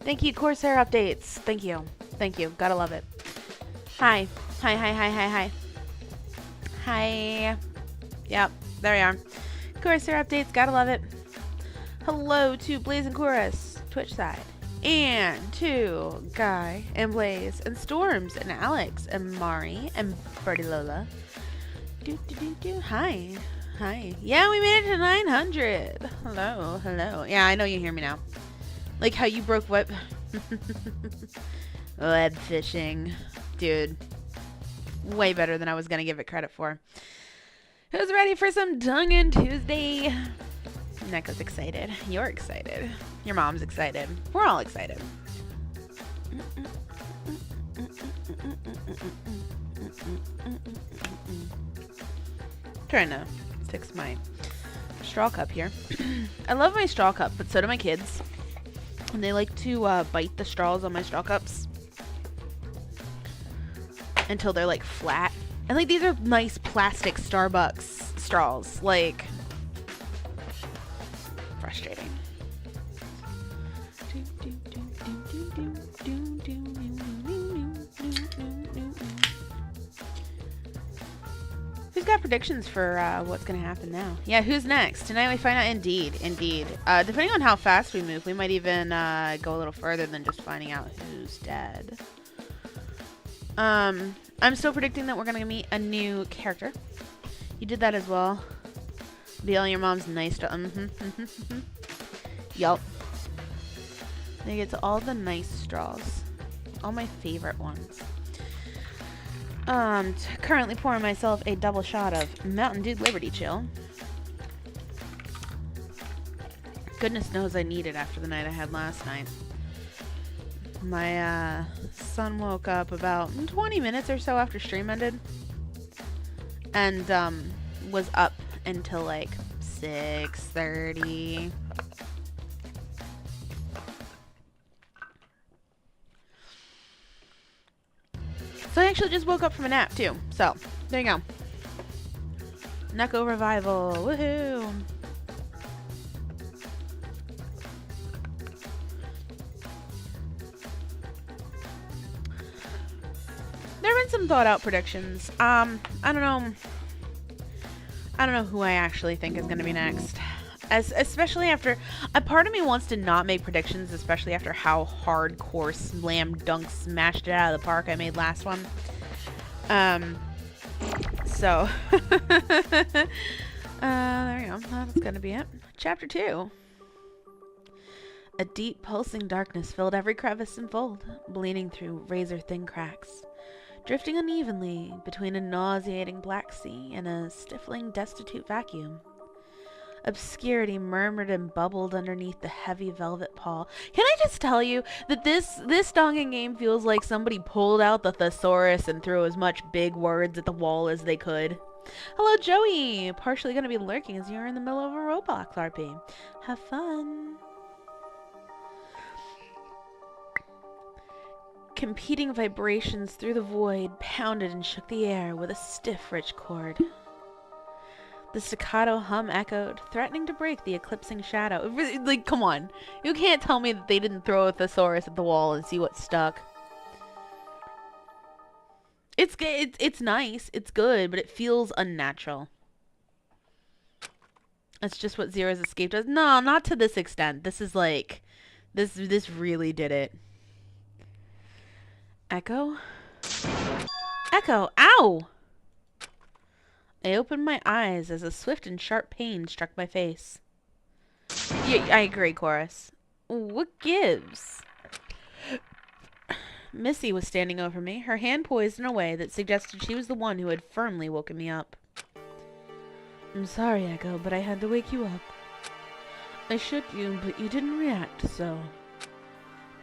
Thank you, Corsair updates. Thank you. Thank you. Gotta love it. Hi. Hi, hi, hi, hi, hi. Hi. Yep, there we are. Corsair updates. Gotta love it. Hello to Blaze and Chorus, Twitch side. And to Guy and Blaze and Storms and Alex and Mari and Birdie Lola. Hi. Hi. Yeah, we made it to 900. Hello. Hello. Yeah, I know you hear me now. Like how you broke web... web fishing. Dude. Way better than I was going to give it credit for. Who's ready for some Dungan Tuesday? Neko's excited. You're excited. Your mom's excited. We're all excited. Trying to fix my straw cup here. I love my straw cup, but so do my kids. And they like to bite the straws on my straw cups until they're like flat. And like these are nice plastic Starbucks straws. Like, frustrating. Who's got predictions for what's going to happen now? Yeah, who's next? Tonight we find out. Indeed. Depending on how fast we move, we might even go a little further than just finding out who's dead. I'm still predicting that we're going to meet a new character. You did that as well. BL, your mom's nice to... Yup. They get to all the nice straws. All my favorite ones. Currently pouring myself a double shot of Mountain Dew Liberty Chill. Goodness knows I need it after the night I had last night. My son woke up about 20 minutes or so after stream ended. And was up until like 6:30. So I actually just woke up from a nap too. So there you go. Neko revival. Woohoo! There have been some thought out predictions. I don't know who I actually think is going to be next. Especially after... A part of me wants to not make predictions, especially after how hardcore slam dunk smashed it out of the park I made last one. So... there we go. That's going to be it. Chapter 2. A deep, pulsing darkness filled every crevice and fold, bleeding through razor-thin cracks, drifting unevenly between a nauseating black sea and a stifling, destitute vacuum. Obscurity murmured and bubbled underneath the heavy velvet pall. Can I just tell you that this Dangan game feels like somebody pulled out the thesaurus and threw as much big words at the wall as they could? Hello, Joey! Partially gonna be lurking as you're in the middle of a Roblox RP. Have fun! Competing vibrations through the void pounded and shook the air with a stiff, rich chord. The staccato hum echoed, threatening to break the eclipsing shadow. Like, come on. You can't tell me that they didn't throw a thesaurus at the wall and see what stuck. It's nice. It's good, but it feels unnatural. That's just what Zero's Escape does. No, not to this extent. This is like... This really did it. Echo? Echo! Ow! I opened my eyes as a swift and sharp pain struck my face. Yeah, I agree, Chorus. What gives? Missy was standing over me, her hand poised in a way that suggested she was the one who had firmly woken me up. I'm sorry, Echo, but I had to wake you up. I shook you, but you didn't react, so...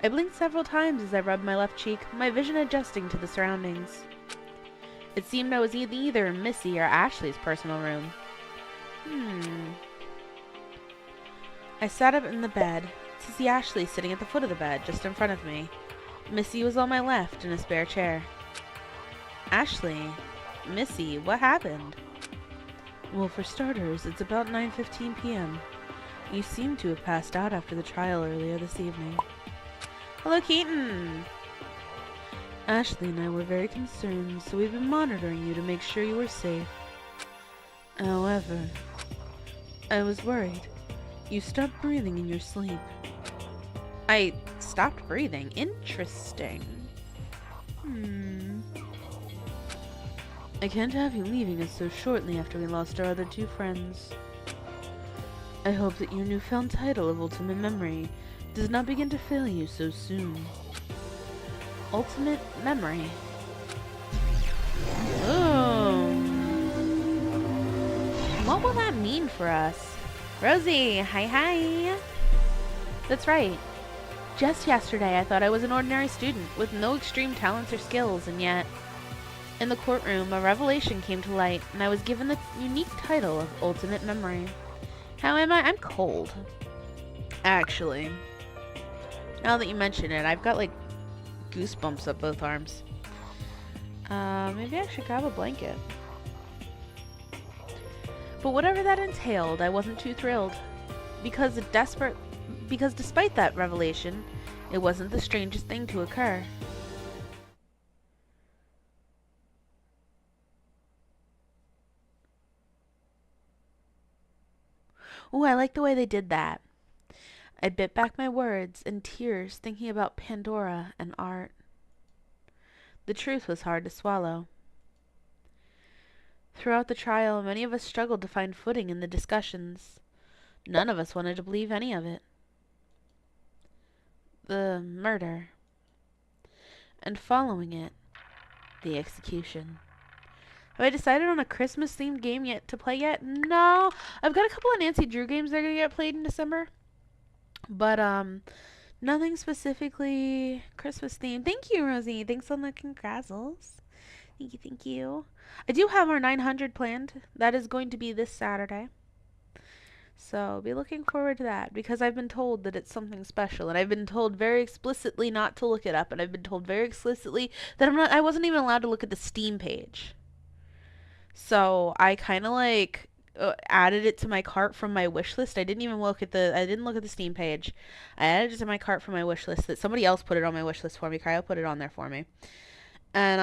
I blinked several times as I rubbed my left cheek, my vision adjusting to the surroundings. It seemed I was either Missy or Ashley's personal room. I sat up in the bed, to see Ashley sitting at the foot of the bed, just in front of me. Missy was on my left, in a spare chair. Ashley, Missy, what happened? Well, for starters, it's about 9:15 p.m. You seem to have passed out after the trial earlier this evening. Hello, Keaton. Ashley and I were very concerned, so we've been monitoring you to make sure you were safe. However, I was worried. You stopped breathing in your sleep. I stopped breathing? Interesting. I can't have you leaving us so shortly after we lost our other two friends. I hope that your newfound title of Ultimate Memory does not begin to fail you so soon. Ultimate Memory. Ooh. What will that mean for us? Rosie, hi. That's right. Just yesterday I thought I was an ordinary student with no extreme talents or skills, and yet, in the courtroom, a revelation came to light, and I was given the unique title of Ultimate Memory. How am I? I'm cold. Actually. Now that you mention it, I've got like goosebumps up both arms. Maybe I should grab a blanket. But whatever that entailed, I wasn't too thrilled. Because despite that revelation, it wasn't the strangest thing to occur. Ooh, I like the way they did that. I bit back my words in tears, thinking about Pandora and art. The truth was hard to swallow. Throughout the trial, many of us struggled to find footing in the discussions. None of us wanted to believe any of it. The murder. And following it, the execution. Have I decided on a Christmas-themed game yet to play yet? No. I've got a couple of Nancy Drew games that are going to get played in December. But, nothing specifically Christmas-themed. Thank you, Rosie. Thanks on the congratulations. Thank you. I do have our 900 planned. That is going to be this Saturday. So, be looking forward to that, because I've been told that it's something special, and I've been told very explicitly not to look it up, and I've been told very explicitly that I wasn't even allowed to look at the Steam page. So, I kind of like added it to my cart from my wish list. I didn't look at the Steam page. I added it to my cart from my wish list. That somebody else put it on my wish list for me. Cryo put it on there for me. And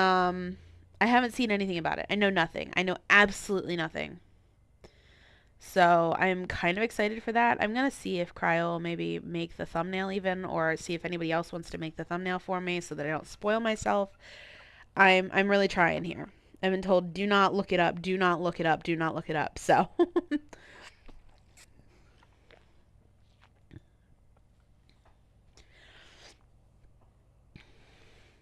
I haven't seen anything about it. I know nothing. I know absolutely nothing. So I'm kind of excited for that. I'm going to see if Cryo will maybe make the thumbnail even, or see if anybody else wants to make the thumbnail for me so that I don't spoil myself. I'm really trying here. I've been told, do not look it up, do not look it up, do not look it up. So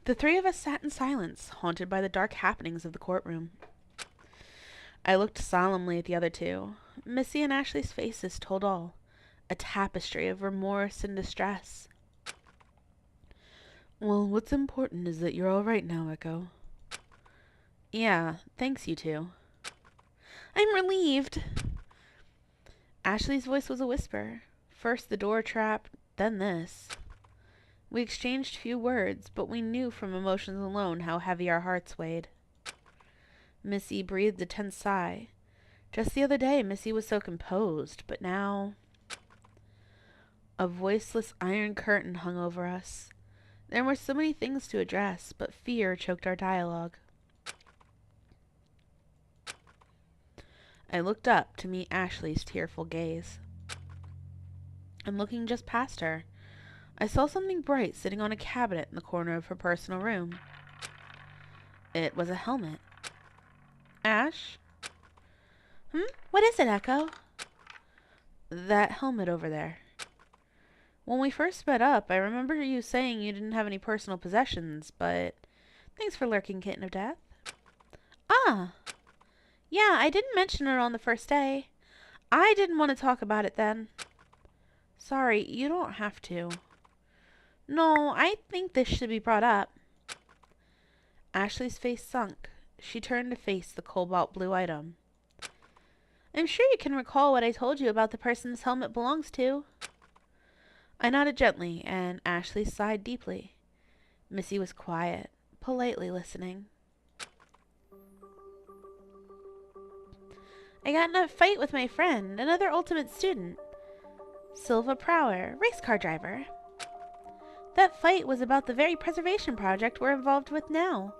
the three of us sat in silence, haunted by the dark happenings of the courtroom. I looked solemnly at the other two. Missy and Ashley's faces told all, a tapestry of remorse and distress. Well, what's important is that you're all right now, Echo. Yeah, thanks, you two. I'm relieved. Ashley's voice was a whisper. First the door trap, then this. We exchanged few words, but we knew from emotions alone how heavy our hearts weighed. Missy breathed a tense sigh. Just the other day, Missy was so composed, but now... A voiceless iron curtain hung over us. There were so many things to address, but fear choked our dialogue. I looked up to meet Ashley's tearful gaze. And looking just past her, I saw something bright sitting on a cabinet in the corner of her personal room. It was a helmet. Ash? What is it, Echo? That helmet over there. When we first met up, I remember you saying you didn't have any personal possessions, but... Thanks for lurking, Kitten of Death. Ah! Yeah, I didn't mention it on the first day. I didn't want to talk about it then. Sorry, you don't have to. No, I think this should be brought up. Ashley's face sunk. She turned to face the cobalt blue item. I'm sure you can recall what I told you about the person this helmet belongs to. I nodded gently, and Ashley sighed deeply. Missy was quiet, politely listening. I got in a fight with my friend, another ultimate student. Silva Prower, race car driver. That fight was about the very preservation project we're involved with now.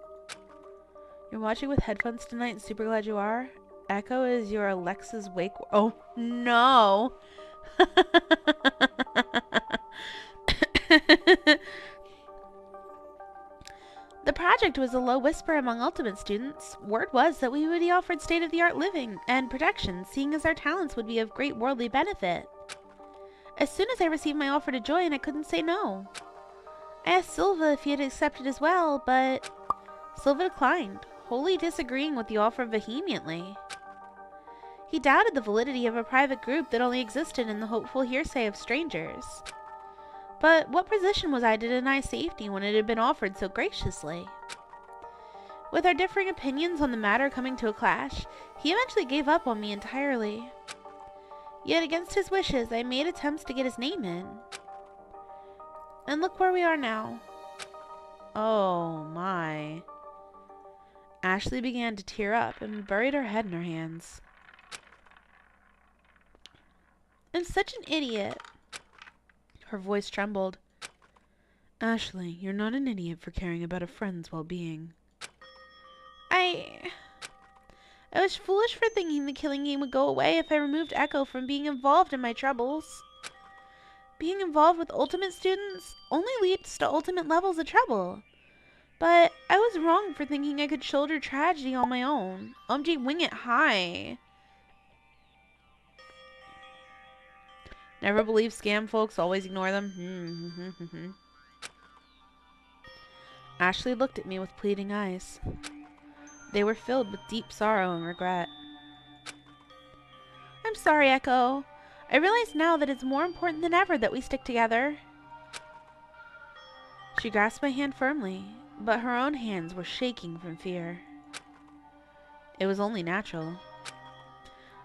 You're watching with headphones tonight and super glad you are. Echo is your Alexa's wake. Oh, no. The project was a low whisper among Ultimate students. Word was that we would be offered state-of-the-art living and protection, seeing as our talents would be of great worldly benefit. As soon as I received my offer to join, I couldn't say no. I asked Silva if he had accepted as well, but Silva declined, wholly disagreeing with the offer vehemently. He doubted the validity of a private group that only existed in the hopeful hearsay of strangers. But what position was I to deny safety when it had been offered so graciously? With our differing opinions on the matter coming to a clash, he eventually gave up on me entirely. Yet against his wishes, I made attempts to get his name in. And look where we are now. Oh my. Ashley began to tear up and buried her head in her hands. I'm such an idiot. Her voice trembled. Ashley, you're not an idiot for caring about a friend's well-being. I was foolish for thinking the killing game would go away if I removed Echo from being involved in my troubles. Being involved with Ultimate students only leads to Ultimate levels of trouble. But I was wrong for thinking I could shoulder tragedy on my own. OMG, wing it high. Never believe scam folks, always ignore them. Ashley looked at me with pleading eyes. They were filled with deep sorrow and regret. I'm sorry, Echo. I realize now that it's more important than ever that we stick together. She grasped my hand firmly, but her own hands were shaking from fear. It was only natural.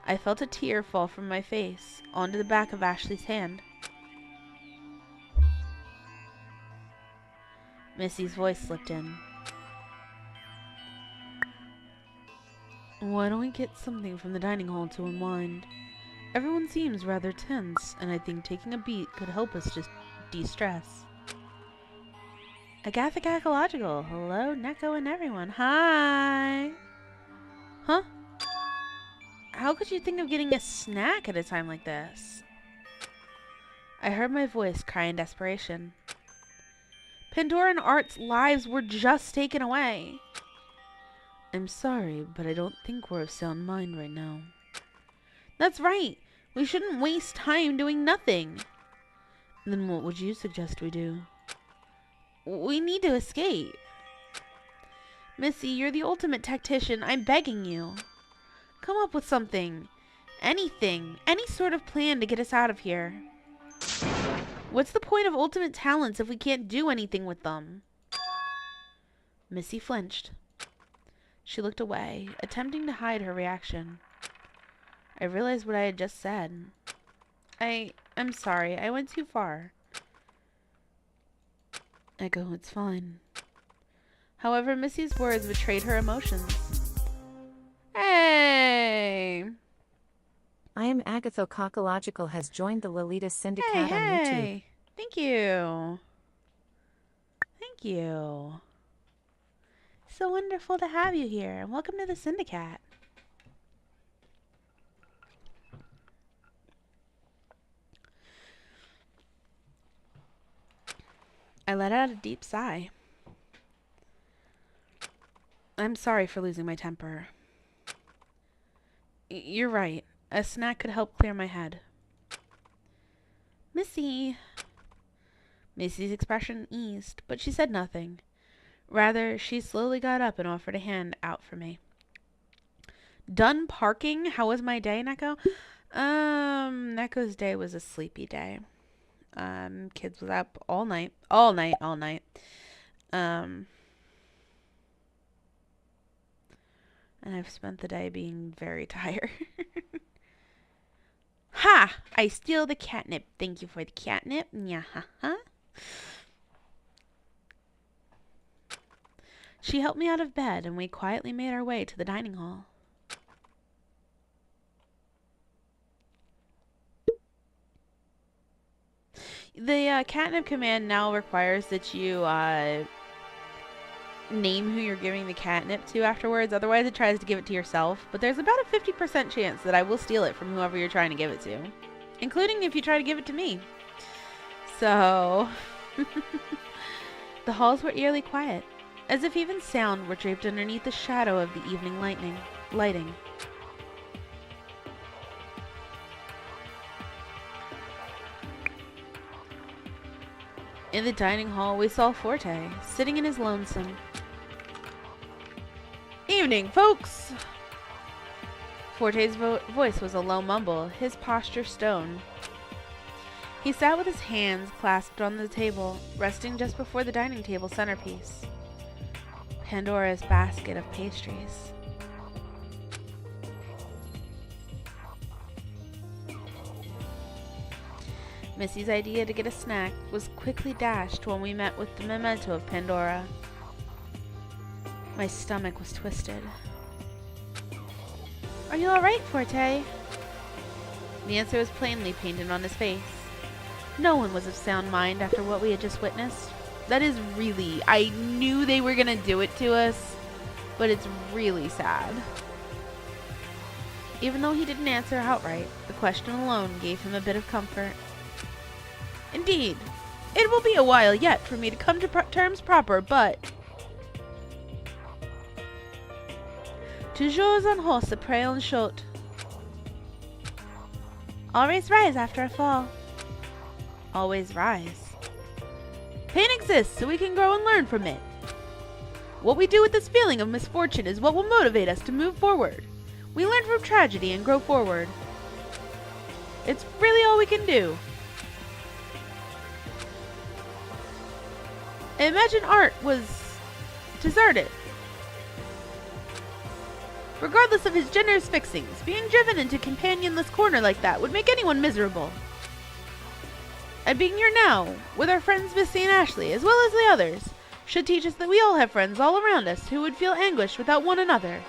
I felt a tear fall from my face onto the back of Ashley's hand. Missy's voice slipped in. Why don't we get something from the dining hall to unwind? Everyone seems rather tense, and I think taking a beat could help us just de-stress. Agatha Gacological, hello, Neko and everyone. Hi! Huh? How could you think of getting a snack at a time like this? I heard my voice cry in desperation. Pandora and Art's lives were just taken away. I'm sorry, but I don't think we're of sound mind right now. That's right. We shouldn't waste time doing nothing. Then what would you suggest we do? We need to escape. Missy, you're the ultimate tactician. I'm begging you. Come up with something. Anything. Any sort of plan to get us out of here. What's the point of ultimate talents if we can't do anything with them? Missy flinched. She looked away, attempting to hide her reaction. I realized what I had just said. I'm sorry. I went too far. Echo, it's fine. However, Missy's words betrayed her emotions. Hey! I am Agatha Cockological has joined the Lolita Syndicate on YouTube. Thank you. Thank you. So wonderful to have you here, and welcome to the Syndicate. I let out a deep sigh. I'm sorry for losing my temper. You're right. A snack could help clear my head. Missy. Missy's expression eased, but she said nothing. Rather, she slowly got up and offered a hand out for me. Done parking? How was my day, Neko? Neko's day was a sleepy day. Kids was up all night. And I've spent the day being very tired. Ha! I steal the catnip. Thank you for the catnip. Yeah, ha. She helped me out of bed, and we quietly made our way to the dining hall. The catnip command now requires that you name who you're giving the catnip to afterwards. Otherwise, it tries to give it to yourself. But there's about a 50% chance that I will steal it from whoever you're trying to give it to, including if you try to give it to me. So, the halls were eerily quiet, as if even sound were draped underneath the shadow of the evening lighting. In the dining hall, we saw Forte, sitting in his lonesome. Evening, folks! Forte's voice was a low mumble, his posture stone. He sat with his hands clasped on the table, resting just before the dining table centerpiece, Pandora's basket of pastries. Missy's idea to get a snack was quickly dashed when we met with the memento of Pandora. My stomach was twisted. Are you alright, Forte? The answer was plainly painted on his face. No one was of sound mind after what we had just witnessed. That is really... I knew they were gonna do it to us, but it's really sad. Even though he didn't answer outright, the question alone gave him a bit of comfort. Indeed, it will be a while yet for me to come to terms proper, but... Toujours un horse après un shot. Always rise after a fall. Always rise. Pain exists so we can grow and learn from it. What we do with this feeling of misfortune is what will motivate us to move forward. We learn from tragedy and grow forward. It's really all we can do. Imagine art was deserted. Regardless of his generous fixings, being driven into a companionless corner like that would make anyone miserable. And being here now, with our friends Missy and Ashley, as well as the others, should teach us that we all have friends all around us who would feel anguish without one another.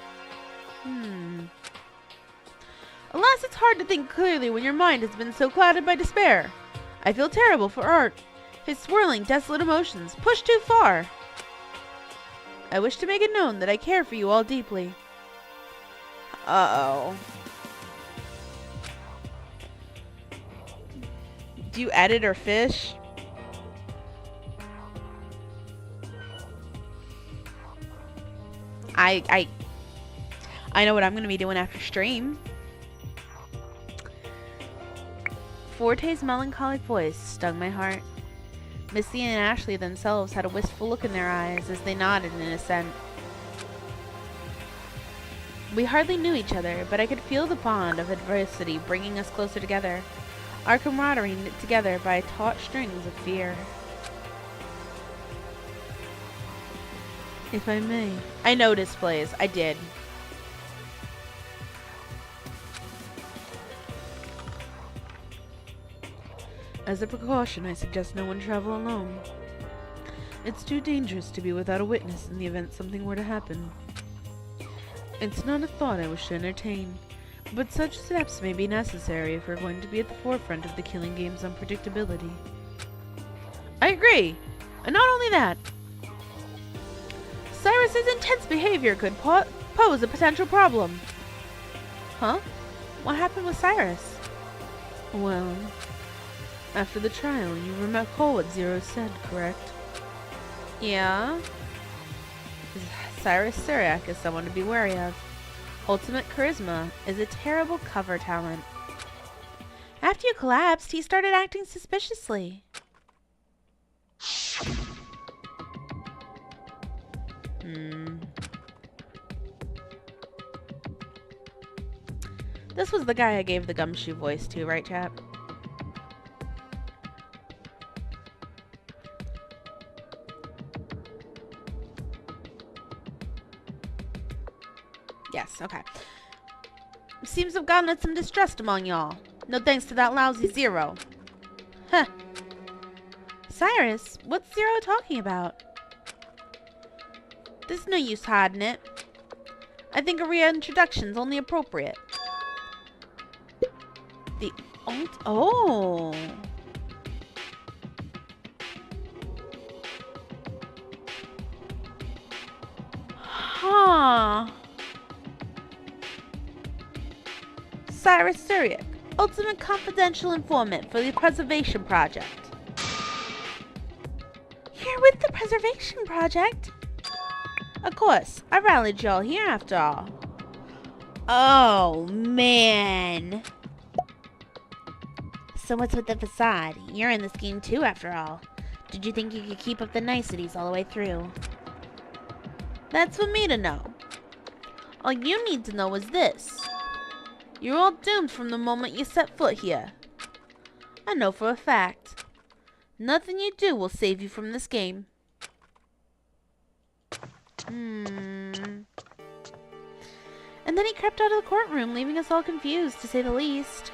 Alas, it's hard to think clearly when your mind has been so clouded by despair. I feel terrible for Art. His swirling, desolate emotions, pushed too far. I wish to make it known that I care for you all deeply. Uh-oh. Do you edit or fish? I know what I'm going to be doing after stream. Forte's melancholic voice stung my heart. Missy and Ashley themselves had a wistful look in their eyes as they nodded in assent. We hardly knew each other, but I could feel the bond of adversity bringing us closer together, our camaraderie knit together by taut strings of fear. If I may. I noticed, Blaze. I did. As a precaution, I suggest no one travel alone. It's too dangerous to be without a witness in the event something were to happen. It's not a thought I wish to entertain, but such steps may be necessary if we're going to be at the forefront of the killing game's unpredictability. I agree! And not only that, Cyrus's intense behavior could pose a potential problem. Huh? What happened with Cyrus? Well, after the trial, you recall what Zero said, correct? Yeah? Cyrus Syriac is someone to be wary of. Ultimate charisma is a terrible cover talent. After you collapsed, he started acting suspiciously. This was the guy I gave the gumshoe voice to, right, chap? Yes, okay. Seems to have gotten some distrust among y'all. No thanks to that lousy Zero. Huh. Cyrus, what's Zero talking about? There's no use hiding it. I think a reintroduction's only appropriate. The oh. Cyrus Syriac, ultimate confidential informant for the Preservation Project. You're with the Preservation Project? Of course, I rallied y'all here after all. Oh, man. So what's with the facade? You're in this game too, after all. Did you think you could keep up the niceties all the way through? That's for me to know. All you need to know is this. You're all doomed from the moment you set foot here. I know for a fact. Nothing you do will save you from this game. And then he crept out of the courtroom, leaving us all confused, to say the least.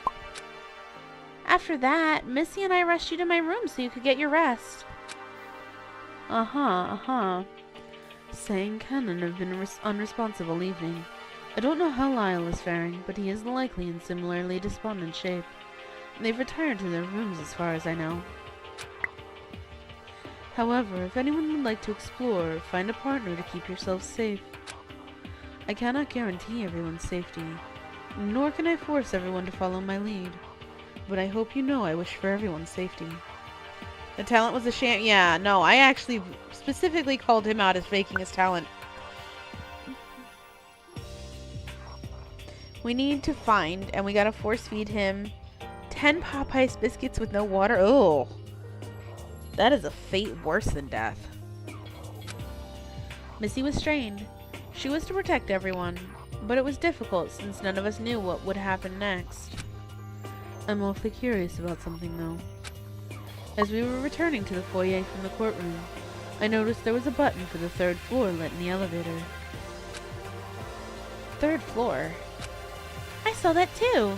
After that, Missy and I rushed you to my room so you could get your rest. Saying Cannon have been unresponsive all evening. I don't know how Lyle is faring, but he is likely in similarly despondent shape. They've retired to their rooms as far as I know. However, if anyone would like to explore, find a partner to keep yourselves safe. I cannot guarantee everyone's safety, nor can I force everyone to follow my lead. But I hope you know I wish for everyone's safety. The talent was a sham. Yeah, no, I actually specifically called him out as faking his talent. We need to find, and we gotta force feed him 10 Popeyes biscuits with no water. Oh, that is a fate worse than death. Missy was strained. She was to protect everyone, but it was difficult since none of us knew what would happen next. I'm awfully curious about something, though. As we were returning to the foyer from the courtroom, I noticed there was a button for the 3rd floor lit in the elevator. 3rd floor? I saw that too!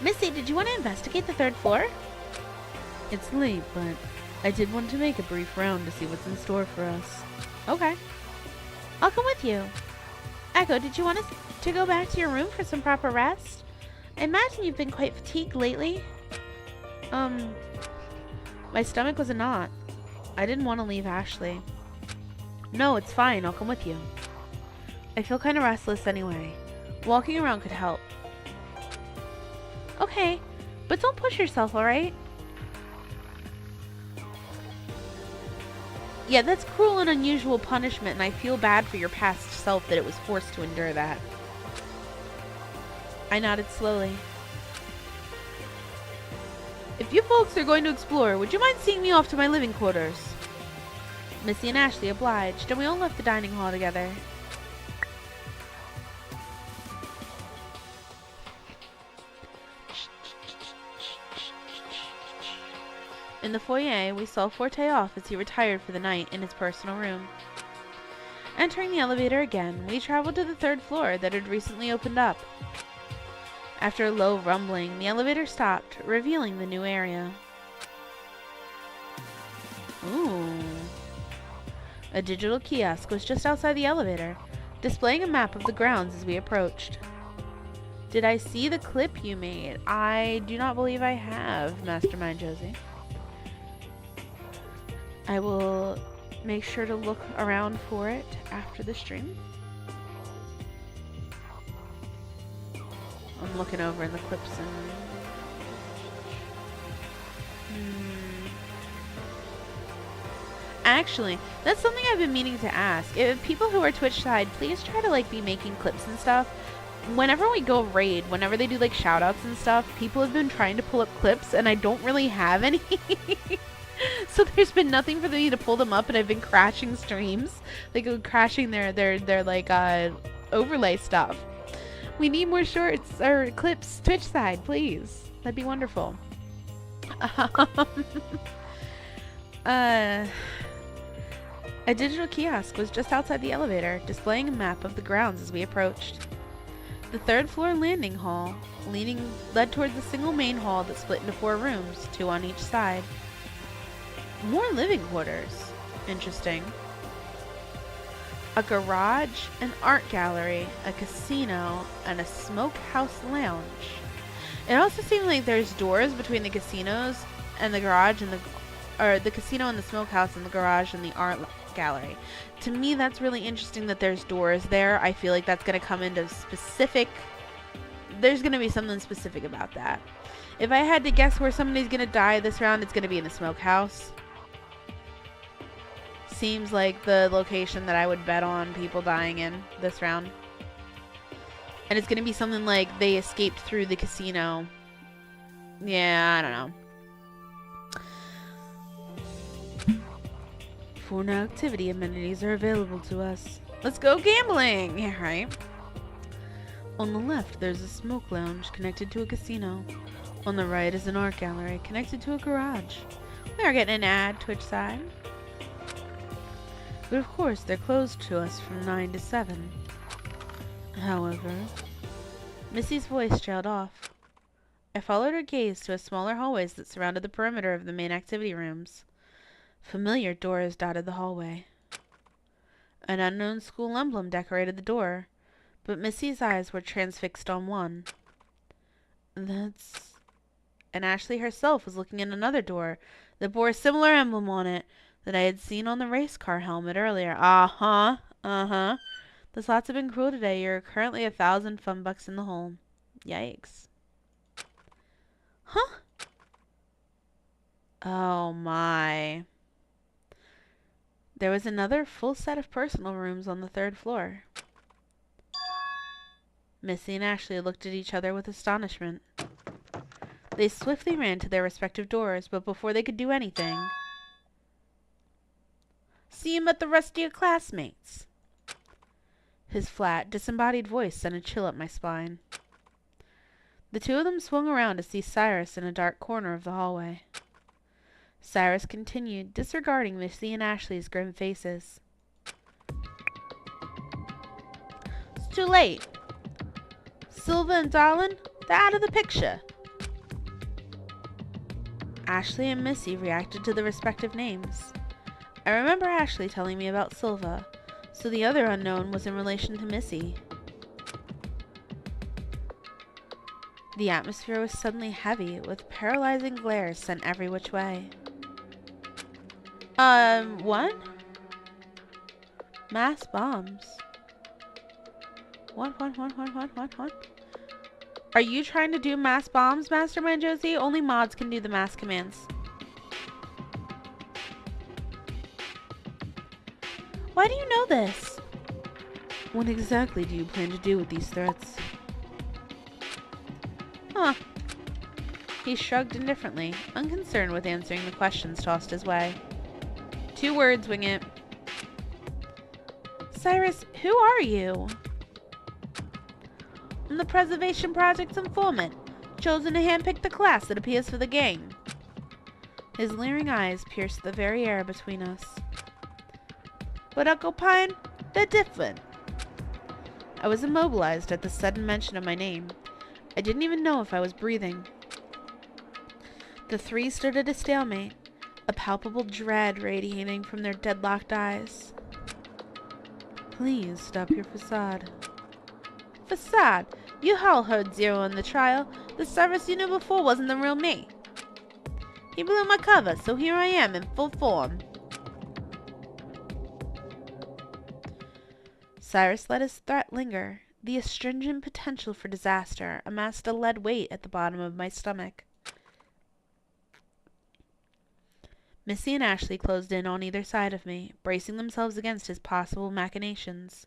Missy, did you want to investigate the 3rd floor? It's late, but I did want to make a brief round to see what's in store for us. Okay. I'll come with you. Echo, did you want us to go back to your room for some proper rest? I imagine you've been quite fatigued lately. My stomach was a knot. I didn't want to leave Ashley. No, it's fine. I'll come with you. I feel kind of restless anyway. Walking around could help. Okay, but don't push yourself, alright? Yeah, that's cruel and unusual punishment, and I feel bad for your past self that it was forced to endure that. I nodded slowly. If you folks are going to explore, would you mind seeing me off to my living quarters? Missy and Ashley obliged, and we all left the dining hall together. In the foyer, we saw Forte off as he retired for the night in his personal room. Entering the elevator again, we traveled to the 3rd floor that had recently opened up. After a low rumbling, the elevator stopped, revealing the new area. Ooh. A digital kiosk was just outside the elevator, displaying a map of the grounds as we approached. Did I see the clip you made? I do not believe I have, Mastermind Josie. I will make sure to look around for it after the stream. I'm looking over in the clips and... Actually, that's something I've been meaning to ask. If people who are Twitch side, please try to be making clips and stuff. Whenever we go raid, whenever they do shoutouts and stuff, people have been trying to pull up clips and I don't really have any. So there's been nothing for me to pull them up, and I've been crashing streams, crashing their overlay stuff. We need more shorts or clips, Twitch side, please. That'd be wonderful. A digital kiosk was just outside the elevator, displaying a map of the grounds as we approached. The 3rd floor landing hall led towards a single main hall that split into 4 rooms, 2 on each side. More living quarters. Interesting. A garage, an art gallery, a casino, and a smokehouse lounge. It also seems like there's doors between the casinos and the garage and the casino and the smokehouse and the garage and the art gallery. To me, that's really interesting that there's doors there. I feel like that's going to come into specific there's gonna be something specific about that. If I had to guess where somebody's gonna die this round, it's gonna be in the smokehouse. Seems like the location that I would bet on people dying in this round. And it's gonna be something like they escaped through the casino. Yeah, I don't know. For now, activity amenities are available to us. Let's go gambling! Yeah, right. On the left, there's a smoke lounge connected to a casino. On the right is an art gallery connected to a garage. We are getting an ad, Twitch side. But of course, they're closed to us from 9 to 7. However, Missy's voice trailed off. I followed her gaze to a smaller hallways that surrounded the perimeter of the main activity rooms. Familiar doors dotted the hallway. An unknown school emblem decorated the door, but Missy's eyes were transfixed on one. And Ashley herself was looking at another door that bore a similar emblem on it that I had seen on the race car helmet earlier. The slots have been cruel today. You're currently 1,000 fun bucks in the hole. Yikes. Huh? Oh my. There was another full set of personal rooms on the 3rd floor. Missy and Ashley looked at each other with astonishment. They swiftly ran to their respective doors, but before they could do anything... See you met the rest of your classmates. His flat, disembodied voice sent a chill up my spine. The two of them swung around to see Cyrus in a dark corner of the hallway. Cyrus continued, disregarding Missy and Ashley's grim faces. It's too late. Silva and Darlin, they're out of the picture. Ashley and Missy reacted to the respective names. I remember Ashley telling me about Silva, so the other unknown was in relation to Missy. The atmosphere was suddenly heavy, with paralyzing glares sent every which way. What? Mass bombs. What? Are you trying to do mass bombs, Mastermind Josie? Only mods can do the mass commands. Why do you know this? What exactly do you plan to do with these threats? Huh. He shrugged indifferently, unconcerned with answering the questions tossed his way. 2 words, wing it. Cyrus, who are you? I'm the Preservation Project's informant, chosen to handpick the class that appears for the gang. His leering eyes pierced the very air between us. But Uncle Pine, they're different. I was immobilized at the sudden mention of my name. I didn't even know if I was breathing. The 3 stood at a stalemate, a palpable dread radiating from their deadlocked eyes. Please stop your facade. Facade? You all heard Zero in the trial. The Cyrus you knew before wasn't the real me. He blew my cover, so here I am in full form. Cyrus let his threat linger. The astringent potential for disaster amassed a lead weight at the bottom of my stomach. Missy and Ashley closed in on either side of me, bracing themselves against his possible machinations.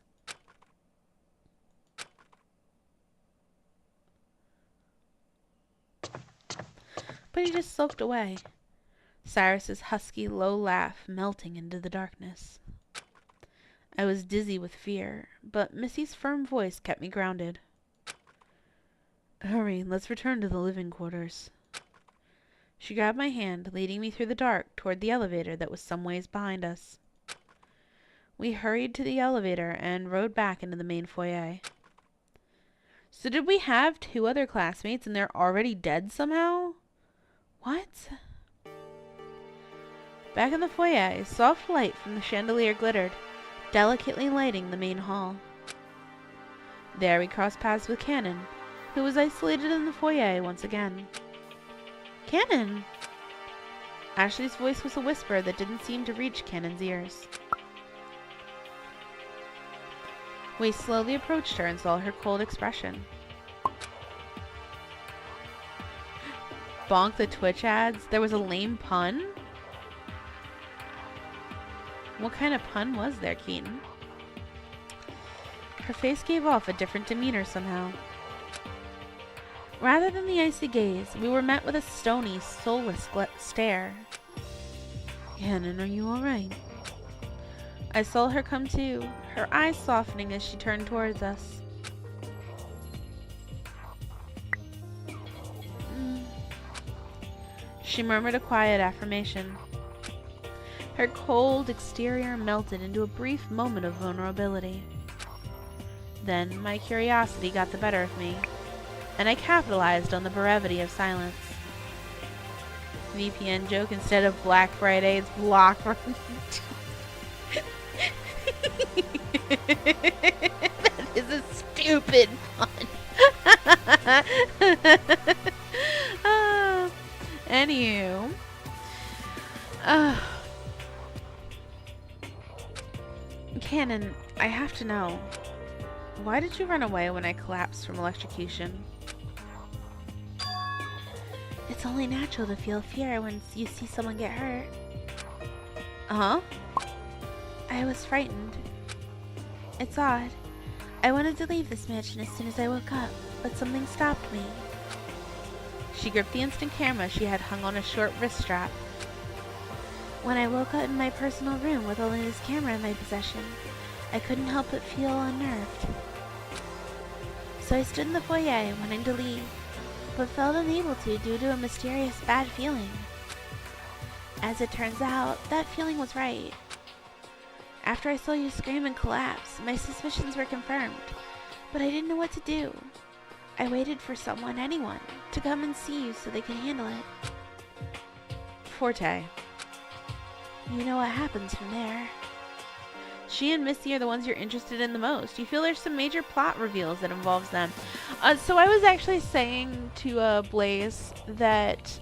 But he just sulked away, Cyrus's husky, low laugh melting into the darkness. I was dizzy with fear, but Missy's firm voice kept me grounded. Hurry, let's return to the living quarters. She grabbed my hand, leading me through the dark toward the elevator that was some ways behind us. We hurried to the elevator and rode back into the main foyer. So did we have 2 other classmates and they're already dead somehow? What? Back in the foyer, soft light from the chandelier glittered, delicately lighting the main hall. There we crossed paths with Cannon, who was isolated in the foyer once again. Cannon! Ashley's voice was a whisper that didn't seem to reach Cannon's ears. We slowly approached her and saw her cold expression. Bonk the Twitch ads. There was a lame pun? What kind of pun was there, Keaton? Her face gave off a different demeanor somehow. Rather than the icy gaze, we were met with a stony, soulless stare. Cannon, are you alright? I saw her come to, her eyes softening as she turned towards us. She murmured a quiet affirmation. Her cold exterior melted into a brief moment of vulnerability. Then my curiosity got the better of me, and I capitalized on the brevity of silence. VPN joke instead of Black Friday, it's Block Friday. That is a stupid pun. Anywho. Cannon, I have to know. Why did you run away when I collapsed from electrocution? It's only natural to feel fear when you see someone get hurt. Uh-huh. I was frightened. It's odd. I wanted to leave this mansion as soon as I woke up, but something stopped me. She gripped the instant camera she had hung on a short wrist strap. When I woke up in my personal room with only this camera in my possession, I couldn't help but feel unnerved. So I stood in the foyer wanting to leave, but felt unable to due to a mysterious bad feeling. As it turns out, that feeling was right. After I saw you scream and collapse, my suspicions were confirmed, but I didn't know what to do. I waited for someone, anyone, to come and see you so they could handle it. Forte. You know what happens from there. She and Misty are the ones you're interested in the most. You feel there's some major plot reveals that involves them. So I was actually saying to Blaze that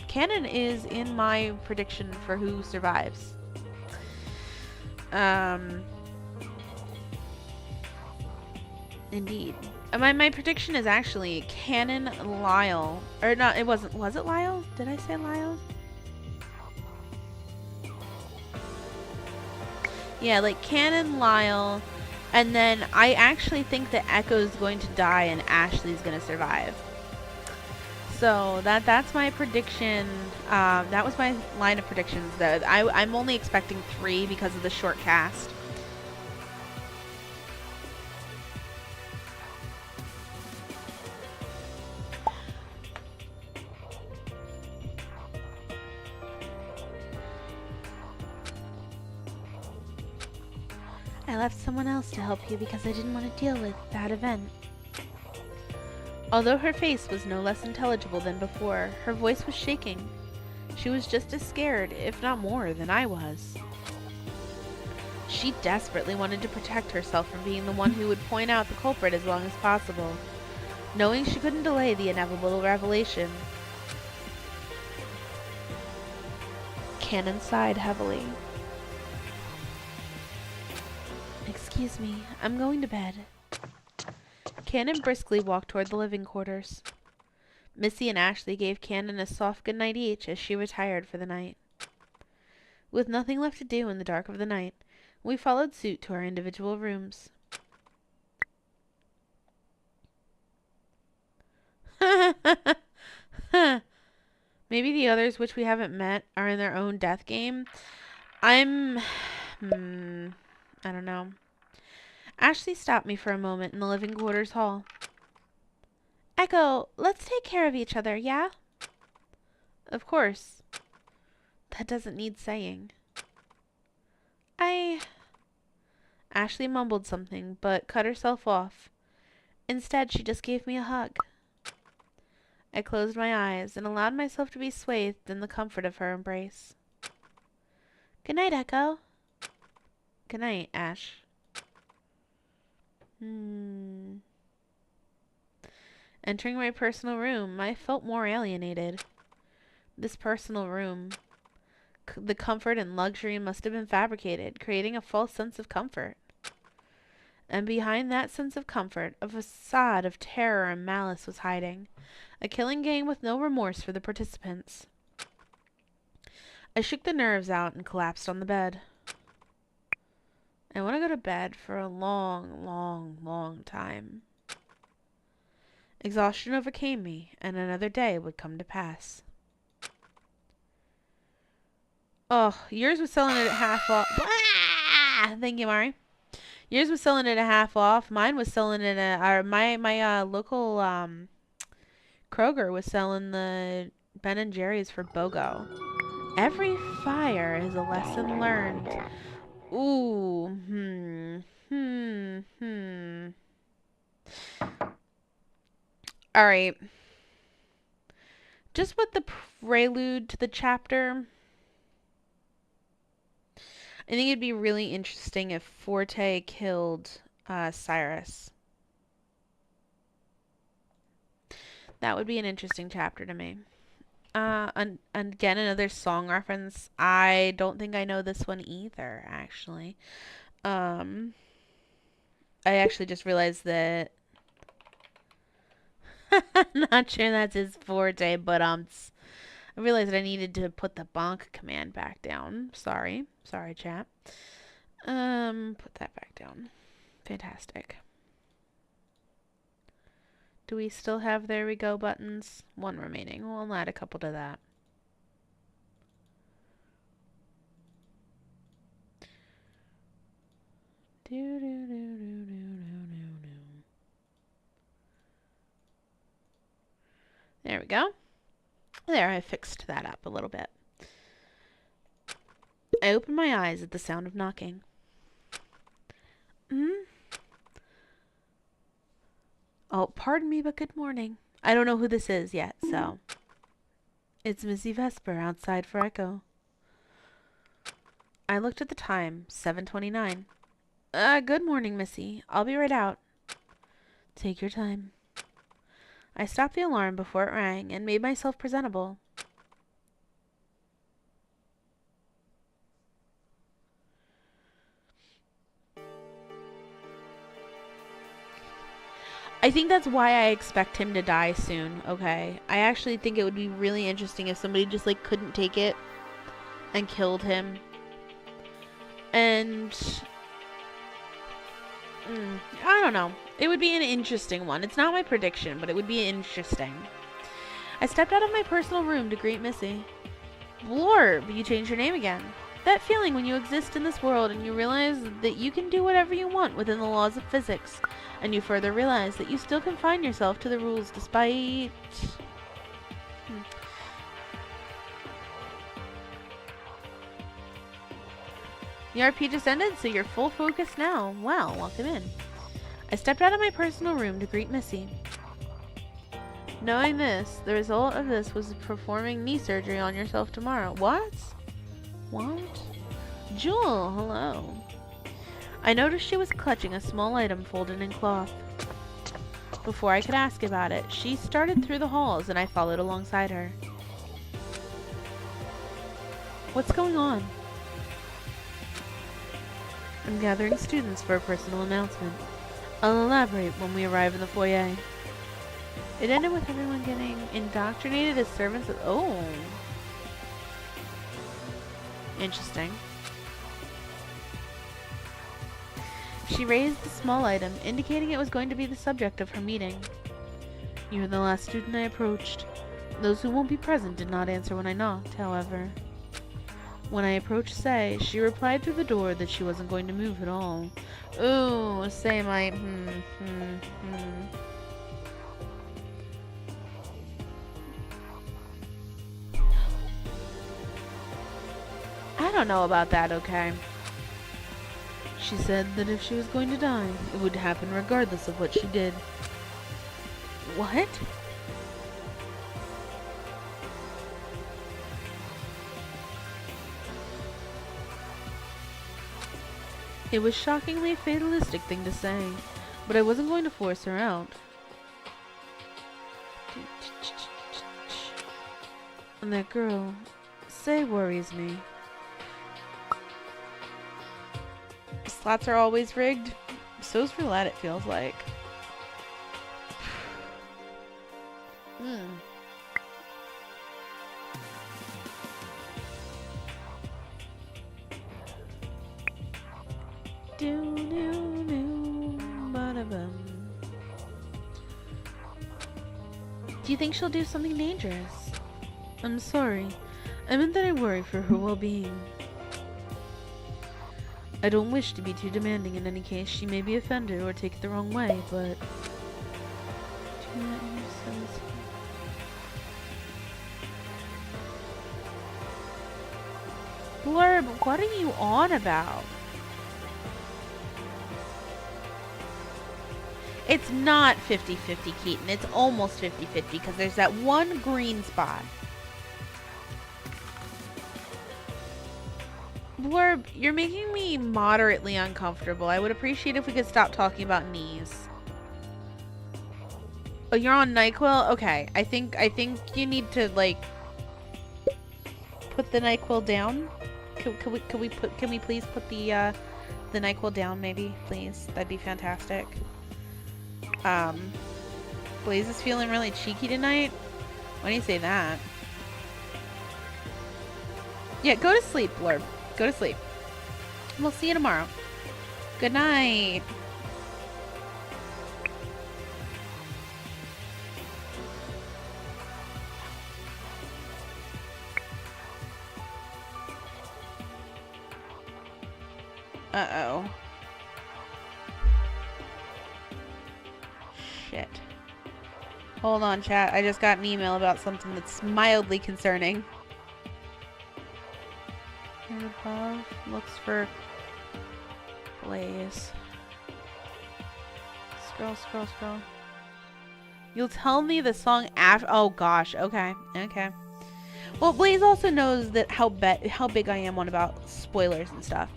Cannon is in my prediction for who survives. Indeed. My prediction is actually Cannon, Lyle. Or not, it wasn't. Was it Lyle? Did I say Lyle? Yeah, like Cannon, Lyle, and then I actually think that Echo's going to die and Ashley's going to survive. So that's my prediction. That was my line of predictions, though. I'm only expecting 3 because of the short cast. I left someone else to help you because I didn't want to deal with that event. Although her face was no less intelligible than before, her voice was shaking. She was just as scared, if not more, than I was. She desperately wanted to protect herself from being the one who would point out the culprit as long as possible, knowing she couldn't delay the inevitable revelation. Cannon sighed heavily. Excuse me, I'm going to bed. Cannon briskly walked toward the living quarters. Missy and Ashley gave Cannon a soft goodnight each as she retired for the night. With nothing left to do in the dark of the night, we followed suit to our individual rooms. Maybe the others which we haven't met are in their own death game. I don't know. Ashley stopped me for a moment in the living quarters hall. Echo, let's take care of each other, yeah? Of course. That doesn't need saying. Ashley mumbled something, but cut herself off. Instead, she just gave me a hug. I closed my eyes and allowed myself to be swathed in the comfort of her embrace. Good night, Echo. Good night, Ash. Entering my personal room, I felt more alienated. This personal room, the comfort and luxury must have been fabricated, creating a false sense of comfort. And behind that sense of comfort, a facade of terror and malice was hiding. A killing game with no remorse for the participants. I shook the nerves out and collapsed on the bed. I want to go to bed for a long, long, long time. Exhaustion overcame me, and another day would come to pass. Oh, yours was selling it at half off. Ah! Thank you, Mari. Yours was selling it at half off. Mine was selling it at my local Kroger was selling the Ben and Jerry's for BOGO. Every fire is a lesson learned. Ooh, All right. Just with the prelude to the chapter, I think it'd be really interesting if Forte killed Cyrus. That would be an interesting chapter to me. And again, another song reference. I don't think I know this one either, actually. I actually just realized that not sure that's his forte, but I realized that I needed to put the bonk command back down. Sorry, chat. Put that back down. Fantastic. Do we still have there we go buttons? One remaining. We'll add a couple to that. There we go. There, I fixed that up a little bit. I opened my eyes at the sound of knocking. Oh, pardon me, but good morning. I don't know who this is yet, so. It's Missy Vesper outside for Echo. I looked at the time, 7:29. Good morning, Missy. I'll be right out. Take your time. I stopped the alarm before it rang and made myself presentable. I think that's why I expect him to die soon, okay? I actually think it would be really interesting if somebody just, like, couldn't take it and killed him. And I don't know. It would be an interesting one. It's not my prediction, but it would be interesting. I stepped out of my personal room to greet Missy. Blorb, you changed your name again. That feeling when you exist in this world and you realize that you can do whatever you want within the laws of physics, and you further realize that you still confine yourself to the rules despite... The RP just ended, so you're full focus now. Wow, welcome in. I stepped out of my personal room to greet Missy. Knowing this, the result of this was performing knee surgery on yourself tomorrow. What? What? Jewel, hello. I noticed she was clutching a small item folded in cloth. Before I could ask about it, she started through the halls and I followed alongside her. What's going on? I'm gathering students for a personal announcement. I'll elaborate when we arrive in the foyer. It ended with everyone getting indoctrinated as servants of... Oh. Interesting. She raised the small item, indicating it was going to be the subject of her meeting. You were the last student I approached. Those who won't be present did not answer when I knocked, however. When I approached Say, she replied through the door that she wasn't going to move at all. Ooh, Say might... I don't know about that, okay? She said that if she was going to die, it would happen regardless of what she did. What? It was a shockingly fatalistic thing to say, but I wasn't going to force her out. And that girl, Say, worries me. Slots are always rigged. So's roulette, it feels like. Do you think she'll do something dangerous? I'm sorry. I meant that I worry for her well-being. I don't wish to be too demanding in any case. She may be offended or take it the wrong way, but... Blurb, what are you on about? It's not 50-50, Keaton. It's almost 50-50 because there's that one green spot. Blurb, you're making me moderately uncomfortable. I would appreciate if we could stop talking about knees. Oh, you're on NyQuil? Okay. I think you need to, like, put the NyQuil down. Can we please put the NyQuil down, maybe, please? That'd be fantastic. Blaze is feeling really cheeky tonight. Why do you say that? Yeah, go to sleep, Blurb. Go to sleep. We'll see you tomorrow. Good night. Uh-oh. Shit. Hold on, chat. I just got an email about something that's mildly concerning. Here above looks for Blaze. Scroll, scroll, scroll. You'll tell me the song after. Oh gosh. Okay. Okay. Well, Blaze also knows that how big I am on about spoilers and stuff.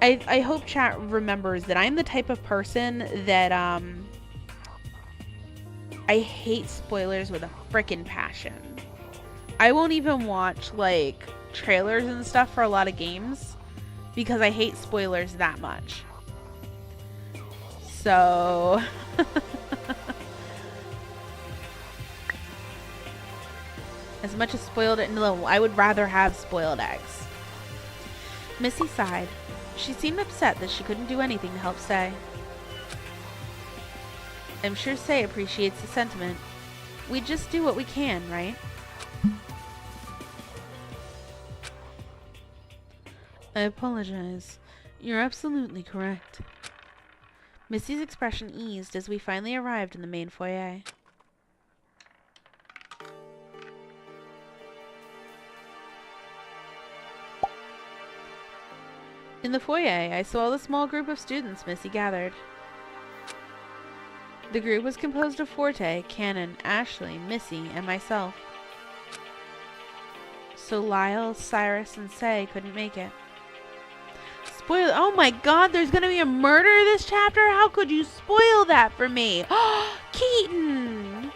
I hope chat remembers that I'm the type of person that I hate spoilers with a frickin' passion. I won't even watch like trailers and stuff for a lot of games because I hate spoilers that much. So as much as spoiled it, no, I would rather have spoiled eggs. Missy sighed. She seemed upset that she couldn't do anything to help Say. I'm sure Say appreciates the sentiment. We just do what we can, right? I apologize. You're absolutely correct. Missy's expression eased as we finally arrived in the main foyer. In the foyer, I saw the small group of students Missy gathered. The group was composed of Forte, Cannon, Ashley, Missy, and myself. So Lyle, Cyrus, and Say couldn't make it. Spoil! Oh my god, there's gonna be a murder this chapter? How could you spoil that for me? Keaton!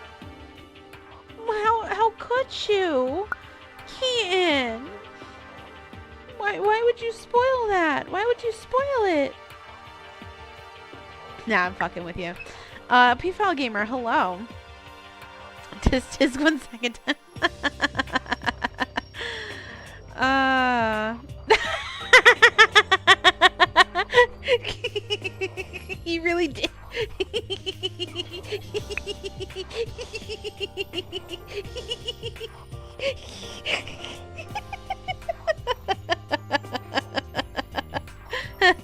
How could you? Keaton! Why would you spoil that? Why would you spoil it? Nah, I'm fucking with you. P-File Gamer, hello. Just 1 second. He really did. That's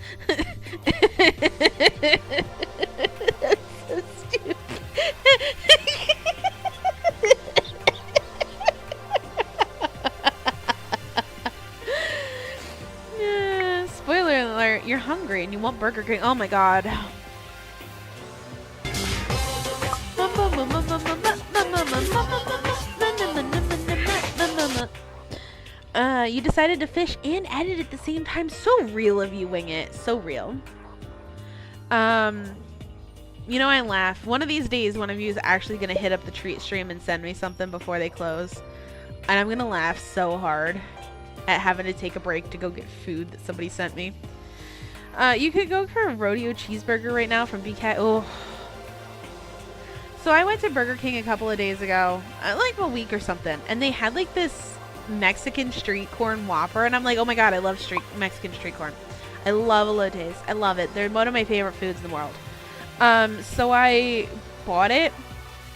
so stupid. Spoiler alert, you're hungry and you want Burger King. Oh my god. You decided to fish and edit at the same time. So real of you, Wing It. So real. You know, I laugh. One of these days, one of you is actually going to hit up the treat stream and send me something before they close. And I'm going to laugh so hard at having to take a break to go get food that somebody sent me. You could go for a rodeo cheeseburger right now from BK. Oh. So I went to Burger King a couple of days ago, like a week or something, and they had like this Mexican street corn Whopper, and I'm like, oh my god, I love Mexican street corn. I love elotes. I love it. They're one of my favorite foods in the world. So I bought it.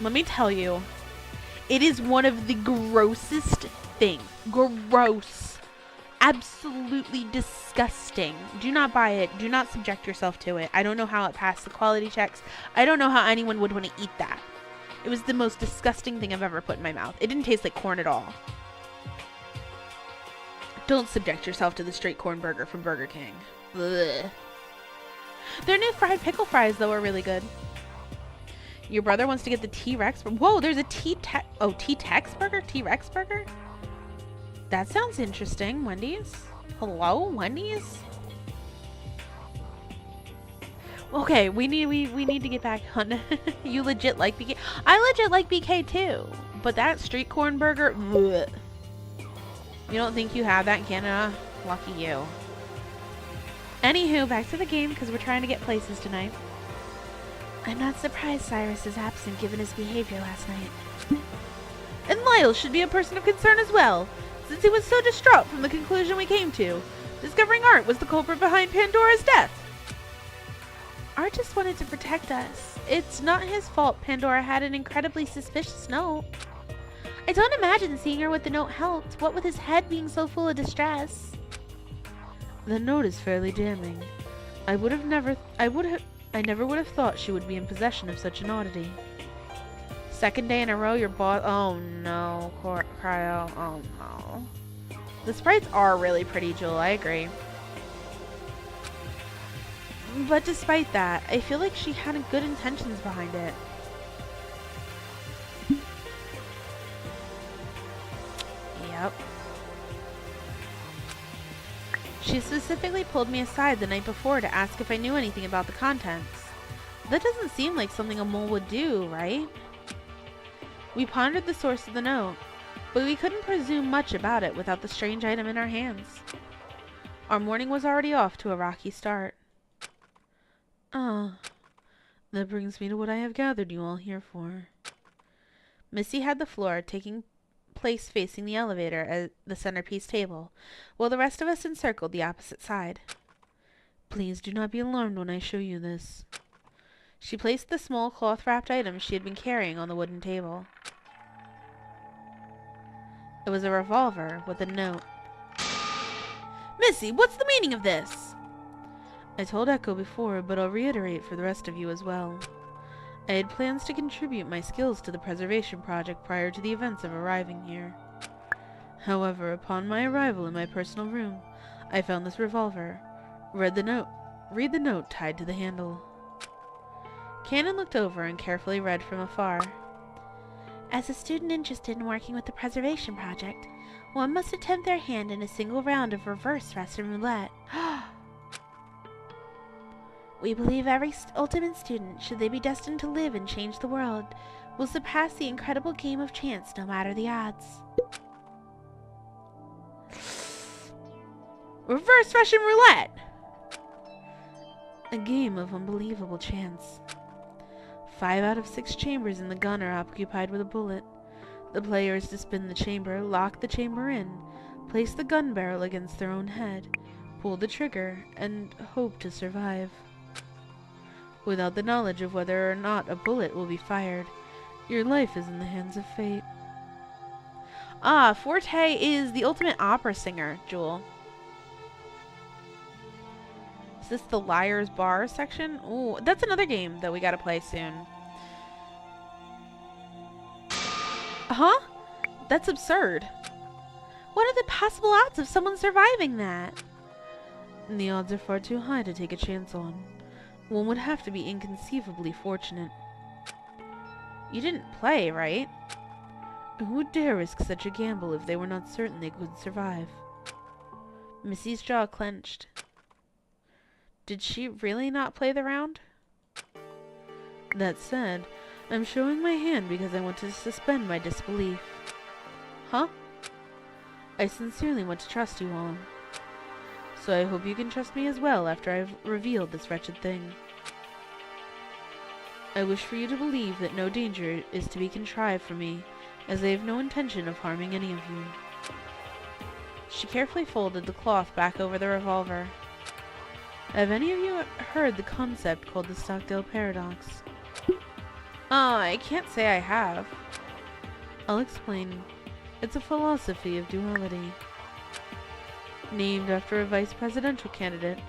Let me tell you, it is one of the grossest things. Gross. Absolutely disgusting. Do not buy it. Do not subject yourself to it. I don't know how it passed the quality checks. I don't know how anyone would want to eat that. It was the most disgusting thing I've ever put in my mouth. It didn't taste like corn at all. Don't subject yourself to the straight corn burger from Burger King. Ugh. Their new fried pickle fries, though, are really good. Your brother wants to get the T-Rex. Whoa, there's a T-Tex burger? T-Rex burger? That sounds interesting. Wendy's? Hello, Wendy's? Okay, we need to get back on. You legit like BK? I legit like BK too. But that street corn burger, bleh. You don't think you have that in Canada? Lucky you. Anywho, back to the game because we're trying to get places tonight. I'm not surprised Cyrus is absent given his behavior last night. And Lyle should be a person of concern as well, since he was so distraught from the conclusion we came to. Discovering Art was the culprit behind Pandora's death. Art just wanted to protect us. It's not his fault Pandora had an incredibly suspicious note. I don't imagine seeing her with the note helped, what with his head being so full of distress. The note is fairly damning. I never would have thought she would be in possession of such an oddity. Second day in a row, your boss. Oh no, Cryo. Oh no. The sprites are really pretty, Jewel. I agree. But despite that, I feel like she had good intentions behind it. Yep. She specifically pulled me aside the night before to ask if I knew anything about the contents. That doesn't seem like something a mole would do, right? We pondered the source of the note, but we couldn't presume much about it without the strange item in our hands. Our morning was already off to a rocky start. Ah, that brings me to what I have gathered you all here for. Missy had the floor, taking place facing the elevator at the centerpiece table, while the rest of us encircled the opposite side. Please do not be alarmed when I show you this. She placed the small cloth-wrapped item she had been carrying on the wooden table. It was a revolver with a note. Missy, what's the meaning of this? I told Echo before, but I'll reiterate for the rest of you as well. I had plans to contribute my skills to the preservation project prior to the events of arriving here. However, upon my arrival in my personal room, I found this revolver. Read the note tied to the handle. Cannon looked over and carefully read from afar. As a student interested in working with the preservation project, one must attempt their hand in a single round of reverse Russian roulette. We believe every ultimate student, should they be destined to live and change the world, will surpass the incredible game of chance no matter the odds. Reverse Russian roulette! A game of unbelievable chance. 5 out of 6 chambers in the gun are occupied with a bullet. The player is to spin the chamber, lock the chamber in, place the gun barrel against their own head, pull the trigger, and hope to survive. Without the knowledge of whether or not a bullet will be fired, your life is in the hands of fate. Ah, Forte is the ultimate opera singer, Jewel. Is this the Liar's Bar section? Ooh, that's another game that we gotta play soon. Huh? That's absurd. What are the possible odds of someone surviving that? The odds are far too high to take a chance on. One would have to be inconceivably fortunate. You didn't play, right? Who would dare risk such a gamble if they were not certain they could survive? Missy's jaw clenched. Did she really not play the round? That said, I'm showing my hand because I want to suspend my disbelief. Huh? I sincerely want to trust you all. So I hope you can trust me as well after I've revealed this wretched thing. I wish for you to believe that no danger is to be contrived for me, as I have no intention of harming any of you. She carefully folded the cloth back over the revolver. Have any of you heard the concept called the Stockdale Paradox? I can't say I have. I'll explain. It's a philosophy of duality. Named after a vice presidential candidate,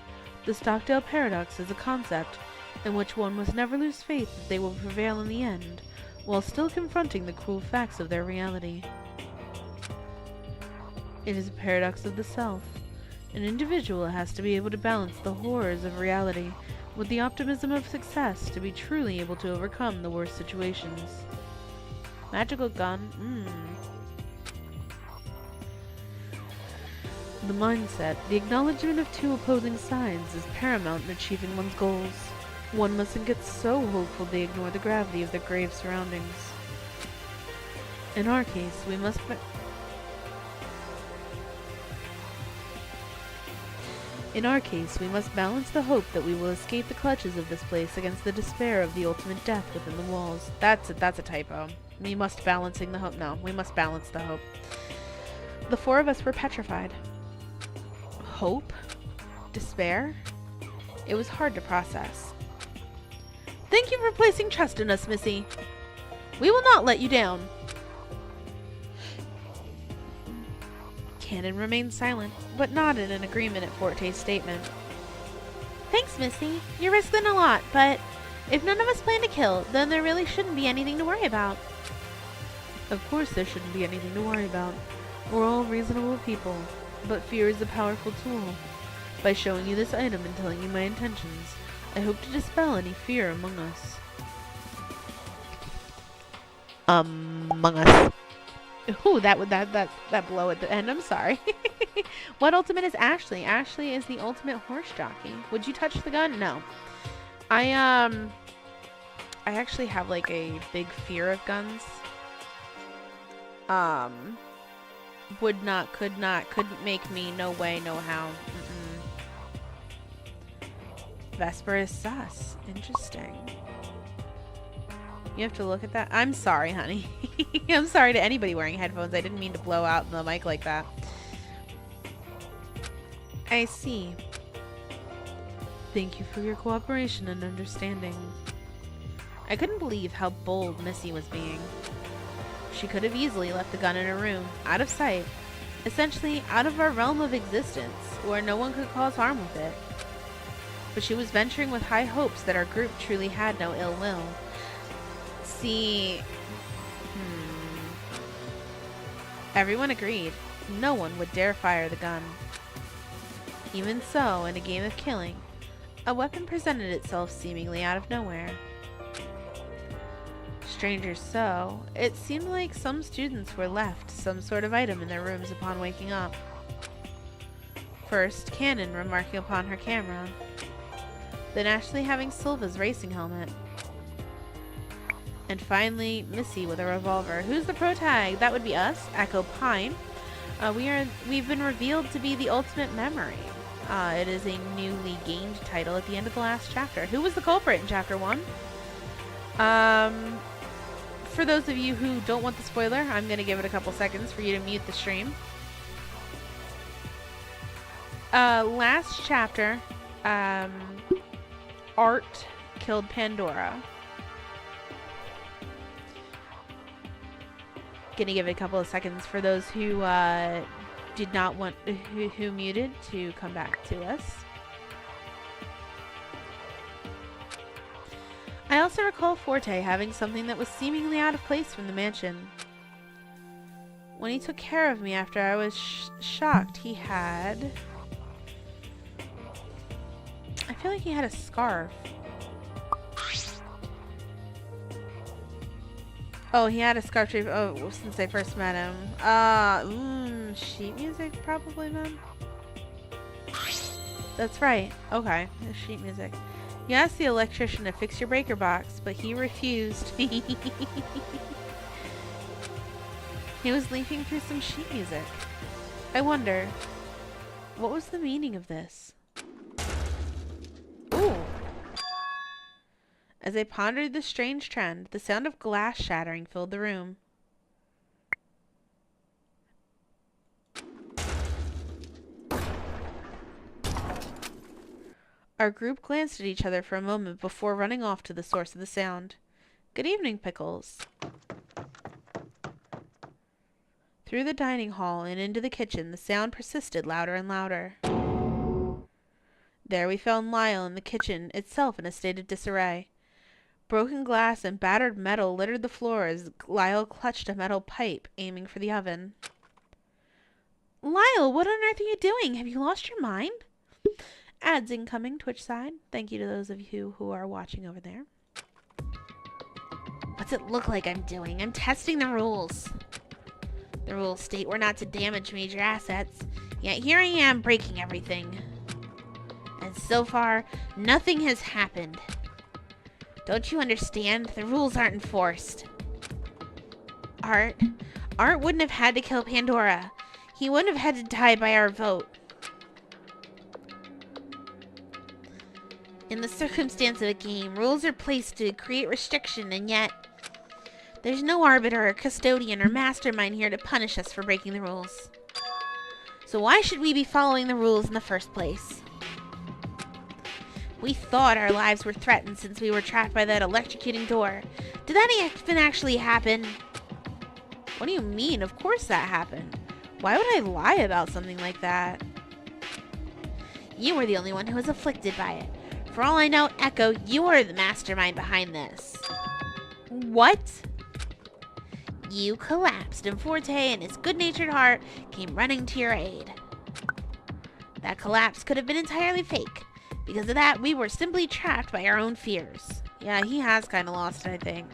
the Stockdale Paradox is a concept in which one must never lose faith that they will prevail in the end, while still confronting the cruel facts of their reality. It is a paradox of the self. An individual has to be able to balance the horrors of reality with the optimism of success to be truly able to overcome the worst situations. Magical gun? The mindset, the acknowledgement of two opposing sides, is paramount in achieving one's goals. One mustn't get so hopeful they ignore the gravity of their grave surroundings. In our case, we must balance the hope that we will escape the clutches of this place against the despair of the ultimate death within the walls. That's a typo. We must balancing the hope. No, we must balance the hope. The four of us were petrified. Hope? Despair? It was hard to process. Thank you for placing trust in us, Missy. We will not let you down. Cannon remained silent, but nodded in agreement at Forte's statement. Thanks, Missy. You're risking a lot, but if none of us plan to kill, then there really shouldn't be anything to worry about. Of course there shouldn't be anything to worry about. We're all reasonable people, but fear is a powerful tool. By showing you this item and telling you my intentions, I hope to dispel any fear among us. Among us. Ooh, that blow at the end. I'm sorry. What ultimate is Ashley? Ashley is the ultimate horse jockey. Would you touch the gun? No. I actually have like a big fear of guns. Would not, could not, couldn't make me. No way, no how. Vesper is sus. Interesting. You have to look at that. I'm sorry, honey. I'm sorry to anybody wearing headphones. I didn't mean to blow out the mic like that. I see. Thank you for your cooperation and understanding. I couldn't believe how bold Missy was being. She could have easily left the gun in her room, out of sight, essentially out of our realm of existence, where no one could cause harm with it. But she was venturing with high hopes that our group truly had no ill will. See, everyone agreed. No one would dare fire the gun. Even so, in a game of killing, a weapon presented itself seemingly out of nowhere. Stranger so, it seemed like some students were left some sort of item in their rooms upon waking up. First, Cannon remarking upon her camera. Then Ashley having Silva's racing helmet. And finally, Missy with a revolver. Who's the protag? That would be us, Echo Pine. We've been revealed to be the ultimate memory. It is a newly gained title at the end of the last chapter. Who was the culprit in chapter 1? For those of you who don't want the spoiler, I'm going to give it a couple seconds for you to mute the stream. Last chapter, Art killed Pandora. Gonna give it a couple of seconds for those who did not want who muted to come back to us. I also recall Forte having something that was seemingly out of place from the mansion. When he took care of me after I was shocked, he had... I feel like he had a scarf. Oh, he had a scarf since I first met him. Sheet music probably then? That's right. Okay, sheet music. You asked the electrician to fix your breaker box, but he refused. He was leafing through some sheet music. I wonder, What was the meaning of this? Ooh. As I pondered the strange trend, the sound of glass shattering filled the room. Our group glanced at each other for a moment before running off to the source of the sound. Good evening, Pickles. Through the dining hall and into the kitchen, the sound persisted louder and louder. There we found Lyle in the kitchen itself in a state of disarray. Broken glass and battered metal littered the floor as Lyle clutched a metal pipe, aiming for the oven. Lyle, what on earth are you doing? Have you lost your mind? Ads incoming, Twitch side. Thank you to those of you who are watching over there. What's it look like I'm doing? I'm testing the rules. The rules state we're not to damage major assets, yet here I am breaking everything. And so far, nothing has happened. Don't you understand? The rules aren't enforced. Art wouldn't have had to kill Pandora. He wouldn't have had to die by our vote. In the circumstance of a game, rules are placed to create restriction, and yet there's no arbiter or custodian or mastermind here to punish us for breaking the rules. So why should we be following the rules in the first place? We thought our lives were threatened since we were trapped by that electrocuting door. Did that even actually happen? What do you mean? Of course that happened. Why would I lie about something like that? You were the only one who was afflicted by it. For all I know, Echo, you are the mastermind behind this. What? You collapsed, and Forte and his good-natured heart came running to your aid. That collapse could have been entirely fake. Because of that, we were simply trapped by our own fears. Yeah, he has kind of lost it, I think.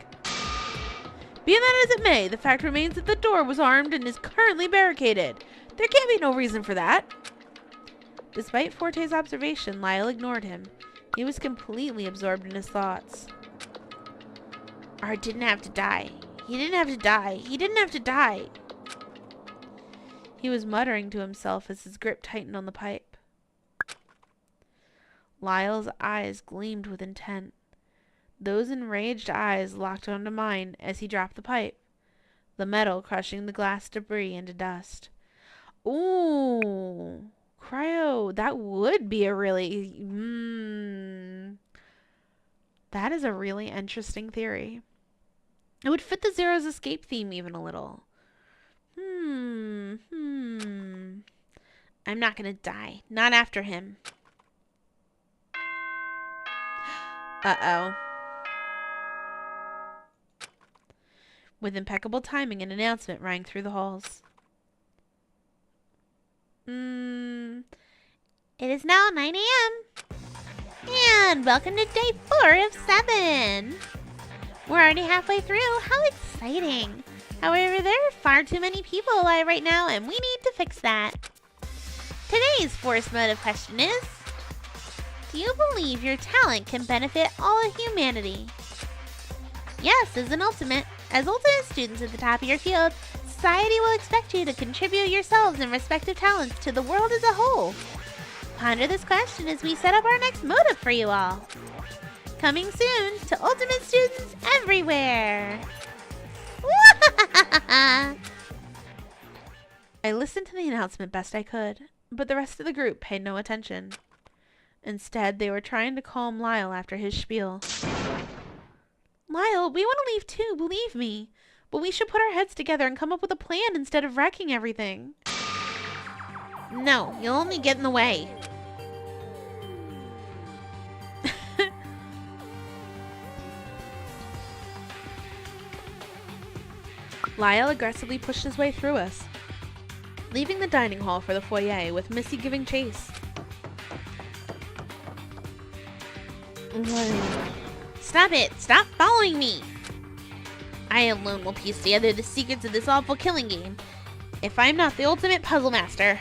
Be that as it may, the fact remains that the door was armed and is currently barricaded. There can't be no reason for that. Despite Forte's observation, Lyle ignored him. He was completely absorbed in his thoughts. Art didn't have to die. He didn't have to die. He didn't have to die. He was muttering to himself as his grip tightened on the pipe. Lyle's eyes gleamed with intent. Those enraged eyes locked onto mine as he dropped the pipe, the metal crushing the glass debris into dust. Ooh, Cryo, that would be a really... That is a really interesting theory. It would fit the Zero's escape theme even a little. I'm not gonna die. Not after him. Uh-oh. With impeccable timing, an announcement rang through the halls. It is now 9 a.m. And welcome to day 4 of 7. We're already halfway through. How exciting. However, there are far too many people alive right now, and we need to fix that. Today's force motive question is, do you believe your talent can benefit all of humanity? Yes, as ultimate students at the top of your field, society will expect you to contribute yourselves and respective talents to the world as a whole. Ponder this question as we set up our next motive for you all. Coming soon to ultimate students everywhere. I listened to the announcement best I could, but the rest of the group paid no attention. Instead, they were trying to calm Lyle after his spiel. Lyle, we want to leave too, believe me. But we should put our heads together and come up with a plan instead of wrecking everything. No, you'll only get in the way. Lyle aggressively pushed his way through us, leaving the dining hall for the foyer with Missy giving chase. Stop it! Stop following me! I alone will piece together the secrets of this awful killing game, if I'm not the ultimate puzzle master.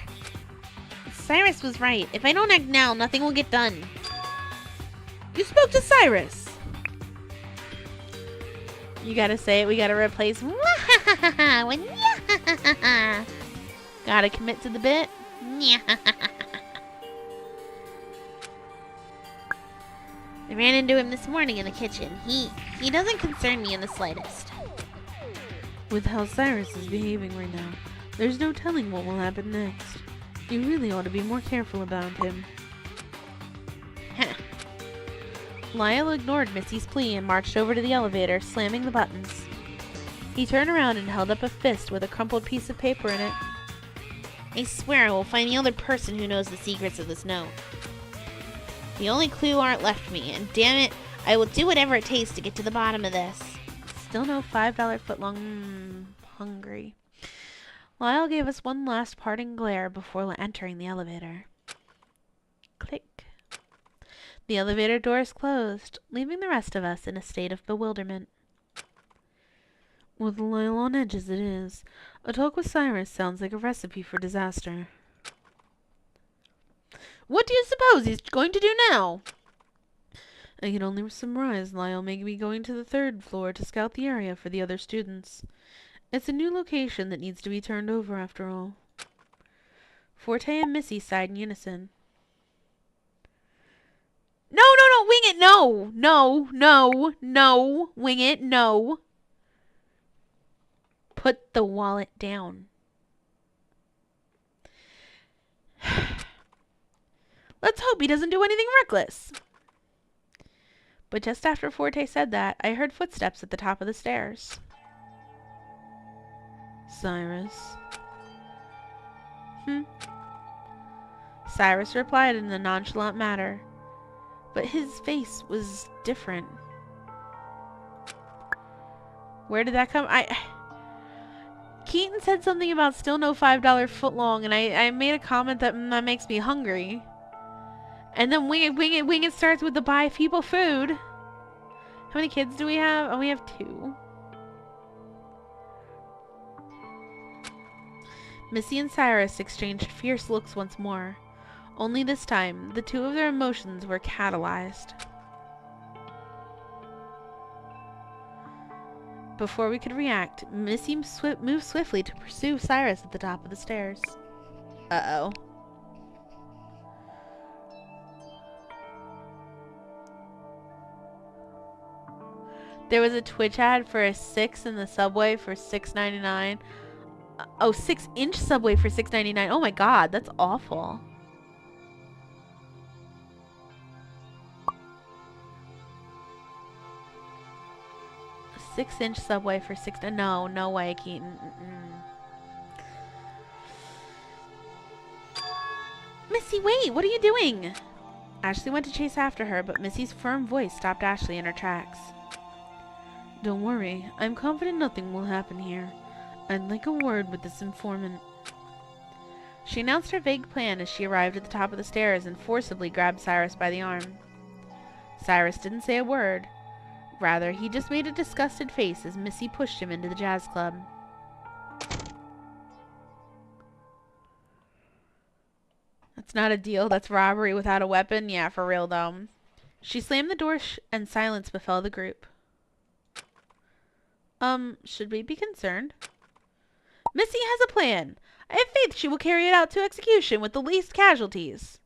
Cyrus was right. If I don't act now, nothing will get done. You spoke to Cyrus! You gotta say it, we gotta replace gotta commit to the bit. I ran into him this morning in the kitchen. He doesn't concern me in the slightest. With how Cyrus is behaving right now, there's no telling what will happen next. You really ought to be more careful about him. Heh. Lyle ignored Missy's plea and marched over to the elevator, slamming the buttons. He turned around and held up a fist with a crumpled piece of paper in it. I swear I will find the other person who knows the secrets of this note. The only clue Art left me, and damn it, I will do whatever it takes to get to the bottom of this. Still no $5 footlong hungry. Lyle gave us one last parting glare before entering the elevator. Click. The elevator doors closed, leaving the rest of us in a state of bewilderment. With Lyle on edge as it is, a talk with Cyrus sounds like a recipe for disaster. What do you suppose he's going to do now? I can only surmise Lyle may be going to the 3rd floor to scout the area for the other students. It's a new location that needs to be turned over after all. Forte and Missy sighed in unison. No, wing it, no, wing it, no. Put the wallet down. Let's hope he doesn't do anything reckless. But just after Forte said that, I heard footsteps at the top of the stairs. Cyrus. Cyrus replied in a nonchalant manner, but his face was different. Where did that come? Keaton said something about still no $5 footlong, and I made a comment that that makes me hungry. And then wing it starts with the buy people food. How many kids do we have? Oh, we have 2. Missy and Cyrus exchanged fierce looks once more. Only this time, the two of their emotions were catalyzed. Before we could react, Missy moved swiftly to pursue Cyrus at the top of the stairs. Uh-oh. There was a Twitch ad for a 6 in the subway for $6.99. Oh, 6-inch subway for $6.99. Oh my god, that's awful. A 6-inch subway for $6. No way, Keaton. Missy, wait! What are you doing? Ashley went to chase after her, but Missy's firm voice stopped Ashley in her tracks. Don't worry. I'm confident nothing will happen here. I'd like a word with this informant. She announced her vague plan as she arrived at the top of the stairs and forcibly grabbed Cyrus by the arm. Cyrus didn't say a word. Rather, he just made a disgusted face as Missy pushed him into the jazz club. That's not a deal. That's robbery without a weapon. Yeah, for real though. She slammed the door and silence befell the group. Should we be concerned? Missy has a plan. I have faith she will carry it out to execution with the least casualties.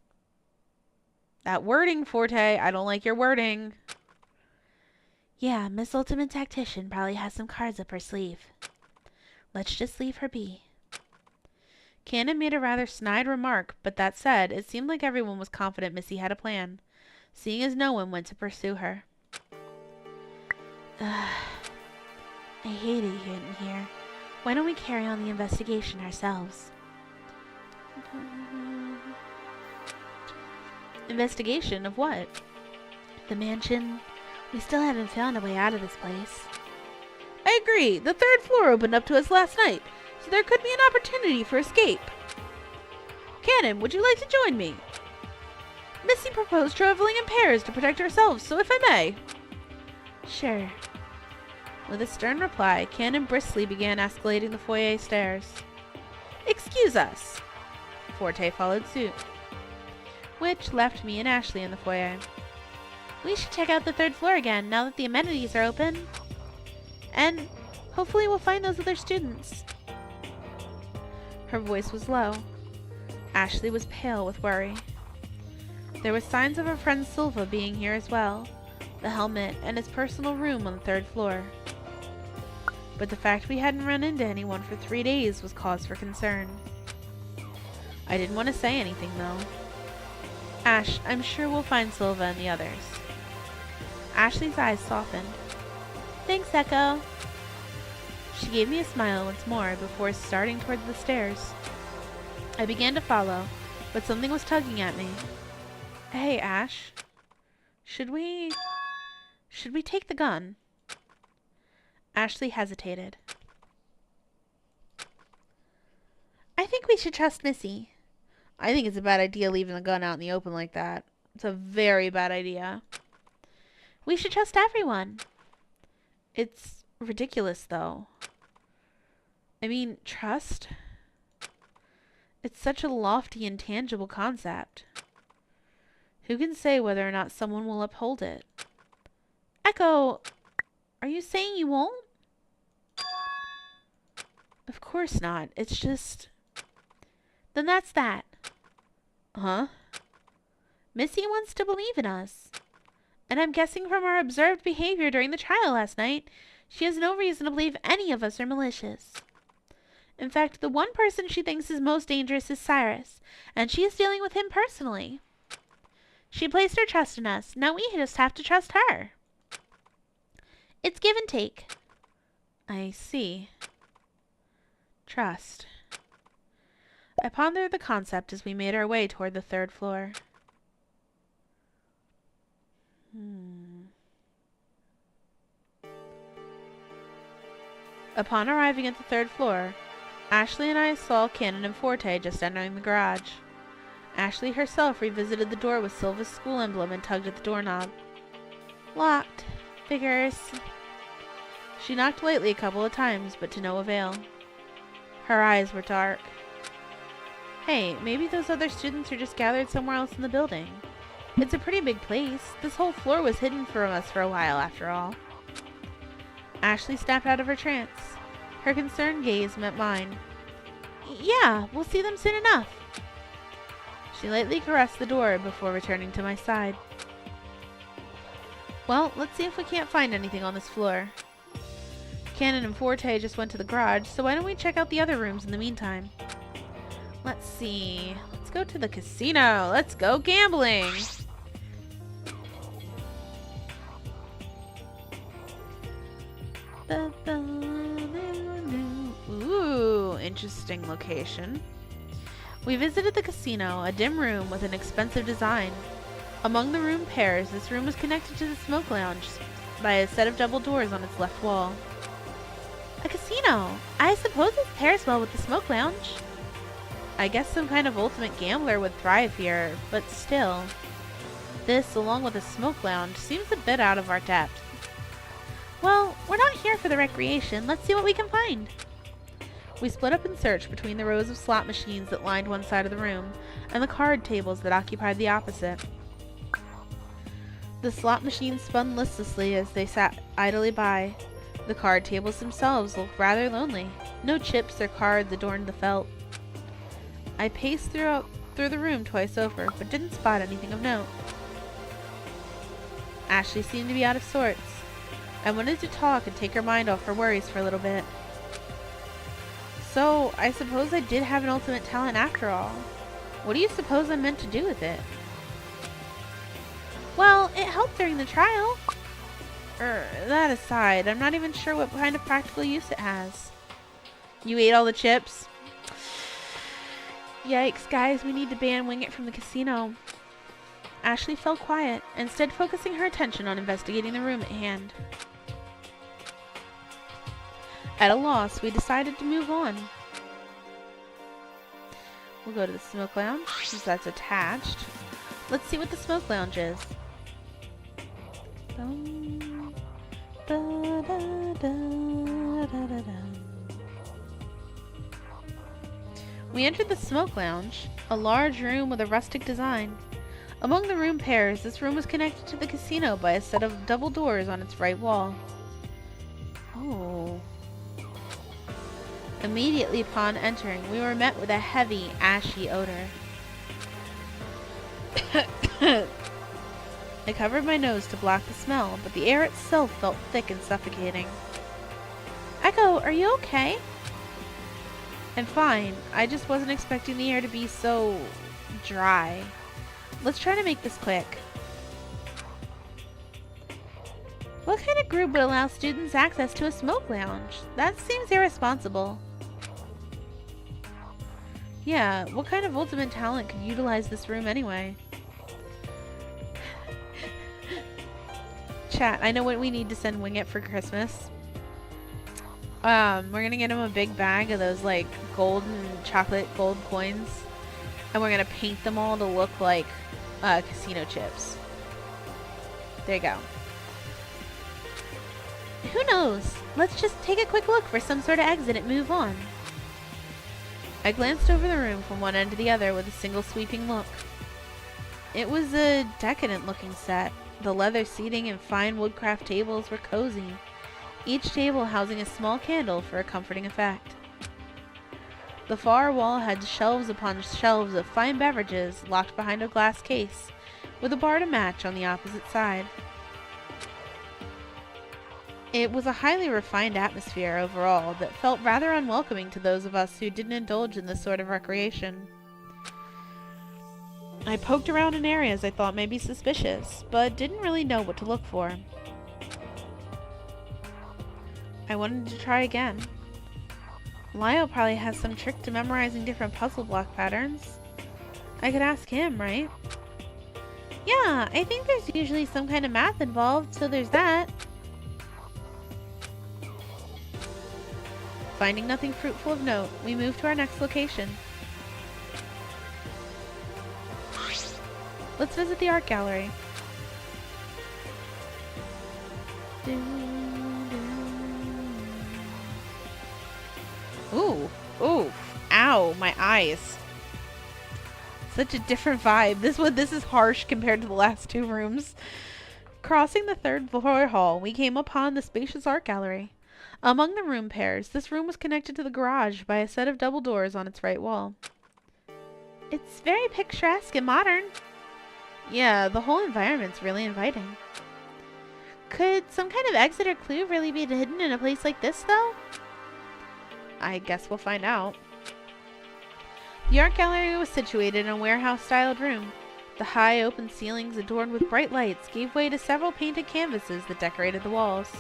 That wording, Forte. I don't like your wording. Yeah, Miss Ultimate Tactician probably has some cards up her sleeve. Let's just leave her be. Cannon made a rather snide remark, but that said, it seemed like everyone was confident Missy had a plan, seeing as no one went to pursue her. I hate it here. Why don't we carry on the investigation ourselves? Investigation of what? The mansion. We still haven't found a way out of this place. I agree. The 3rd floor opened up to us last night, so there could be an opportunity for escape. Cannon, would you like to join me? Missy proposed traveling in pairs to protect ourselves, so if I may. Sure. With a stern reply, Cannon briskly began escalating the foyer stairs. Excuse us. Forte followed suit, which left me and Ashley in the foyer. We should check out the 3rd floor again now that the amenities are open. And hopefully we'll find those other students. Her voice was low. Ashley was pale with worry. There were signs of our friend Silva being here as well, the helmet and his personal room on the 3rd floor. But the fact we hadn't run into anyone for 3 days was cause for concern. I didn't want to say anything though. Ash, I'm sure we'll find Silva and the others. Ashley's eyes softened. Thanks, Echo. She gave me a smile once more before starting toward the stairs. I began to follow, but something was tugging at me. Hey, Ash. Should we take the gun? Ashley hesitated. I think we should trust Missy. I think it's a bad idea leaving the gun out in the open like that. It's a very bad idea. We should trust everyone. It's ridiculous, though. I mean, trust? It's such a lofty and tangible concept. Who can say whether or not someone will uphold it? Echo, are you saying you won't? Of course not. It's just... Then that's that. Huh? Missy wants to believe in us. And I'm guessing from our observed behavior during the trial last night, she has no reason to believe any of us are malicious. In fact, the one person she thinks is most dangerous is Cyrus, and she is dealing with him personally. She placed her trust in us. Now we just have to trust her. It's give and take. I see. Trust. I pondered the concept as we made our way toward the 3rd floor. Upon arriving at the 3rd floor, Ashley and I saw Cannon and Forte just entering the garage. Ashley herself revisited the door with Silva's school emblem and tugged at the doorknob. Locked. Figures. She knocked lightly a couple of times, but to no avail. Her eyes were dark. Hey, maybe those other students are just gathered somewhere else in the building. It's a pretty big place. This whole floor was hidden from us for a while, after all. Ashley snapped out of her trance. Her concerned gaze met mine. Yeah, we'll see them soon enough. She lightly caressed the door before returning to my side. Well, let's see if we can't find anything on this floor. Cannon and Forte just went to the garage, so why don't we check out the other rooms in the meantime? Let's see. Let's go to the casino. Let's go gambling. Ooh, interesting location. We visited the casino, a dim room with an expensive design. Among the room pairs, this room was connected to the smoke lounge by a set of double doors on its left wall. A casino! I suppose it pairs well with the smoke lounge. I guess some kind of ultimate gambler would thrive here, but still. This, along with the smoke lounge, seems a bit out of our depth. Well, we're not here for the recreation. Let's see what we can find. We split up and searched between the rows of slot machines that lined one side of the room and the card tables that occupied the opposite. The slot machines spun listlessly as they sat idly by. The card tables themselves looked rather lonely. No chips or cards adorned the felt. I paced through the room twice over, but didn't spot anything of note. Ashley seemed to be out of sorts. I wanted to talk and take her mind off her worries for a little bit. So, I suppose I did have an ultimate talent after all. What do you suppose I meant to do with it? Well, it helped during the trial. That aside, I'm not even sure what kind of practical use it has. You ate all the chips? Yikes, guys, we need to ban Wing It from the casino. Ashley fell quiet, instead focusing her attention on investigating the room at hand. At a loss, we decided to move on. We'll go to the smoke lounge, since that's attached. Let's see what the smoke lounge is. We entered the smoke lounge, a large room with a rustic design. Among the room pairs, this room was connected to the casino by a set of double doors on its right wall. Oh. Immediately upon entering, we were met with a heavy, ashy odor. I covered my nose to block the smell, but the air itself felt thick and suffocating. Echo, are you okay? I'm fine. I just wasn't expecting the air to be so dry. Let's try to make this quick. What kind of group would allow students access to a smoke lounge? That seems irresponsible. Yeah, what kind of ultimate talent could utilize this room anyway? Chat, I know what we need to send Wingit for Christmas. We're gonna get him a big bag of those like golden chocolate gold coins, and we're gonna paint them all to look like casino chips. There you go. Who knows? Let's just take a quick look for some sort of exit and move on. I glanced over the room from one end to the other with a single sweeping look. It was a decadent looking set. The leather seating and fine woodcraft tables were cozy, each table housing a small candle for a comforting effect. The far wall had shelves upon shelves of fine beverages locked behind a glass case, with a bar to match on the opposite side. It was a highly refined atmosphere overall that felt rather unwelcoming to those of us who didn't indulge in this sort of recreation. I poked around in areas I thought may be suspicious, but didn't really know what to look for. I wanted to try again. Lyle probably has some trick to memorizing different puzzle block patterns. I could ask him, right? Yeah, I think there's usually some kind of math involved, so there's that. Finding nothing fruitful of note, we moved to our next location. Let's visit the art gallery. Ooh, ooh, ow, my eyes. Such a different vibe. This is harsh compared to the last two rooms. Crossing the third floor hall, we came upon the spacious art gallery. Among the room pairs, this room was connected to the garage by a set of double doors on its right wall. It's very picturesque and modern. Yeah, the whole environment's really inviting. Could some kind of exit or clue really be hidden in a place like this, though? I guess we'll find out. The art gallery was situated in a warehouse-styled room. The high open ceilings adorned with bright lights gave way to several painted canvases that decorated the walls.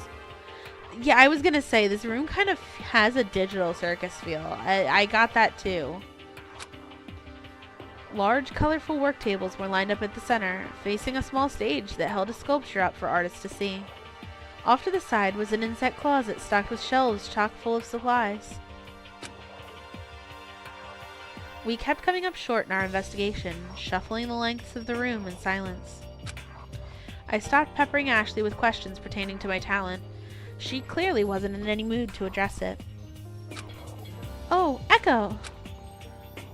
Yeah, I was gonna say, this room kind of has a digital circus feel. I got that too. Large, colorful work tables were lined up at the center, facing a small stage that held a sculpture up for artists to see. Off to the side was an inset closet stocked with shelves chock full of supplies. We kept coming up short in our investigation, shuffling the lengths of the room in silence. I stopped peppering Ashley with questions pertaining to my talent. She clearly wasn't in any mood to address it. Oh, Echo!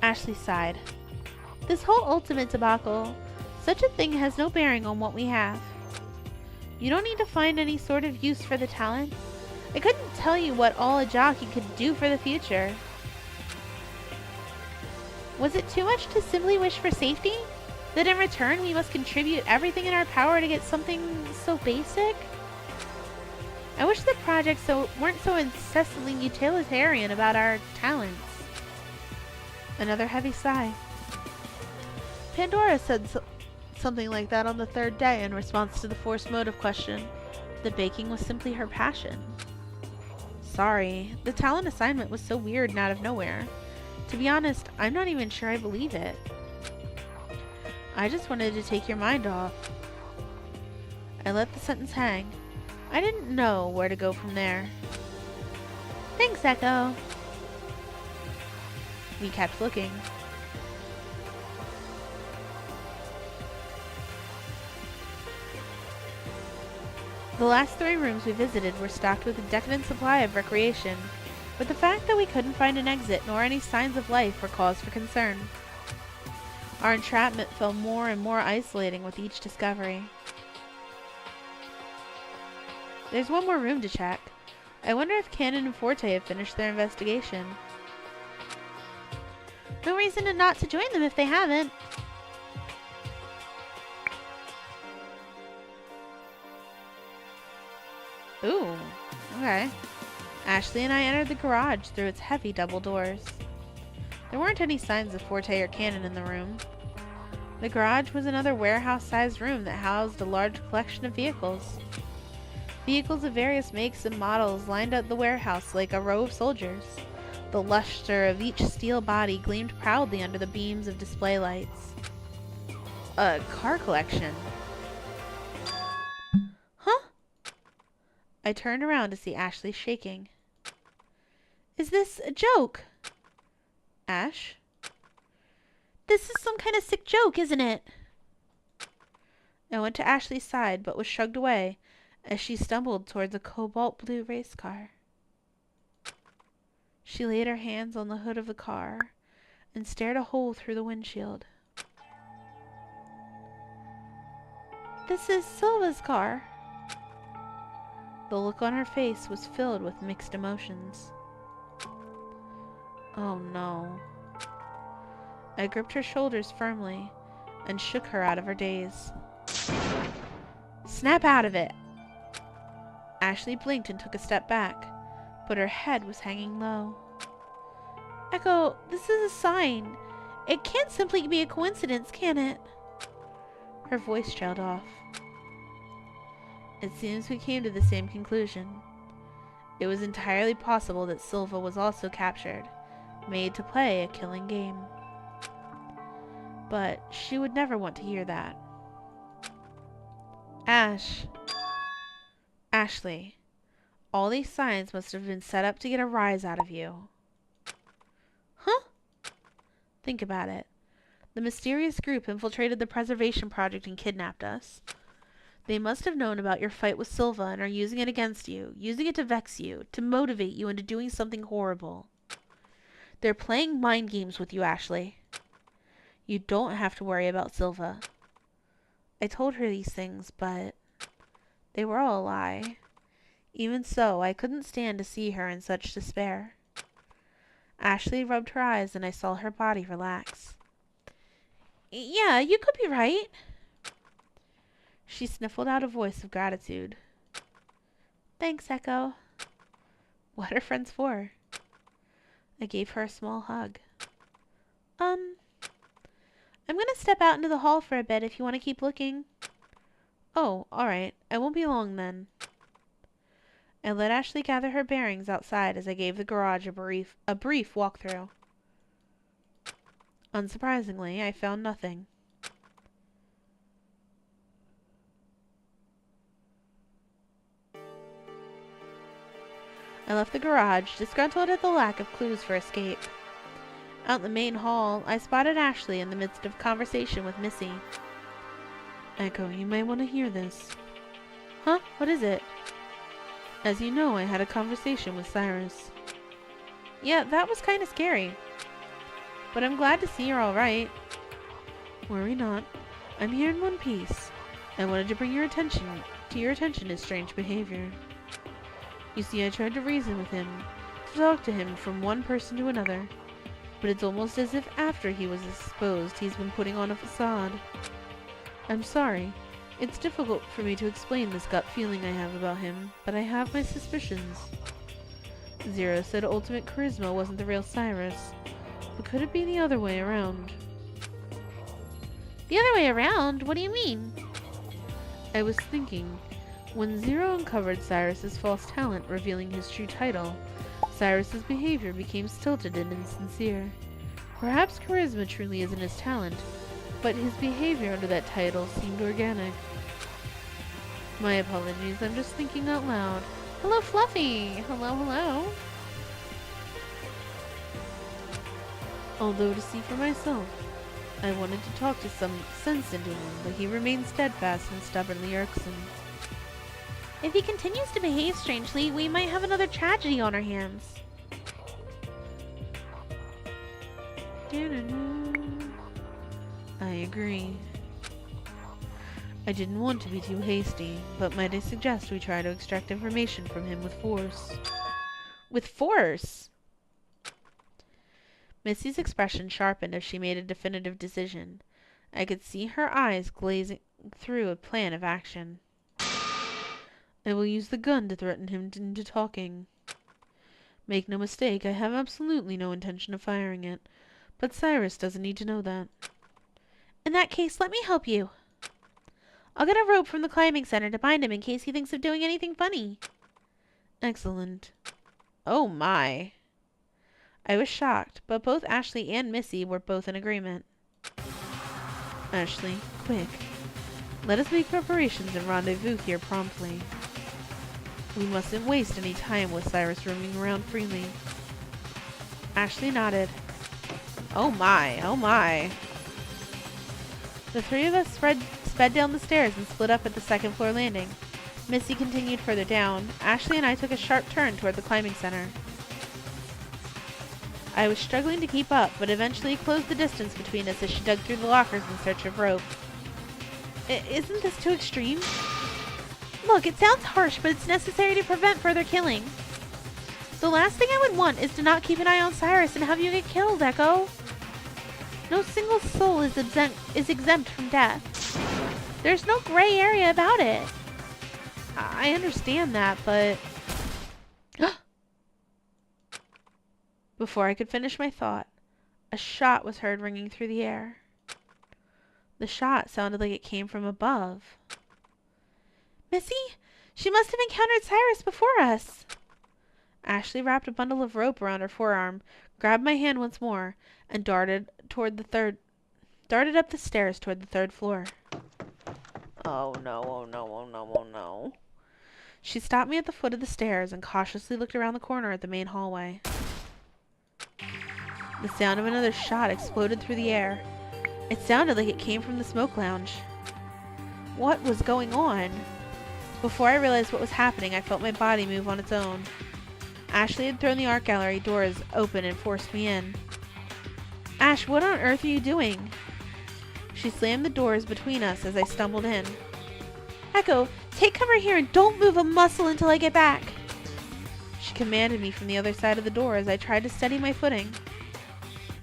Ashley sighed. This whole ultimate debacle, such a thing has no bearing on what we have. You don't need to find any sort of use for the talent. I couldn't tell you what all a jockey could do for the future. Was it too much to simply wish for safety? That in return we must contribute everything in our power to get something so basic? I wish the projects weren't so incessantly utilitarian about our talents. Another heavy sigh. Pandora said something like that on the third day in response to the forced motive question. That baking was simply her passion. Sorry, the talent assignment was so weird and out of nowhere. To be honest, I'm not even sure I believe it. I just wanted to take your mind off. I let the sentence hang. I didn't know where to go from there. Thanks, Echo. We kept looking. The last three rooms we visited were stocked with a decadent supply of recreation, but the fact that we couldn't find an exit nor any signs of life were cause for concern. Our entrapment felt more and more isolating with each discovery. There's one more room to check. I wonder if Canon and Forte have finished their investigation. No reason not to join them if they haven't. Ooh, okay. Ashley and I entered the garage through its heavy double doors. There weren't any signs of Forte or Cannon in the room. The garage was another warehouse-sized room that housed a large collection of vehicles. Vehicles of various makes and models lined up the warehouse like a row of soldiers. The luster of each steel body gleamed proudly under the beams of display lights. A car collection. Huh? I turned around to see Ashley shaking. Is this a joke? Ash? This is some kind of sick joke, isn't it? I went to Ashley's side, but was shrugged away as she stumbled towards a cobalt blue race car. She laid her hands on the hood of the car and stared a hole through the windshield. This is Silva's car. The look on her face was filled with mixed emotions. Oh no. I gripped her shoulders firmly and shook her out of her daze. Snap out of it! Ashley blinked and took a step back, but her head was hanging low. Echo, this is a sign. It can't simply be a coincidence, can it? Her voice trailed off. It seems we came to the same conclusion. It was entirely possible that Silva was also captured, made to play a killing game. But she would never want to hear that. Ashley, all these signs must have been set up to get a rise out of you. Huh? Think about it. The mysterious group infiltrated the preservation project and kidnapped us. They must have known about your fight with Silva and are using it against you, using it to vex you, to motivate you into doing something horrible. They're playing mind games with you, Ashley. You don't have to worry about Silva. I told her these things, but they were all a lie. Even so, I couldn't stand to see her in such despair. Ashley rubbed her eyes and I saw her body relax. Yeah, you could be right. She sniffled out a voice of gratitude. Thanks, Echo. What are friends for? I gave her a small hug. I'm gonna step out into the hall for a bit if you want to keep looking. Oh, alright. I won't be long then. I let Ashley gather her bearings outside as I gave the garage a brief walkthrough. Unsurprisingly, I found nothing. I left the garage, disgruntled at the lack of clues for escape. Out in the main hall, I spotted Ashley in the midst of conversation with Missy. Echo, you may want to hear this. Huh? What is it? As you know, I had a conversation with Cyrus. Yeah, that was kind of scary. But I'm glad to see you're alright. Worry not. I'm here in one piece. I wanted to bring your attention his strange behavior. You see, I tried to reason with him, to talk to him from one person to another. But it's almost as if after he was exposed, he's been putting on a facade. I'm sorry. It's difficult for me to explain this gut feeling I have about him, but I have my suspicions. Zero said Ultimate Charisma wasn't the real Cyrus, but could it be the other way around? The other way around? What do you mean? I was thinking, when Zero uncovered Cyrus's false talent, revealing his true title, Cyrus's behavior became stilted and insincere. Perhaps charisma truly isn't his talent, but his behavior under that title seemed organic. My apologies, I'm just thinking out loud. Hello, Fluffy! Hello. Although to see for myself, I wanted to talk to some sense into him, but he remained steadfast and stubbornly irksome. If he continues to behave strangely, we might have another tragedy on our hands. I agree. I didn't want to be too hasty, but might I suggest we try to extract information from him with force? With force? Missy's expression sharpened as she made a definitive decision. I could see her eyes glazing through a plan of action. I will use the gun to threaten him into talking. Make no mistake, I have absolutely no intention of firing it. But Cyrus doesn't need to know that. In that case, let me help you. I'll get a rope from the climbing center to bind him in case he thinks of doing anything funny. Excellent. Oh my. I was shocked, but both Ashley and Missy were both in agreement. Ashley, quick. Let us make preparations and rendezvous here promptly. We mustn't waste any time with Cyrus roaming around freely. Ashley nodded. Oh my, oh my. The three of us sped down the stairs and split up at the second floor landing. Missy continued further down. Ashley and I took a sharp turn toward the climbing center. I was struggling to keep up, but eventually closed the distance between us as she dug through the lockers in search of rope. Isn't this too extreme? Look, it sounds harsh, but it's necessary to prevent further killing. The last thing I would want is to not keep an eye on Cyrus and have you get killed, Echo. No single soul is exempt from death. There's no gray area about it. I understand that, but... Before I could finish my thought, a shot was heard ringing through the air. The shot sounded like it came from above. Missy, she must have encountered Cyrus before us. Ashley wrapped a bundle of rope around her forearm, grabbed my hand once more, and darted up the stairs toward the third floor. Oh no, oh no, oh no, oh no. She stopped me at the foot of the stairs and cautiously looked around the corner at the main hallway. The sound of another shot exploded through the air. It sounded like it came from the smoke lounge. What was going on? Before I realized what was happening, I felt my body move on its own. Ashley had thrown the art gallery doors open and forced me in. Ash, what on earth are you doing? She slammed the doors between us as I stumbled in. Echo, take cover here and don't move a muscle until I get back. She commanded me from the other side of the door as I tried to steady my footing.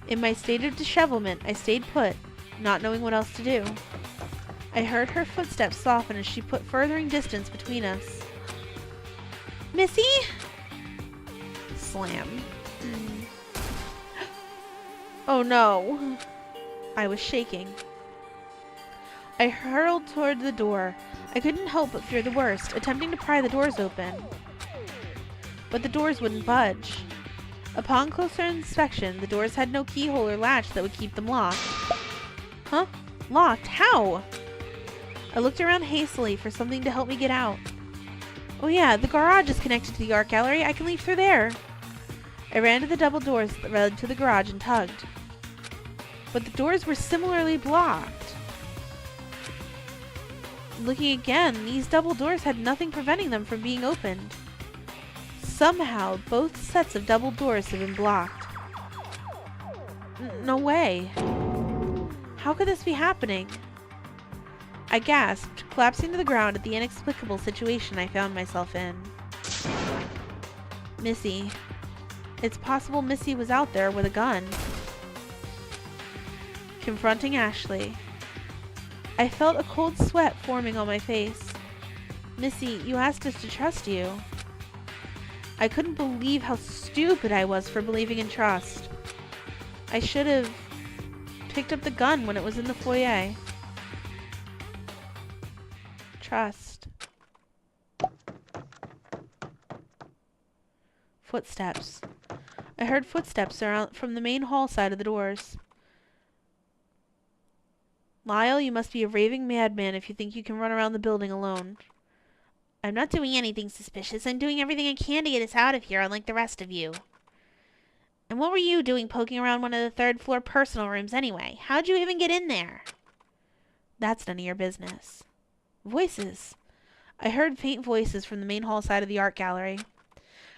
In my state of dishevelment, I stayed put, not knowing what else to do. I heard her footsteps soften as she put furthering distance between us. Missy? Slam. Oh no. I was shaking. I hurled toward the door. I couldn't help but fear the worst, attempting to pry the doors open. But the doors wouldn't budge. Upon closer inspection, the doors had no keyhole or latch that would keep them locked. Huh? Locked? How? I looked around hastily for something to help me get out. Oh yeah, the garage is connected to the art gallery. I can leave through there. I ran to the double doors that led to the garage and tugged. But the doors were similarly blocked. Looking again, these double doors had nothing preventing them from being opened. Somehow, both sets of double doors had been blocked. No way. How could this be happening? I gasped, collapsing to the ground at the inexplicable situation I found myself in. Missy. It's possible Missy was out there with a gun. Confronting Ashley. I felt a cold sweat forming on my face. Missy, you asked us to trust you. I couldn't believe how stupid I was for believing in trust. I should have picked up the gun when it was in the foyer. Trust. Footsteps. I heard footsteps around from the main hall side of the doors. Lyle, you must be a raving madman if you think you can run around the building alone. I'm not doing anything suspicious. I'm doing everything I can to get us out of here, unlike the rest of you. And what were you doing poking around one of the third floor personal rooms anyway? How'd you even get in there? That's none of your business. Voices. I heard faint voices from the main hall side of the art gallery.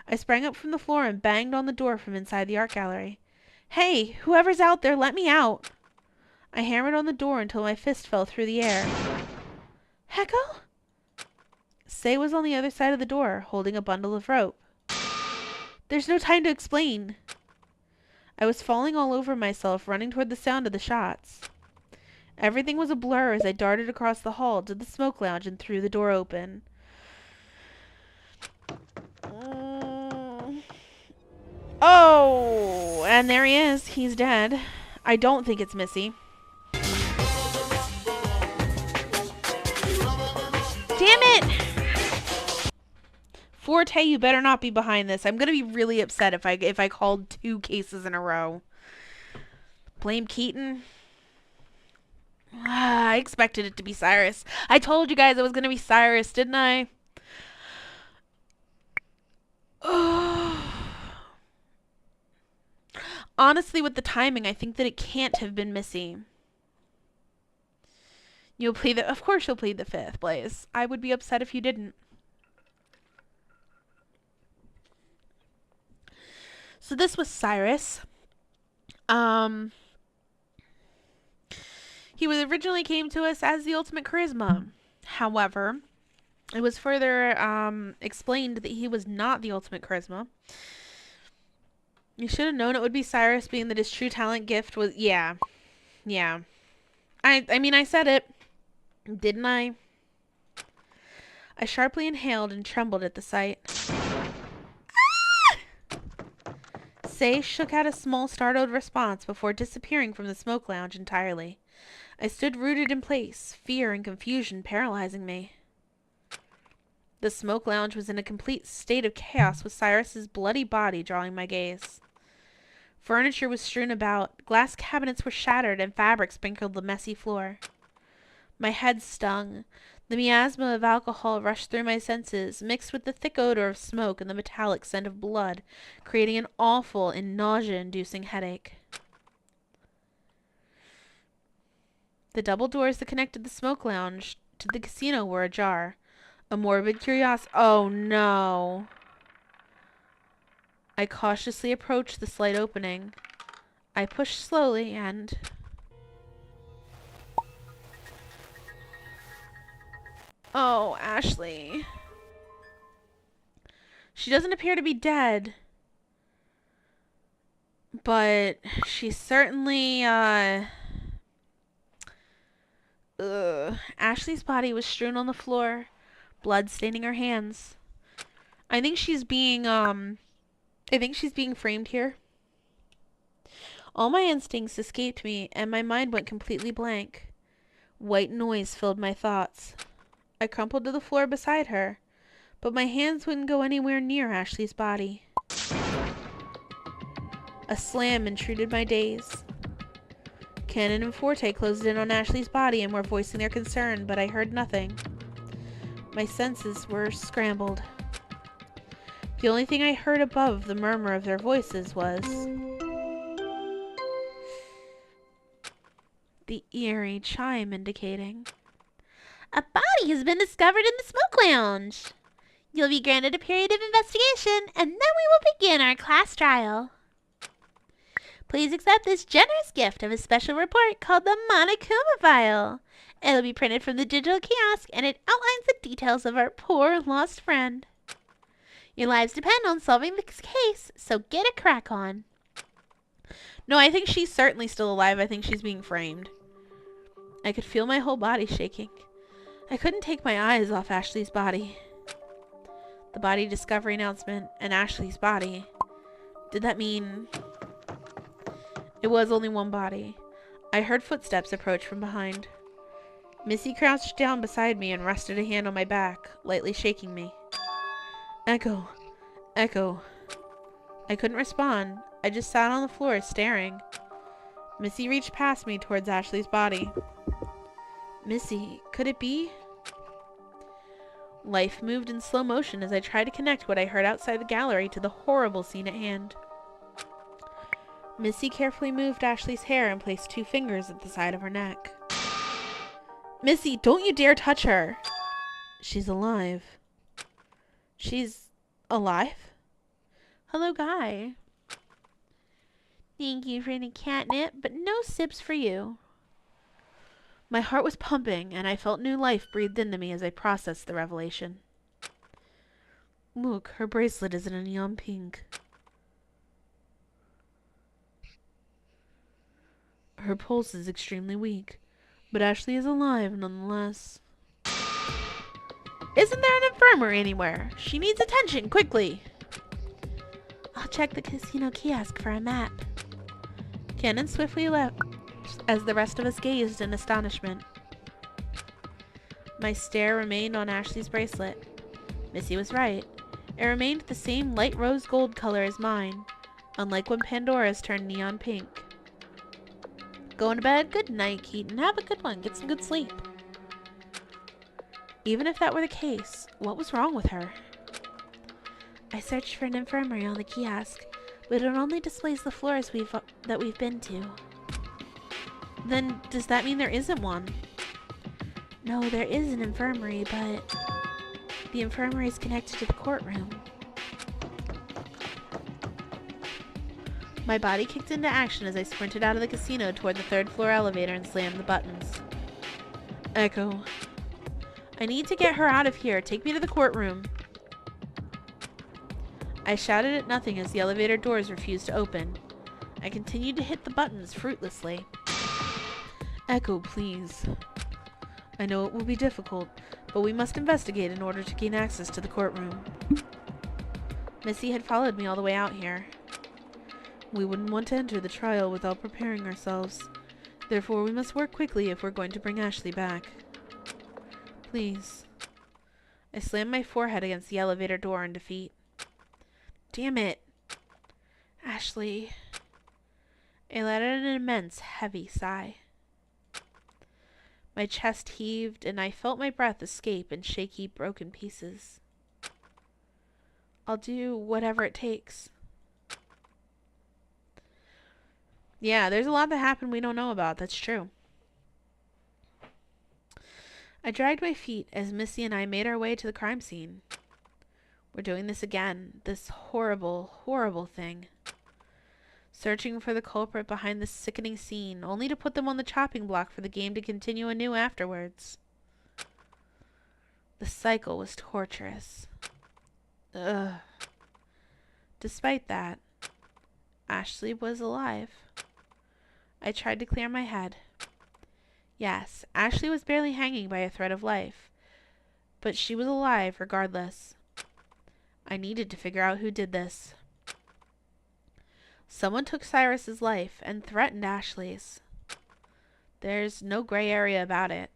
I sprang up from the floor and banged on the door from inside the art gallery. Hey, whoever's out there, let me out! I hammered on the door until my fist fell through the air. Echo? Say was on the other side of the door, holding a bundle of rope. There's no time to explain. I was falling all over myself, running toward the sound of the shots. Everything was a blur as I darted across the hall to the smoke lounge and threw the door open. Oh, and there he is. He's dead. I don't think it's Missy. Damn it! Forte, you better not be behind this. I'm gonna be really upset if I called 2 cases in a row. Blame Keaton. I expected it to be Cyrus. I told you guys it was gonna be Cyrus, didn't I? Honestly, with the timing, I think that it can't have been Missy. You'll plead the... Of course you'll plead the 5th, Blaze. I would be upset if you didn't. So this was Cyrus. He was originally came to us as the ultimate charisma. However, it was further explained that he was not the ultimate charisma. You should have known it would be Cyrus, being that his true talent gift was... Yeah. Yeah. I mean, I said it. Didn't I? I sharply inhaled and trembled at the sight. Say shook out a small startled response before disappearing from the smoke lounge entirely. I stood rooted in place, fear and confusion paralyzing me. The smoke lounge was in a complete state of chaos, with Cyrus's bloody body drawing my gaze. Furniture was strewn about, glass cabinets were shattered, and fabric sprinkled the messy floor. My head stung. The miasma of alcohol rushed through my senses, mixed with the thick odor of smoke and the metallic scent of blood, creating an awful and nausea-inducing headache. The double doors that connected the smoke lounge to the casino were ajar. A morbid curiosity... Oh, no. I cautiously approached the slight opening. I pushed slowly and... Oh, Ashley. She doesn't appear to be dead. But she's certainly, Ashley's body was strewn on the floor, blood staining her hands. I think she's being framed here. All my instincts escaped me, and my mind went completely blank. White noise filled my thoughts. I crumpled to the floor beside her, but my hands wouldn't go anywhere near Ashley's body. A slam intruded my daze. Cannon and Forte closed in on Ashley's body and were voicing their concern, but I heard nothing. My senses were scrambled. The only thing I heard above the murmur of their voices was the eerie chime indicating, "A body has been discovered in the smoke lounge. You'll be granted a period of investigation, and then we will begin our class trial. Please accept this generous gift of a special report called the Monokuma File. It'll be printed from the digital kiosk, and it outlines the details of our poor lost friend. Your lives depend on solving this case, so get a crack on." No, I think she's certainly still alive. I think she's being framed. I could feel my whole body shaking. I couldn't take my eyes off Ashley's body. The body discovery announcement and Ashley's body. Did that mean... It was only one body. I heard footsteps approach from behind. Missy crouched down beside me and rested a hand on my back, lightly shaking me. Echo. Echo. I couldn't respond. I just sat on the floor, staring. Missy reached past me towards Ashley's body. Missy, could it be? Life moved in slow motion as I tried to connect what I heard outside the gallery to the horrible scene at hand. Missy carefully moved Ashley's hair and placed 2 fingers at the side of her neck. Missy, don't you dare touch her! She's alive. She's alive? Hello, Guy. Thank you for the catnip, but no sips for you. My heart was pumping, and I felt new life breathed into me as I processed the revelation. Look, her bracelet is in a neon pink. Her pulse is extremely weak, but Ashley is alive nonetheless. Isn't there an infirmary anywhere? She needs attention, quickly! I'll check the casino kiosk for a map. Cannon swiftly left as the rest of us gazed in astonishment. My stare remained on Ashley's bracelet. Missy was right. It remained the same light rose gold color as mine, unlike when Pandora's turned neon pink. Going to bed? Good night, Keaton. Have a good one. Get some good sleep. Even if that were the case, what was wrong with her? I searched for an infirmary on the kiosk, but it only displays the floors that we've been to. Then, does that mean there isn't one? No, there is an infirmary, but the infirmary is connected to the courtroom. My body kicked into action as I sprinted out of the casino toward the third floor elevator and slammed the buttons. Echo. I need to get her out of here. Take me to the courtroom. I shouted at nothing as the elevator doors refused to open. I continued to hit the buttons fruitlessly. Echo, please. I know it will be difficult, but we must investigate in order to gain access to the courtroom. Missy had followed me all the way out here. We wouldn't want to enter the trial without preparing ourselves. Therefore, we must work quickly if we're going to bring Ashley back. Please. I slammed my forehead against the elevator door in defeat. Damn it. Ashley. I let out an immense, heavy sigh. My chest heaved, and I felt my breath escape in shaky, broken pieces. I'll do whatever it takes. Yeah, there's a lot that happened we don't know about. That's true. I dragged my feet as Missy and I made our way to the crime scene. We're doing this again. This horrible, horrible thing. Searching for the culprit behind this sickening scene, only to put them on the chopping block for the game to continue anew afterwards. The cycle was torturous. Ugh. Despite that, Ashley was alive. I tried to clear my head. Yes, Ashley was barely hanging by a thread of life, but she was alive regardless. I needed to figure out who did this. Someone took Cyrus's life and threatened Ashley's. There's no gray area about it.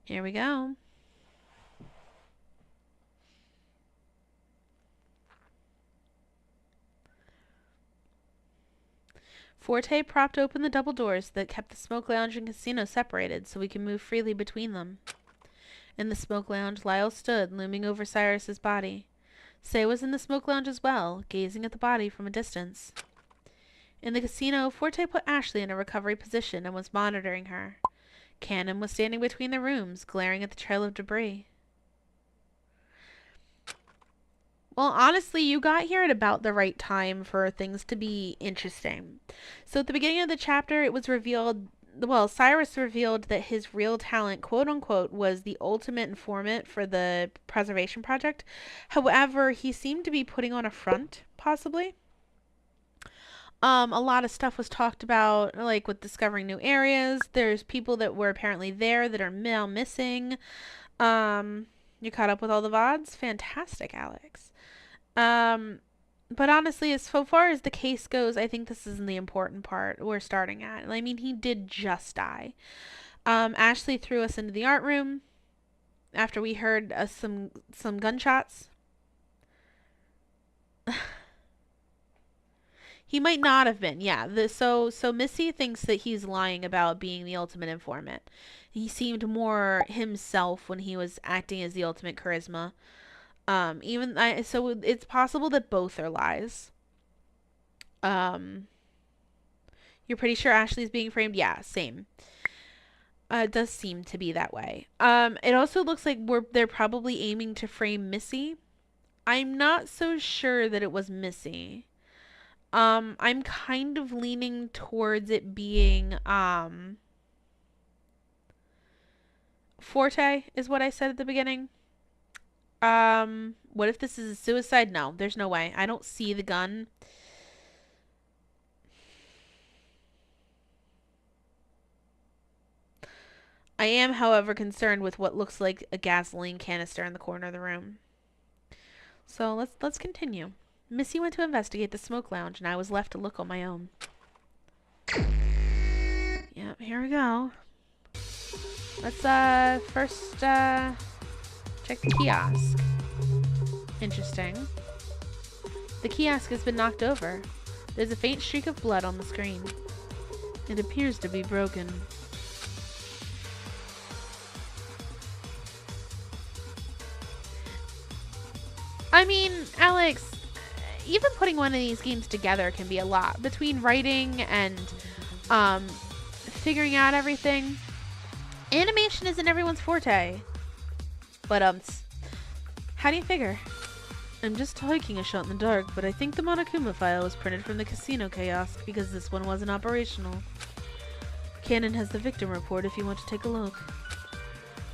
Here we go. Forte propped open the double doors that kept the smoke lounge and casino separated so we could move freely between them. In the smoke lounge, Lyle stood, looming over Cyrus's body. Say was in the smoke lounge as well, gazing at the body from a distance. In the casino, Forte put Ashley in a recovery position and was monitoring her. Cannon was standing between the rooms, glaring at the trail of debris. Well, honestly, you got here at about the right time for things to be interesting. So at the beginning of the chapter, it was revealed, well, Cyrus revealed that his real talent, quote unquote, was the ultimate informant for the preservation project. However, he seemed to be putting on a front, possibly. A lot of stuff was talked about, like with discovering new areas. There's people that were apparently there that are now missing. You caught up with all the VODs? Fantastic, Alex. But honestly, as so far as the case goes, I think this isn't the important part we're starting at. I mean, he did just die. Ashley threw us into the art room after we heard some gunshots. He might not have been, yeah. So Missy thinks that he's lying about being the ultimate informant. He seemed more himself when he was acting as the ultimate charisma. So it's possible that both are lies. You're pretty sure Ashley's being framed? Yeah, same. It does seem to be that way. It also looks like they're probably aiming to frame Missy. I'm not so sure that it was Missy. I'm kind of leaning towards it being, Forte is what I said at the beginning. What if this is a suicide? No, there's no way. I don't see the gun. I am, however, concerned with what looks like a gasoline canister in the corner of the room. So let's continue. Missy went to investigate the smoke lounge, and I was left to look on my own. Yep, here we go. Let's first check the kiosk. Interesting. The kiosk has been knocked over. There's a faint streak of blood on the screen. It appears to be broken. I mean, Alex, even putting one of these games together can be a lot. Between writing and figuring out everything. Animation isn't everyone's forte. But, how do you figure? I'm just taking a shot in the dark, but I think the Monokuma file was printed from the casino kiosk because this one wasn't operational. Canon has the victim report if you want to take a look.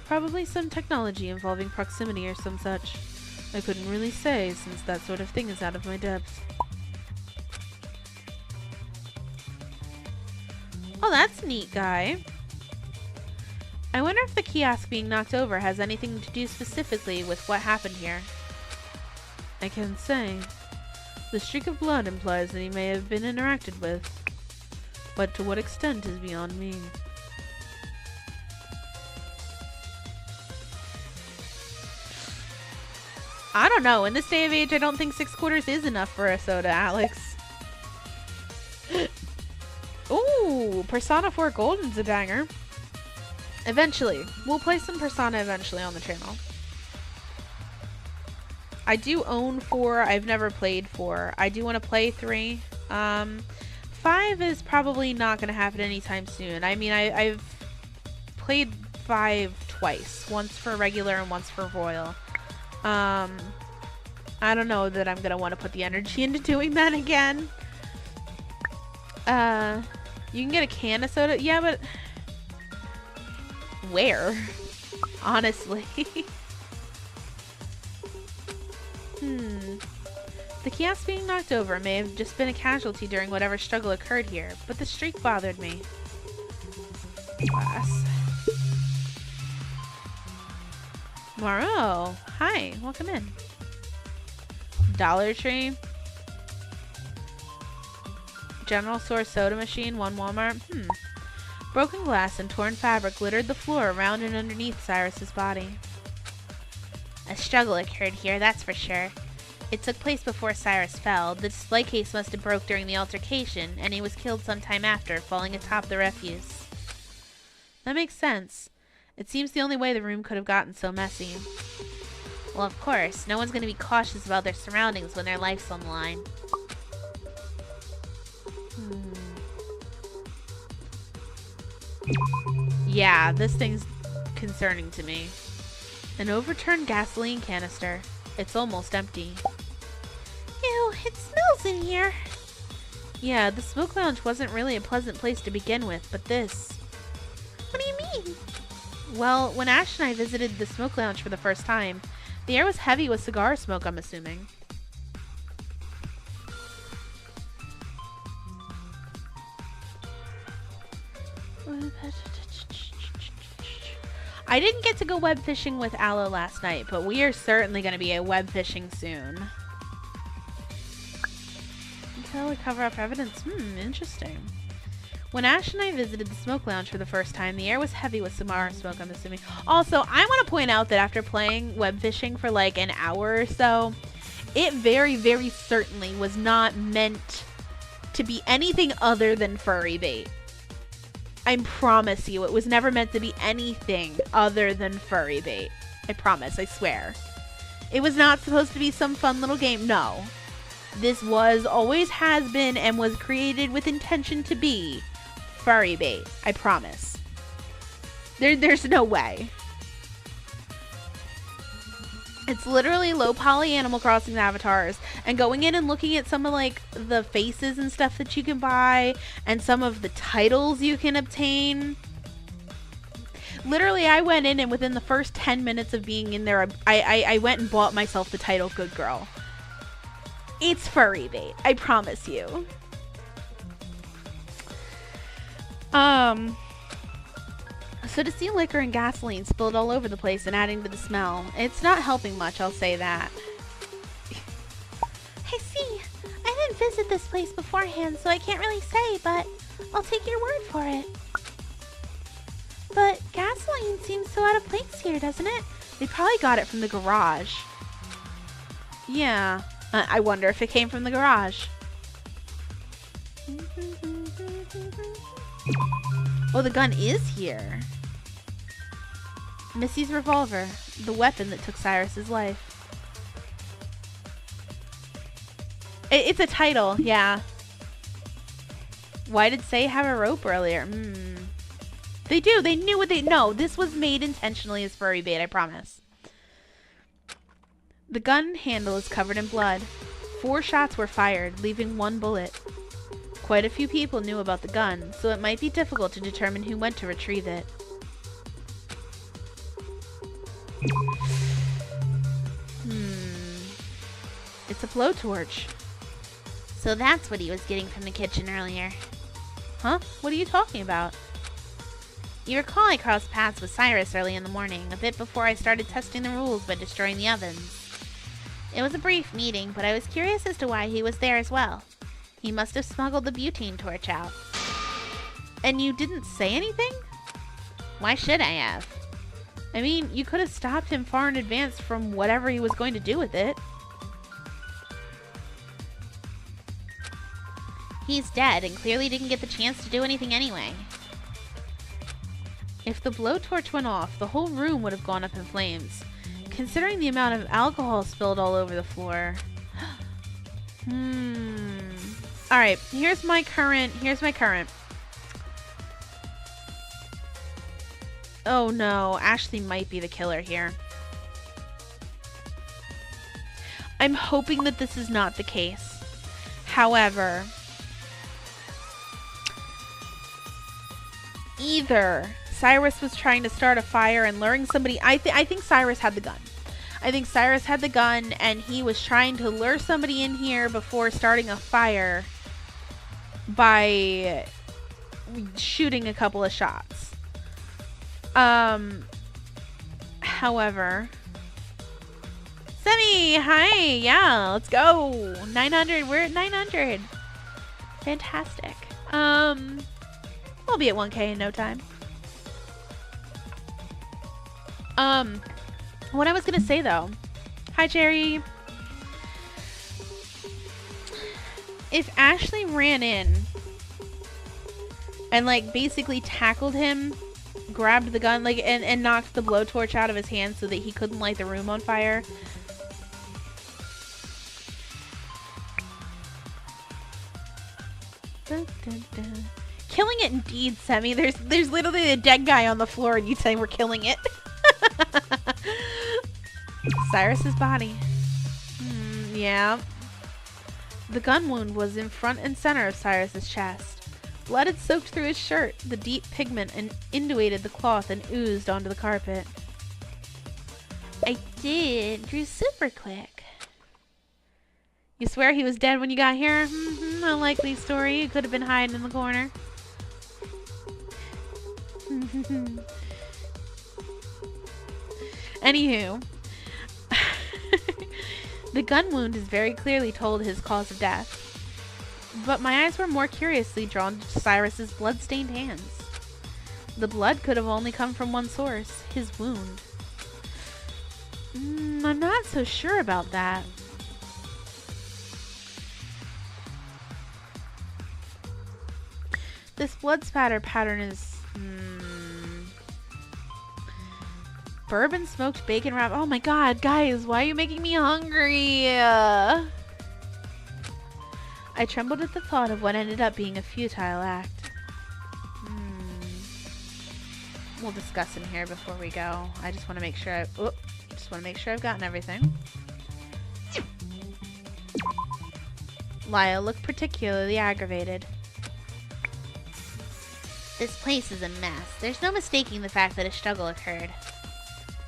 Probably some technology involving proximity or some such. I couldn't really say, since that sort of thing is out of my depth. Oh, that's neat, guy. I wonder if the kiosk being knocked over has anything to do specifically with what happened here. I can't say. The streak of blood implies that he may have been interacted with, but to what extent is beyond me. I don't know. In this day of age, I don't think 6 quarters is enough for a soda, Alex. Ooh, Persona 4 Golden's a banger. Eventually. We'll play some Persona eventually on the channel. I do own 4. I've never played 4. I do want to play 3. 5 is probably not going to happen anytime soon. I mean, I've played 5 twice. Once for regular and once for royal. I don't know that I'm going to want to put the energy into doing that again. You can get a can of soda. Yeah, but where? Honestly. The kiosk being knocked over may have just been a casualty during whatever struggle occurred here, but the streak bothered me. Class. Morrow. Hi, welcome in. Dollar Tree. General store soda machine, 1 Walmart. Broken glass and torn fabric littered the floor around and underneath Cyrus's body. A struggle occurred here, that's for sure. It took place before Cyrus fell. The display case must have broke during the altercation, and he was killed sometime after, falling atop the refuse. That makes sense. It seems the only way the room could have gotten so messy. Well, of course, no one's going to be cautious about their surroundings when their life's on the line. Yeah, this thing's concerning to me. An overturned gasoline canister. It's almost empty. Ew, it smells in here. Yeah, the smoke lounge wasn't really a pleasant place to begin with, but this... What do you mean? Well, when Ash and I visited the smoke lounge for the first time, the air was heavy with cigar smoke, I'm assuming. I didn't get to go web fishing with Aloe last night, but we are certainly going to be web fishing soon. Until we cover up evidence. Interesting. When Ash and I visited the smoke lounge for the first time, the air was heavy with cigar smoke, I'm assuming. Also, I want to point out that after playing web fishing for like an hour or so, it very, very certainly was not meant to be anything other than furry bait. I promise you, it was never meant to be anything other than furry bait. I promise, I swear. It was not supposed to be some fun little game, no. This was, always has been, and was created with intention to be furry bait. I promise. There's no way. It's literally low poly Animal Crossing avatars, and going in and looking at some of like the faces and stuff that you can buy and some of the titles you can obtain. Literally, I went in and within the first 10 minutes of being in there, I went and bought myself the title Good Girl. It's furry bait, I promise you. So So to see liquor and gasoline spilled all over the place and adding to the smell, it's not helping much, I'll say that. I see. I didn't visit this place beforehand, so I can't really say, but I'll take your word for it. But gasoline seems so out of place here, doesn't it? They probably got it from the garage. Yeah. I wonder if it came from the garage. Oh, the gun is here. Missy's revolver, the weapon that took Cyrus's life. It's a title, yeah. Why did Say have a rope earlier? They do. They knew what they... No, this was made intentionally as furry bait, I promise. The gun handle is covered in blood. 4 shots were fired, leaving 1 bullet. Quite a few people knew about the gun, so it might be difficult to determine who went to retrieve it. It's a blowtorch. So that's what he was getting from the kitchen earlier. Huh? What are you talking about? You recall I crossed paths with Cyrus early in the morning, a bit before I started testing the rules by destroying the ovens. It was a brief meeting, but I was curious as to why he was there as well. He must have smuggled the butane torch out. And you didn't say anything? Why should I have? I mean, you could have stopped him far in advance from whatever he was going to do with it. He's dead and clearly didn't get the chance to do anything anyway. If the blowtorch went off, the whole room would have gone up in flames. Considering the amount of alcohol spilled all over the floor. Alright, here's my current. Oh no, Ashley might be the killer here. I'm hoping that this is not the case. However, either Cyrus was trying to start a fire and luring somebody. I think Cyrus had the gun. I think Cyrus had the gun and he was trying to lure somebody in here before starting a fire by shooting a couple of shots. However, Semi, hi, yeah, let's go. 900, we're at 900. Fantastic. We'll be at 1K in no time. What I was gonna say though, hi Jerry. If Ashley ran in and like basically tackled him, grabbed the gun, like and knocked the blowtorch out of his hand so that he couldn't light the room on fire. Dun, dun, dun. Killing it indeed, Semi. There's literally a dead guy on the floor and you say we're killing it. Cyrus's body. Yeah. The gun wound was in front and center of Cyrus's chest. Blood had soaked through his shirt. The deep pigment and indurated the cloth and oozed onto the carpet. I did. Drew super quick. You swear he was dead when you got here? Unlikely story. He could have been hiding in the corner. Anywho. The gun wound is very clearly told his cause of death. But my eyes were more curiously drawn to Cyrus's blood-stained hands. The blood could have only come from one source, his wound. I'm not so sure about that. This blood spatter pattern is... bourbon smoked bacon wrap. Oh my god, guys, why are you making me hungry? I trembled at the thought of what ended up being a futile act. We'll discuss in here before we go. I just want to make sure I've gotten everything. Lyle looked particularly aggravated. This place is a mess. There's no mistaking the fact that a struggle occurred.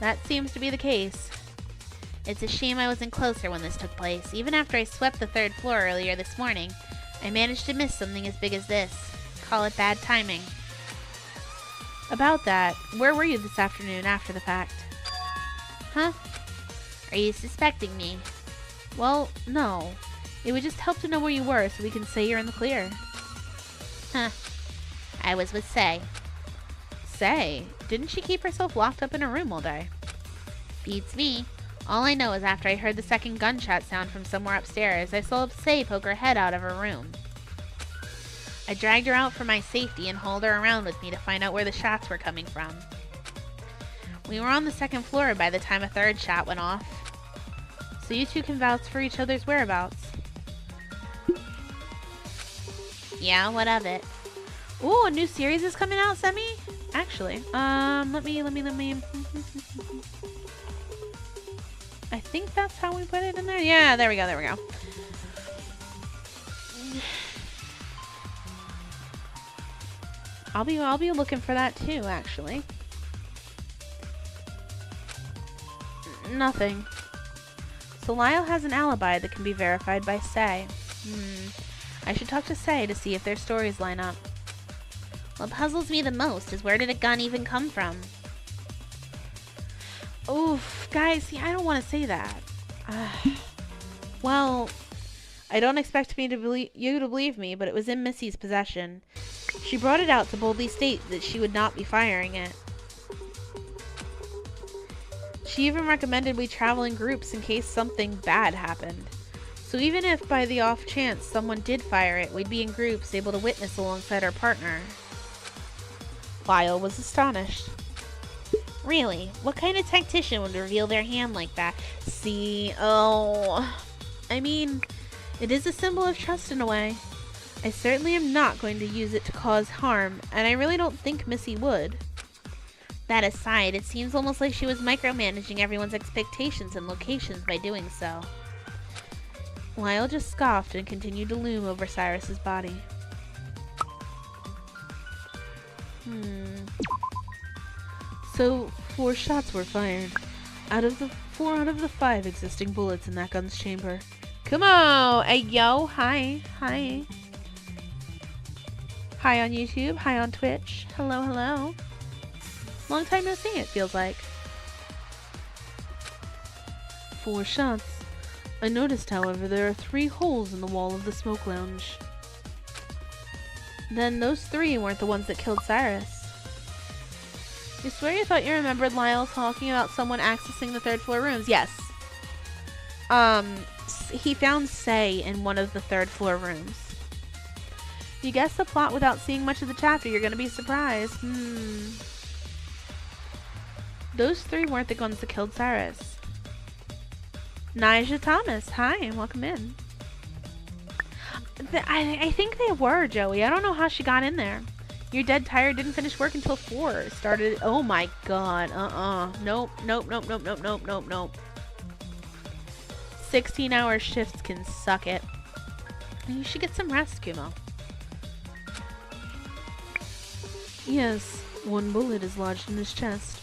That seems to be the case. It's a shame I wasn't closer when this took place. Even after I swept the 3rd floor earlier this morning, I managed to miss something as big as this. Call it bad timing. About that, where were you this afternoon after the fact? Huh? Are you suspecting me? Well, no. It would just help to know where you were so we can say you're in the clear. Huh. I was with Say. Say? Didn't she keep herself locked up in her room all day? Beats me. All I know is after I heard the second gunshot sound from somewhere upstairs, I saw Say poke her head out of her room. I dragged her out for my safety and hauled her around with me to find out where the shots were coming from. We were on the second floor by the time a third shot went off. So you two can vouch for each other's whereabouts. Yeah, what of it? Ooh, a new series is coming out, Semi? Actually, let me. I think that's how we put it in there. Yeah, there we go. I'll be looking for that too, actually. Nothing. So Lyle has an alibi that can be verified by Say. I should talk to Say to see if their stories line up. What puzzles me the most is where did a gun even come from? Oof, guys, see, I don't want to say that. Well, I don't expect you to believe me, but it was in Missy's possession. She brought it out to boldly state that she would not be firing it. She even recommended we travel in groups in case something bad happened. So even if by the off chance someone did fire it, we'd be in groups able to witness alongside our partner. Lyle was astonished. Really? What kind of tactician would reveal their hand like that? See, oh, I mean, it is a symbol of trust in a way. I certainly am not going to use it to cause harm, and I really don't think Missy would. That aside, it seems almost like she was micromanaging everyone's expectations and locations by doing so. Lyle just scoffed and continued to loom over Cyrus's body. So, 4 shots were fired. Out of the 4 out of the 5 existing bullets in that gun's chamber. Come on! Hey, yo! Hi! Hi! Hi on YouTube, hi on Twitch. Hello, hello. Long time no see, it feels like. 4 shots. I noticed, however, there are 3 holes in the wall of the smoke lounge. Then those 3 weren't the ones that killed Cyrus. You swear you thought you remembered Lyle talking about someone accessing the 3rd floor rooms? Yes. He found Say in one of the 3rd floor rooms. You guessed the plot without seeing much of the chapter. You're gonna be surprised. Those 3 weren't the ones that killed Cyrus. Nija Thomas, hi, and welcome in. I think they were, Joey. I don't know how she got in there. You're dead tired, didn't finish work until 4. Started, oh my god, Nope. 16-hour shifts can suck it. You should get some rest, Kumo. Yes, 1 bullet is lodged in his chest.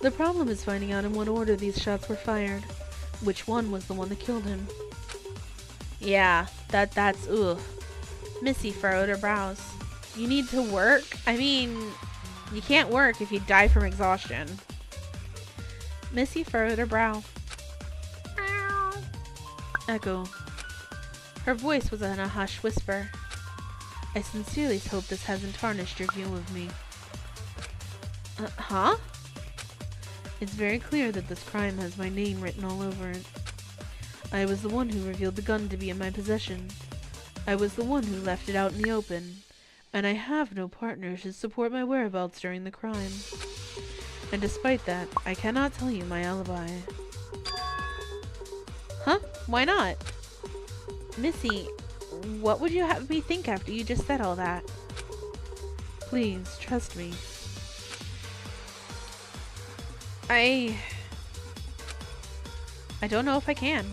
The problem is finding out in what order these shots were fired. Which one was the one that killed him? Yeah, that's ugh. Missy furrowed her brows. You need to work? I mean, you can't work if you die from exhaustion. Missy furrowed her brow. Echo. Her voice was in a hushed whisper. I sincerely hope this hasn't tarnished your view of me. Huh? It's very clear that this crime has my name written all over it. I was the one who revealed the gun to be in my possession. I was the one who left it out in the open. And I have no partner to support my whereabouts during the crime. And despite that, I cannot tell you my alibi. Huh? Why not? Missy, what would you have me think after you just said all that? Please, trust me. I don't know if I can.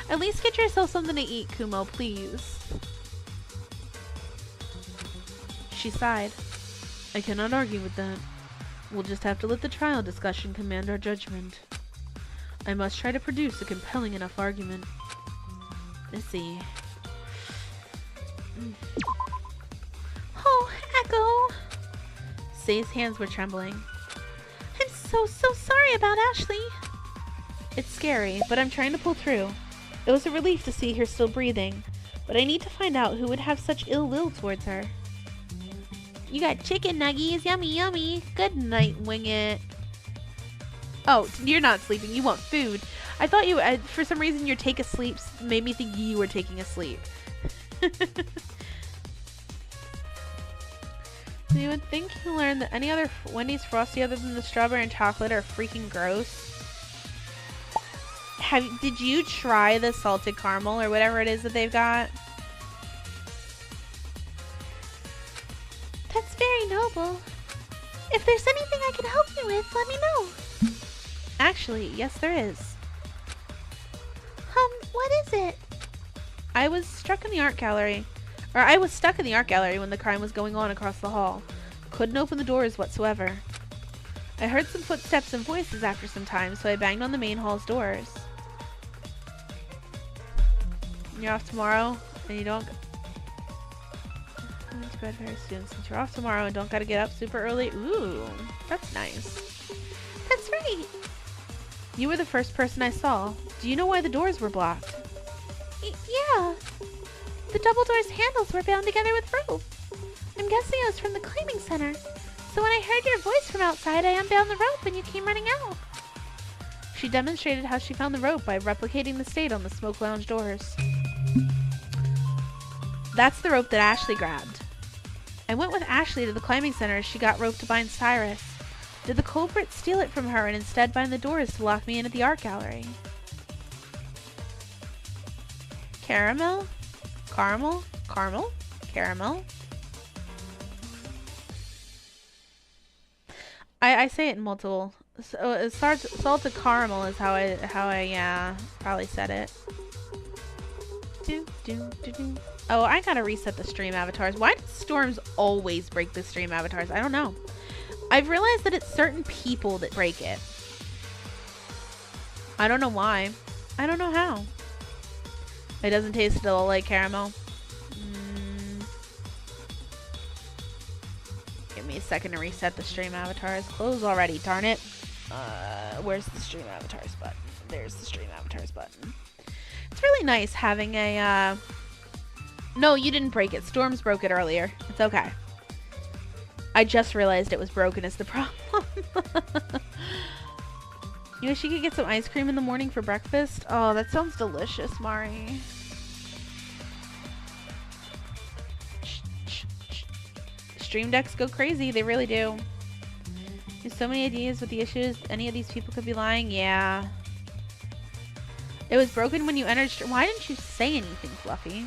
At least get yourself something to eat, Kumo, please. She sighed. I cannot argue with that. We'll just have to let the trial discussion command our judgment. I must try to produce a compelling enough argument. Let's see. Oh, Echo! Say's hands were trembling. I'm so sorry about Ashley. It's scary, but I'm trying to pull through. It was a relief to see her still breathing, but I need to find out who would have such ill will towards her. You got chicken nuggies, yummy yummy. Good night, Wing It. Oh, you're not sleeping, you want food. I thought you, for some reason your take a sleep made me think you were taking a sleep. So you would think you learned that any other Wendy's Frosty other than the strawberry and chocolate are freaking gross. Did you try the salted caramel or whatever it is that they've got? That's very noble. If there's anything I can help you with, let me know. Actually, yes there is. What is it? I was stuck in the art gallery when the crime was going on across the hall. Couldn't open the doors whatsoever. I heard some footsteps and voices after some time, so I banged on the main hall's doors. You're off tomorrow, and you don't... I went to bed very soon. Since you're off tomorrow and don't gotta get up super early... Ooh, that's nice. That's right. You were the first person I saw. Do you know why the doors were blocked? Yeah. The double door's handles were bound together with rope. I'm guessing it was from the climbing center. So when I heard your voice from outside, I unbound the rope and you came running out. She demonstrated how she found the rope by replicating the state on the smoke lounge doors. That's the rope that Ashley grabbed. I went with Ashley to the climbing center as she got rope to bind Cyrus. Did the culprit steal it from her and instead bind the doors to lock me in at the art gallery? Caramel? Caramel? Caramel? Caramel? I say it in multiple. So it starts salted caramel is how I probably said it. Oh, I gotta reset the stream avatars. Why do storms always break the stream avatars? I don't know. I've realized that it's certain people that break it. I don't know why. I don't know how. It doesn't taste at all like caramel. Give me a second to reset the stream avatars. Close already, darn it. Where's the stream avatars button? There's the stream avatars button. It's really nice having a, No, you didn't break it. Storms broke it earlier. It's okay. I just realized it was broken is the problem. You wish you could get some ice cream in the morning for breakfast? Oh, that sounds delicious, Mari. Stream decks go crazy. They really do. There's so many ideas with the issues. Any of these people could be lying. Yeah. It was broken when you entered. Why didn't you say anything, Fluffy?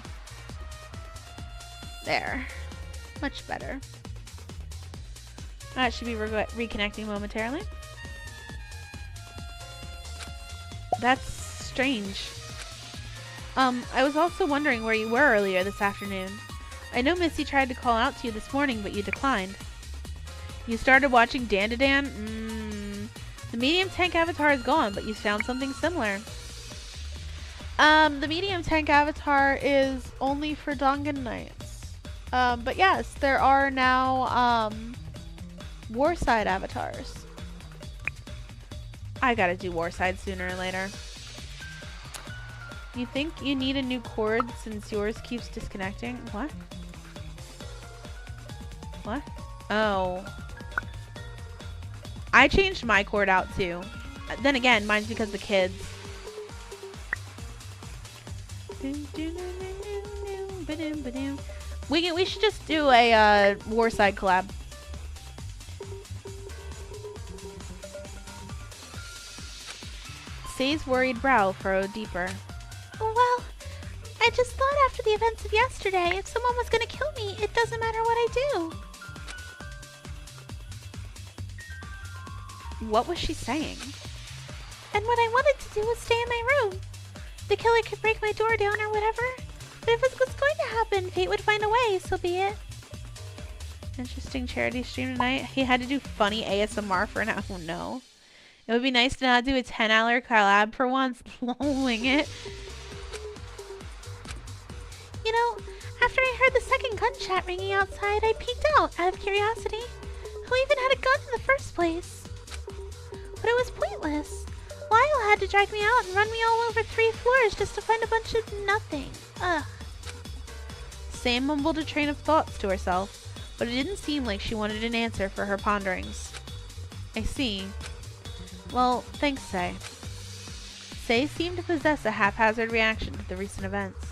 There. Much better. Should be reconnecting momentarily. That's strange. I was also wondering where you were earlier this afternoon. I know Missy tried to call out to you this morning, but you declined. You started watching Dan. The medium tank avatar is gone, but you found something similar. The medium tank avatar is only for Dangan Nights. But yes, there are now, Warside avatars. I gotta do Warside sooner or later. You think you need a new cord since yours keeps disconnecting? What? What? Oh. I changed my cord out too. Then again, mine's because of the kids. We should just do a Warside collab. Say's worried brow furrowed deeper. Well, I just thought after the events of yesterday, if someone was gonna kill me, it doesn't matter what I do. What was she saying? And what I wanted to do was stay in my room. The killer could break my door down or whatever. But if it was going to happen, fate would find a way, so be it. Interesting charity stream tonight. He had to do funny ASMR for an hour. Oh no. It would be nice to not do a 10-hour collab for once. Wing it. You know, after I heard the second gunshot ringing outside, I peeked out of curiosity. Who even had a gun in the first place? But it was pointless. Lyle had to drag me out and run me all over 3 floors just to find a bunch of nothing. Ugh. Sam mumbled a train of thoughts to herself, but it didn't seem like she wanted an answer for her ponderings. I see. Well, thanks, Say. Say seemed to possess a haphazard reaction to the recent events.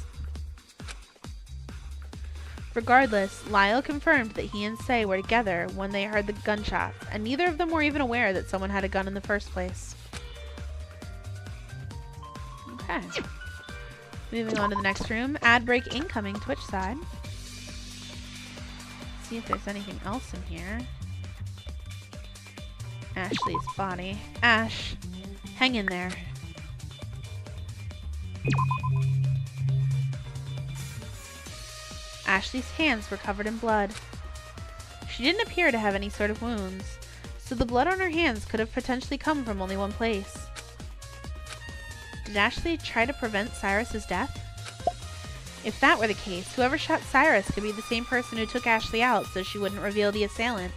Regardless, Lyle confirmed that he and Say were together when they heard the gunshots, and neither of them were even aware that someone had a gun in the first place. Okay. Moving on to the next room. Ad break incoming, Twitch side. See if there's anything else in here. Ashley's body. Ash, hang in there. Ashley's hands were covered in blood. She didn't appear to have any sort of wounds, so the blood on her hands could have potentially come from only one place. Did Ashley try to prevent Cyrus's death? If that were the case, whoever shot Cyrus could be the same person who took Ashley out so she wouldn't reveal the assailant.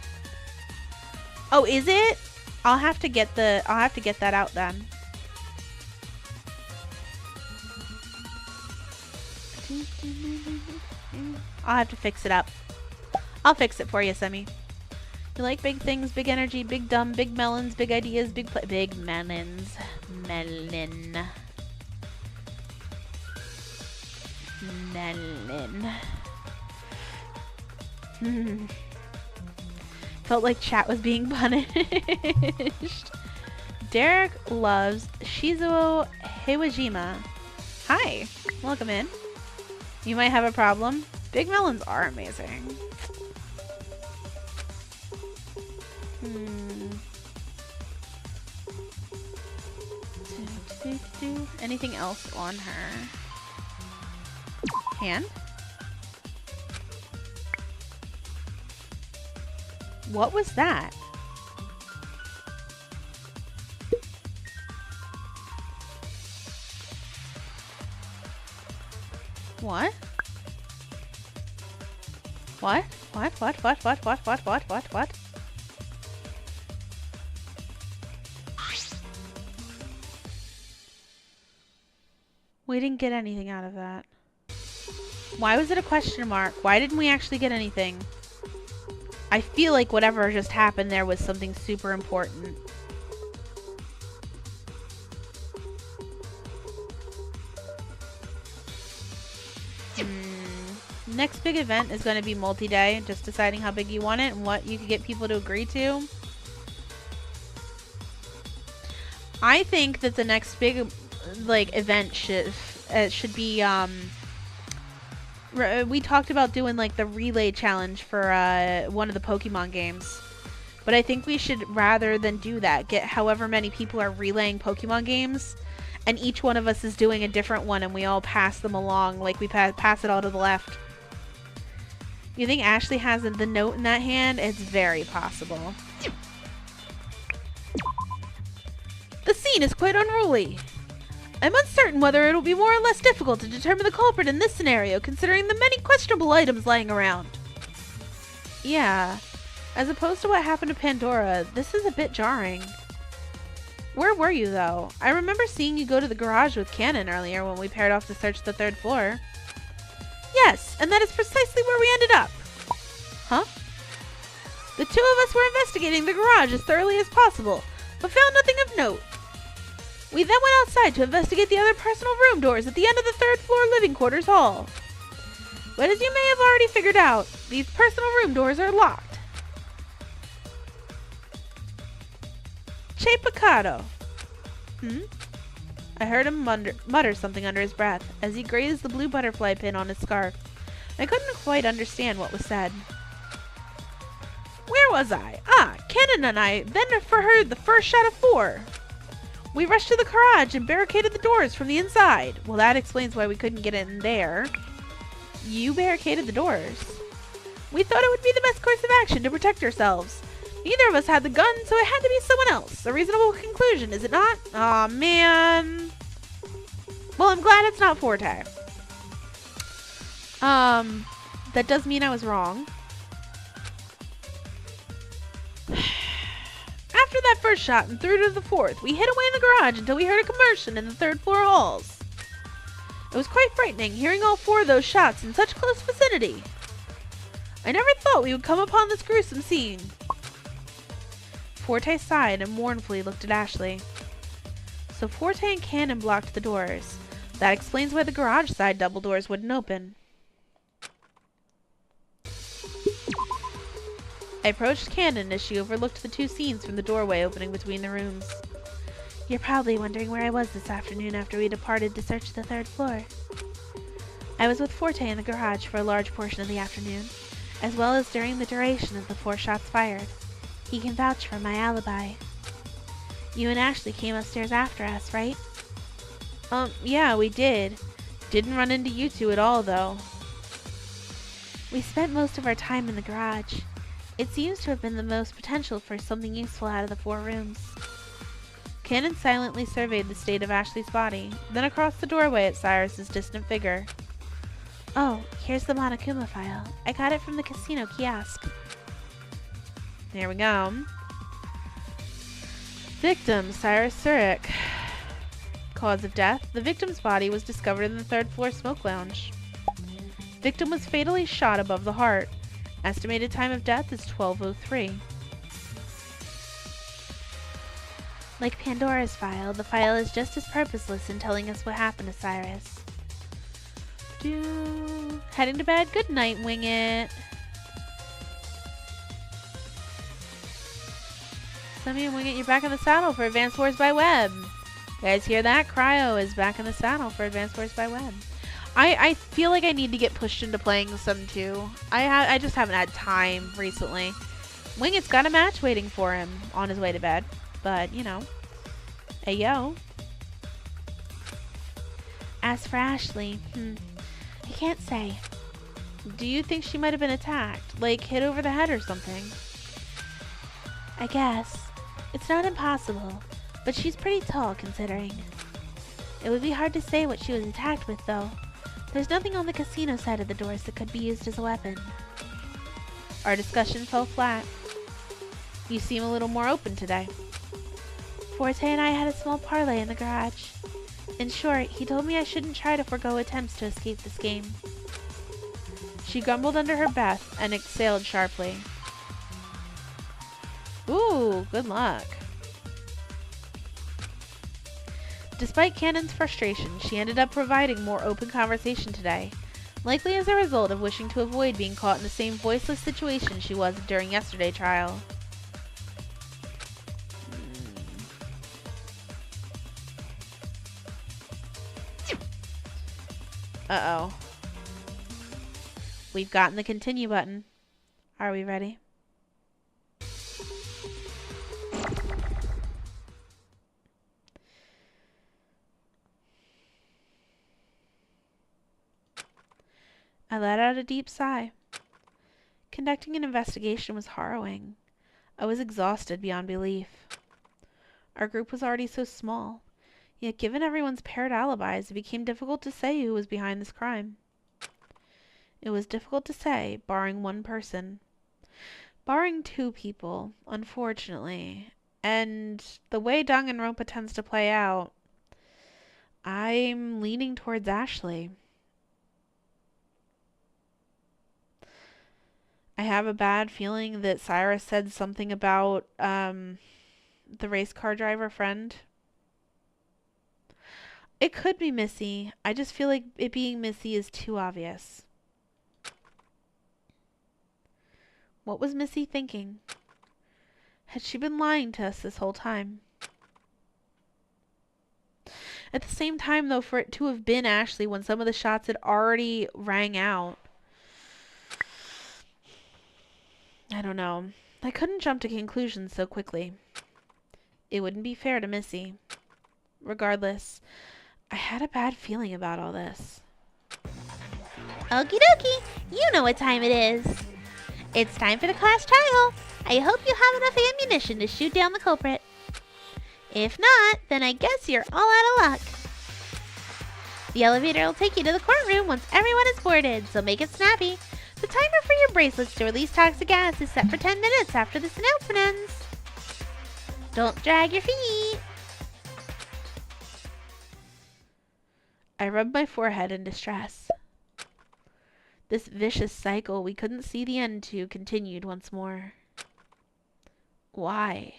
Oh, is it? I'll have to get that out then. I'll have to fix it up. I'll fix it for you, Semi. You like big things, big energy, big dumb, big melons, big ideas, big melons. Melon. Felt like chat was being punished. Derek loves Shizuo Heiwajima. Hi, welcome in. You might have a problem. Big melons are amazing. Anything else on her hand? What was that? What? What? What? We didn't get anything out of that. Why was it a question mark? Why didn't we actually get anything? I feel like whatever just happened there was something super important. Next big event is going to be multi-day, just deciding how big you want it and what you can get people to agree to. I think that the next big event should be we talked about doing like the relay challenge for one of the Pokemon games, but I think we should, rather than do that, get however many people are relaying Pokemon games, and each one of us is doing a different one, and we all pass them along, like we pass it all to the left. You think Ashley has the note in that hand? It's very possible. The scene is quite unruly. I'm uncertain whether it'll be more or less difficult to determine the culprit in this scenario, considering the many questionable items lying around. Yeah, as opposed to what happened to Pandora, this is a bit jarring. Where were you, though? I remember seeing you go to the garage with Cannon earlier when we paired off to search the 3rd floor. Yes, and that is precisely where we ended up. Huh? The two of us were investigating the garage as thoroughly as possible, but found nothing of note. We then went outside to investigate the other personal room doors at the end of the 3rd floor living quarters hall. But as you may have already figured out, these personal room doors are locked. Che Pecado. I heard him mutter something under his breath as he grazed the blue butterfly pin on his scarf. I couldn't quite understand what was said. Where was I? Cannon and I then heard the first shot of 4. We rushed to the garage and barricaded the doors from the inside. Well, that explains why we couldn't get in there. You barricaded the doors. We thought it would be the best course of action to protect ourselves. Neither of us had the gun, so it had to be someone else. A reasonable conclusion, is it not? Aw, man. Well, I'm glad it's not Forte. That does mean I was wrong. shot and through to the fourth. We hid away in the garage until we heard a commotion in the third-floor halls. It was quite frightening hearing all 4 of those shots in such close vicinity. I never thought we would come upon this gruesome scene. Forte sighed and mournfully looked at Ashley. So Forte and Cannon blocked the doors. That explains why the garage side double doors wouldn't open. I approached Cannon as she overlooked the 2 scenes from the doorway opening between the rooms. You're probably wondering where I was this afternoon after we departed to search the 3rd floor. I was with Forte in the garage for a large portion of the afternoon, as well as during the duration of the 4 shots fired. He can vouch for my alibi. You and Ashley came upstairs after us, right? Yeah, we did. Didn't run into you 2 at all, though. We spent most of our time in the garage. It seems to have been the most potential for something useful out of the 4 rooms. Cannon silently surveyed the state of Ashley's body, then across the doorway at Cyrus's distant figure. Oh, here's the Monokuma file. I got it from the casino kiosk. There we go. Victim, Cyrus Surik. Cause of death, the victim's body was discovered in the 3rd floor smoke lounge. Victim was fatally shot above the heart. Estimated time of death is 12:03. Like Pandora's file, the file is just as purposeless in telling us what happened to Cyrus. Heading to bed? Good night, Wing It. Sammy and Wing It, you're back in the saddle for Advance Wars by Web. You guys hear that? Cryo is back in the saddle for Advance Wars by Web. I feel like I need to get pushed into playing some too. I just haven't had time recently. Wing It's got a match waiting for him on his way to bed. But, you know. Hey, yo. As for Ashley, I can't say. Do you think she might have been attacked? Like, hit over the head or something? I guess. It's not impossible, but she's pretty tall considering. It would be hard to say what she was attacked with, though. There's nothing on the casino side of the doors that could be used as a weapon. Our discussion fell flat. You seem a little more open today. Forte and I had a small parlay in the garage. In short, he told me I shouldn't try to forego attempts to escape this game. She grumbled under her breath and exhaled sharply. Ooh, good luck. Despite Cannon's frustration, she ended up providing more open conversation today, likely as a result of wishing to avoid being caught in the same voiceless situation she was during yesterday's trial. Uh-oh. We've gotten the continue button. Are we ready? I let out a deep sigh. Conducting an investigation was harrowing. I was exhausted beyond belief. Our group was already so small, yet given everyone's paired alibis, it became difficult to say who was behind this crime. It was difficult to say, barring one person. Barring 2 people, unfortunately. And the way Danganronpa tends to play out, I'm leaning towards Ashley. I have a bad feeling that Cyrus said something about the race car driver friend. It could be Missy. I just feel like it being Missy is too obvious. What was Missy thinking? Had she been lying to us this whole time? At the same time, though, for it to have been Ashley when some of the shots had already rang out, I don't know. I couldn't jump to conclusions so quickly. It wouldn't be fair to Missy. Regardless, I had a bad feeling about all this. Okie dokie, you know what time it is. It's time for the class trial. I hope you have enough ammunition to shoot down the culprit. If not, then I guess you're all out of luck. The elevator will take you to the courtroom once everyone is boarded, so make it snappy. The timer for your bracelets to release toxic gas is set for 10 minutes after this announcement ends. Don't drag your feet. I rubbed my forehead in distress. This vicious cycle we couldn't see the end to continued once more. Why?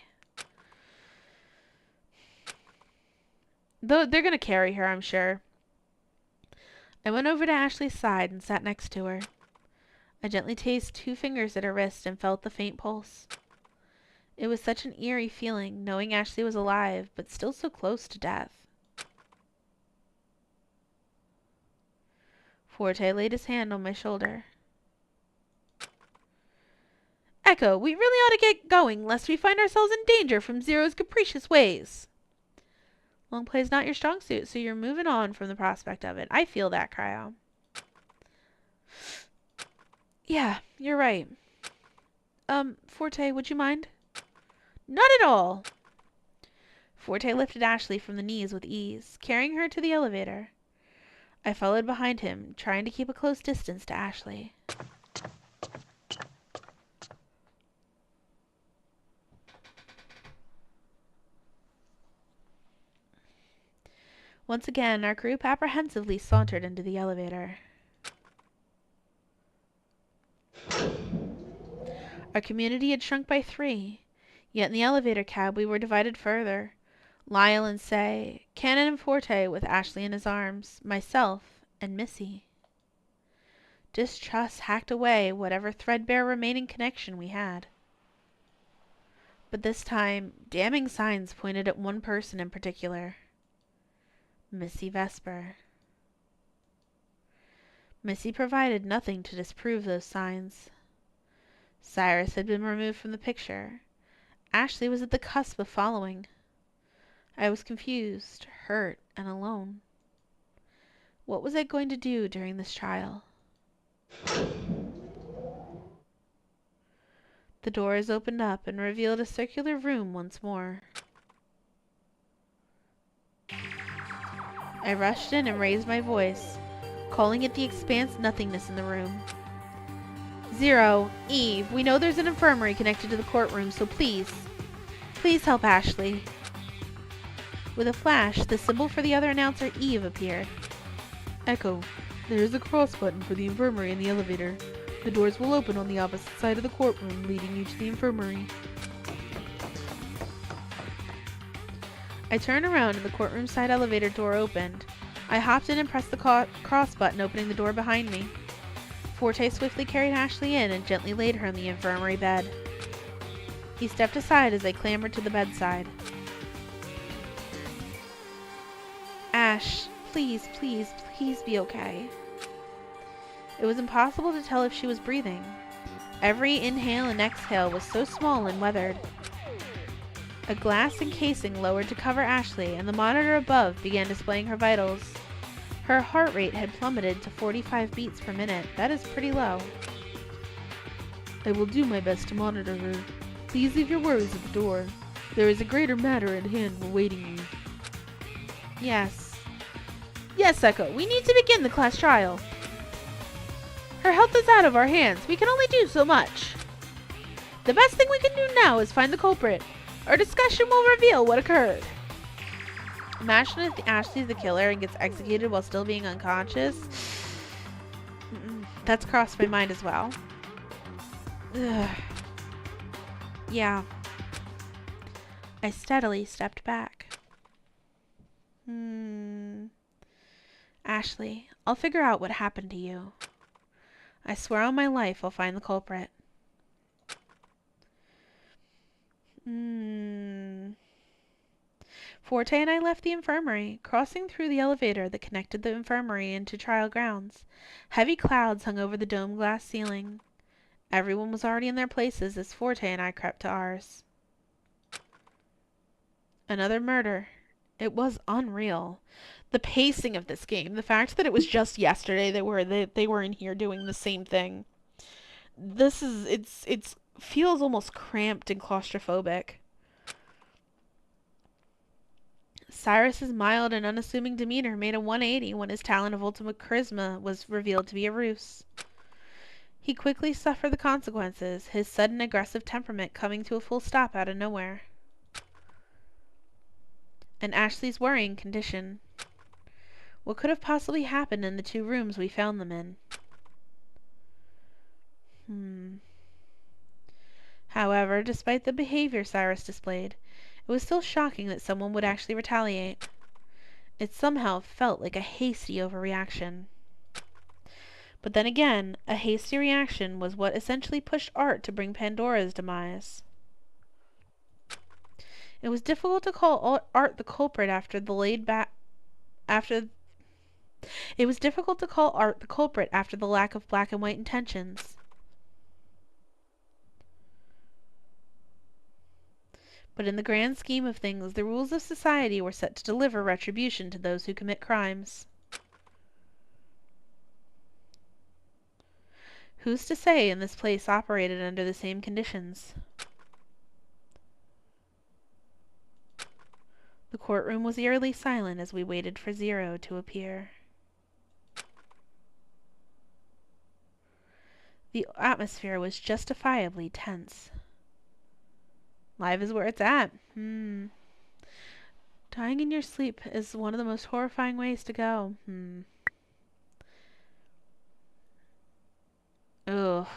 Though they're gonna carry her, I'm sure. I went over to Ashley's side and sat next to her. I gently tasted 2 fingers at her wrist and felt the faint pulse. It was such an eerie feeling, knowing Ashley was alive, but still so close to death. Forte laid his hand on my shoulder. Echo, we really ought to get going, lest we find ourselves in danger from Zero's capricious ways. Long play's not your strong suit, so you're moving on from the prospect of it. I feel that, Cryo. Yeah, you're right. Forte, would you mind? Not at all. Forte lifted Ashley from the knees with ease, carrying her to the elevator. I followed behind him, trying to keep a close distance to Ashley. Once again, our group apprehensively sauntered into the elevator. Our community had shrunk by 3, yet in the elevator cab we were divided further. Lyle and Say, Cannon and Forte with Ashley in his arms, myself, and Missy. Distrust hacked away whatever threadbare remaining connection we had. But this time, damning signs pointed at one person in particular. Missy Vesper. Missy provided nothing to disprove those signs. Cyrus had been removed from the picture. Ashley was at the cusp of following. I was confused, hurt, and alone. What was I going to do during this trial? The doors opened up and revealed a circular room once more. I rushed in and raised my voice, calling it the expanse nothingness in the room. Zero, Eve, we know there's an infirmary connected to the courtroom, so please help Ashley. With a flash, the symbol for the other announcer, Eve, appeared. Echo, there is a cross button for the infirmary in the elevator. The doors will open on the opposite side of the courtroom, leading you to the infirmary. I turned around and the courtroom side elevator door opened. I hopped in and pressed the cross button, opening the door behind me. Forte swiftly carried Ashley in and gently laid her on the infirmary bed. He stepped aside as I clambered to the bedside. Ash, please be okay. It was impossible to tell if she was breathing. Every inhale and exhale was so small and weathered. A glass encasing lowered to cover Ashley, and the monitor above began displaying her vitals. Her heart rate had plummeted to 45 beats per minute. That is pretty low. I will do my best to monitor her. Please leave your worries at the door. There is a greater matter at hand awaiting you. Yes. Yes, Echo. We need to begin the class trial. Her health is out of our hands. We can only do so much. The best thing we can do now is find the culprit. Our discussion will reveal what occurred. Imagine if Ashley's the killer and gets executed while still being unconscious. That's crossed my mind as well. Ugh. Yeah. I steadily stepped back. Ashley, I'll figure out what happened to you. I swear on my life I'll find the culprit. Forte and I left the infirmary, crossing through the elevator that connected the infirmary into trial grounds. Heavy clouds hung over the dome glass ceiling. Everyone was already in their places as Forte and I crept to ours. Another murder. It was unreal. The pacing of this game, the fact that it was just yesterday they were in here doing the same thing. It feels almost cramped and claustrophobic. Cyrus's mild and unassuming demeanor made a 180 when his talent of ultimate charisma was revealed to be a ruse. He quickly suffered the consequences, his sudden aggressive temperament coming to a full stop out of nowhere. and Ashley's worrying condition. What could have possibly happened in the 2 rooms we found them in? However, despite the behavior Cyrus displayed, it was still shocking that someone would actually retaliate. It somehow felt like a hasty overreaction. But then again, a hasty reaction was what essentially pushed Art to bring Pandora's demise. It was difficult to call Art the culprit after the lack of black and white intentions. But in the grand scheme of things, the rules of society were set to deliver retribution to those who commit crimes. Who's to say this place operated under the same conditions? The courtroom was eerily silent as we waited for Zero to appear. The atmosphere was justifiably tense. Live is where it's at. Dying in your sleep is one of the most horrifying ways to go. Ugh.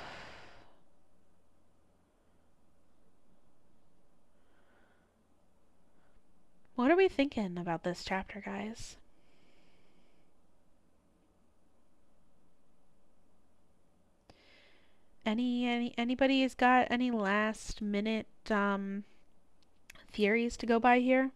What are we thinking about this chapter, guys? Anybody has got any last minute theories to go by here?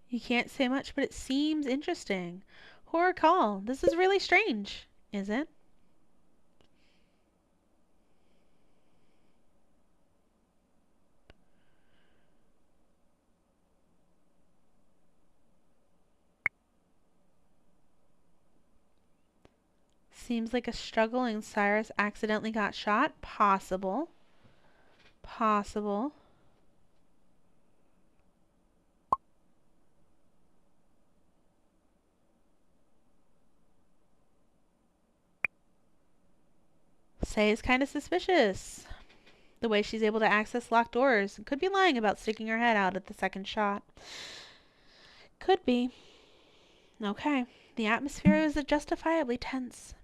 You can't say much, but it seems interesting. Horror call. This is really strange, is it? Seems like a struggle and Cyrus accidentally got shot. Possible. Possible. Say is kind of suspicious. The way she's able to access locked doors. Could be lying about sticking her head out at the second shot. Could be. Okay. The atmosphere is justifiably tense.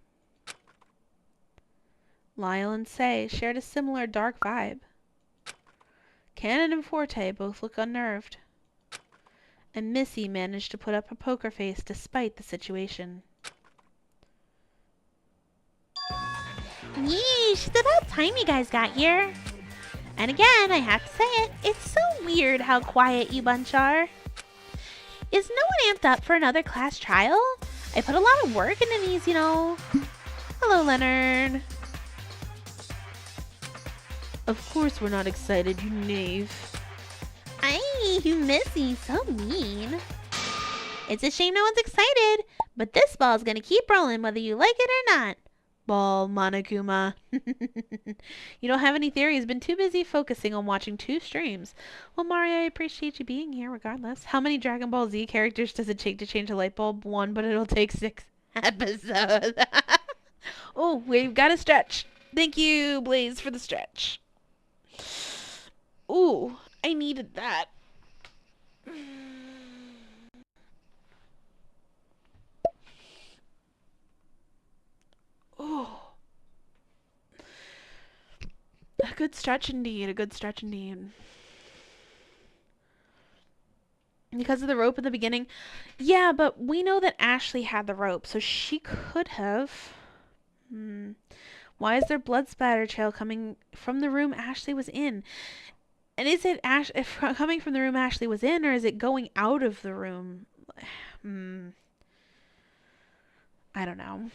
Lyle and Say shared a similar dark vibe. Cannon and Forte both look unnerved. And Missy managed to put up a poker face despite the situation. Yeesh, it's about time you guys got here. And again, I have to say it, it's so weird how quiet you bunch are. Is no one amped up for another class trial? I put a lot of work into these, you know. Hello, Leonard. Of course we're not excited, you knave. Aye, Missy, so mean. It's a shame no one's excited, but this ball's gonna keep rolling whether you like it or not. Ball, Monokuma. You don't have any theories. Been too busy focusing on watching 2 streams. Well, Mario, I appreciate you being here regardless. How many Dragon Ball Z characters does it take to change a light bulb? 1, but it'll take 6 episodes. Oh, we've got a stretch. Thank you, Blaze, for the stretch. Ooh, I needed that. Oh. A good stretch indeed, a good stretch indeed. Because of the rope in the beginning. Yeah, but we know that Ashley had the rope, so she could have. Why is there blood splatter trail coming from the room Ashley was in? And is it coming from the room Ashley was in, or is it going out of the room? I don't know.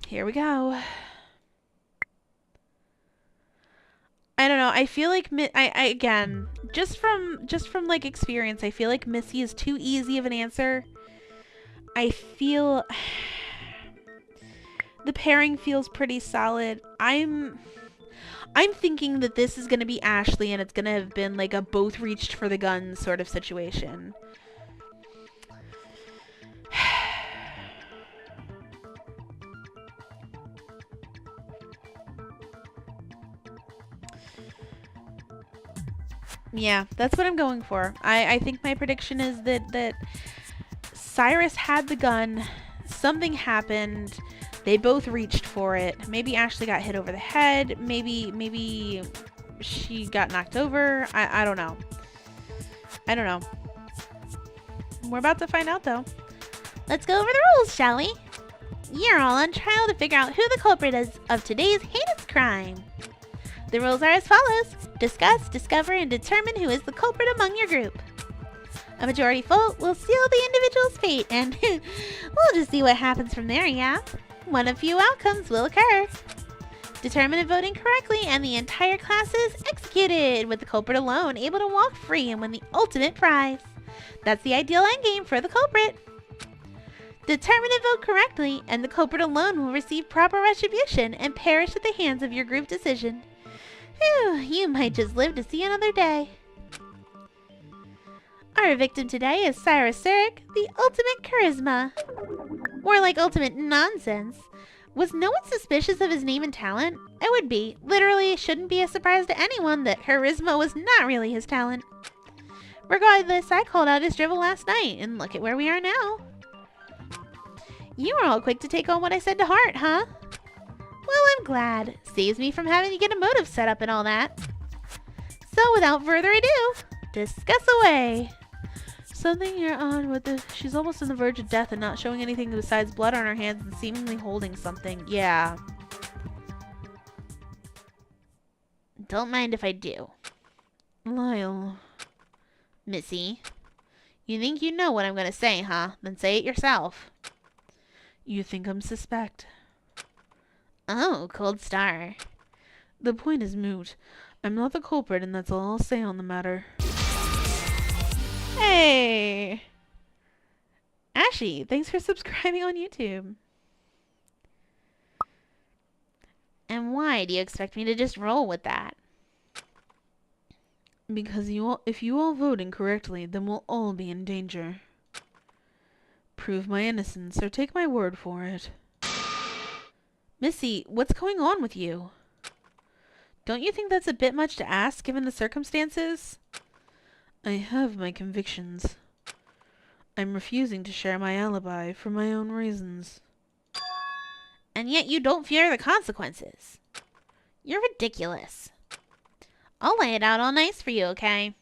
Here we go. I don't know. I feel like I again, just from like experience, I feel like Missy is too easy of an answer. I feel the pairing feels pretty solid. I'm I'm thinking that this is going to be Ashley and it's going to have been like a both reached for the gun sort of situation. Yeah, that's what I'm going for. I think my prediction is that Cyrus had the gun, something happened, they both reached for it. Maybe Ashley got hit over the head, maybe she got knocked over. I don't know. I don't know. We're about to find out though. Let's go over the rules, shall we? You're all on trial to figure out who the culprit is of today's heinous crime. The rules are as follows. Discuss, discover, and determine who is the culprit among your group. A majority vote will seal the individual's fate, and we'll just see what happens from there, yeah? One of few outcomes will occur. Determine if voting correctly, and the entire class is executed, with the culprit alone able to walk free and win the ultimate prize. That's the ideal endgame for the culprit. Determine and vote correctly, and the culprit alone will receive proper retribution and perish at the hands of your group decision. Phew, you might just live to see another day. Our victim today is Cyrus Zurich, the ultimate charisma. More like ultimate nonsense. Was no one suspicious of his name and talent? I would be. Literally, it shouldn't be a surprise to anyone that charisma was not really his talent. Regardless, I called out his drivel last night, and look at where we are now. You were all quick to take on what I said to heart, huh? Well, I'm glad. Saves me from having to get a motive set up and all that. So, without further ado, discuss away. Something you're on with the... She's almost on the verge of death and not showing anything besides blood on her hands and seemingly holding something. Yeah. Don't mind if I do. Lyle. Missy. You think you know what I'm gonna say, huh? Then say it yourself. You think I'm suspect. Oh, cold star. The point is moot. I'm not the culprit, and that's all I'll say on the matter. Hey! Ashy, thanks for subscribing on YouTube. And why do you expect me to just roll with that? Because if you all vote incorrectly, then we'll all be in danger. Prove my innocence, or take my word for it. Missy, what's going on with you? Don't you think that's a bit much to ask, given the circumstances? I have my convictions. I'm refusing to share my alibi for my own reasons. And yet you don't fear the consequences. You're ridiculous. I'll lay it out all nice for you, okay?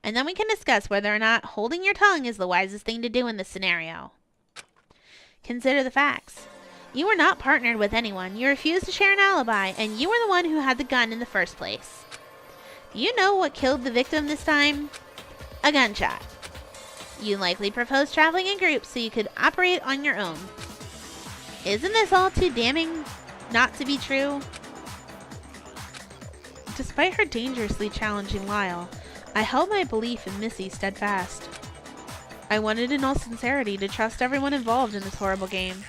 And then we can discuss whether or not holding your tongue is the wisest thing to do in this scenario. Consider the facts. You were not partnered with anyone, you refused to share an alibi, and you were the one who had the gun in the first place. Do you know what killed the victim this time? A gunshot. You likely proposed traveling in groups so you could operate on your own. Isn't this all too damning not to be true? Despite her dangerously challenging Lyle, I held my belief in Missy steadfast. I wanted in all sincerity to trust everyone involved in this horrible game,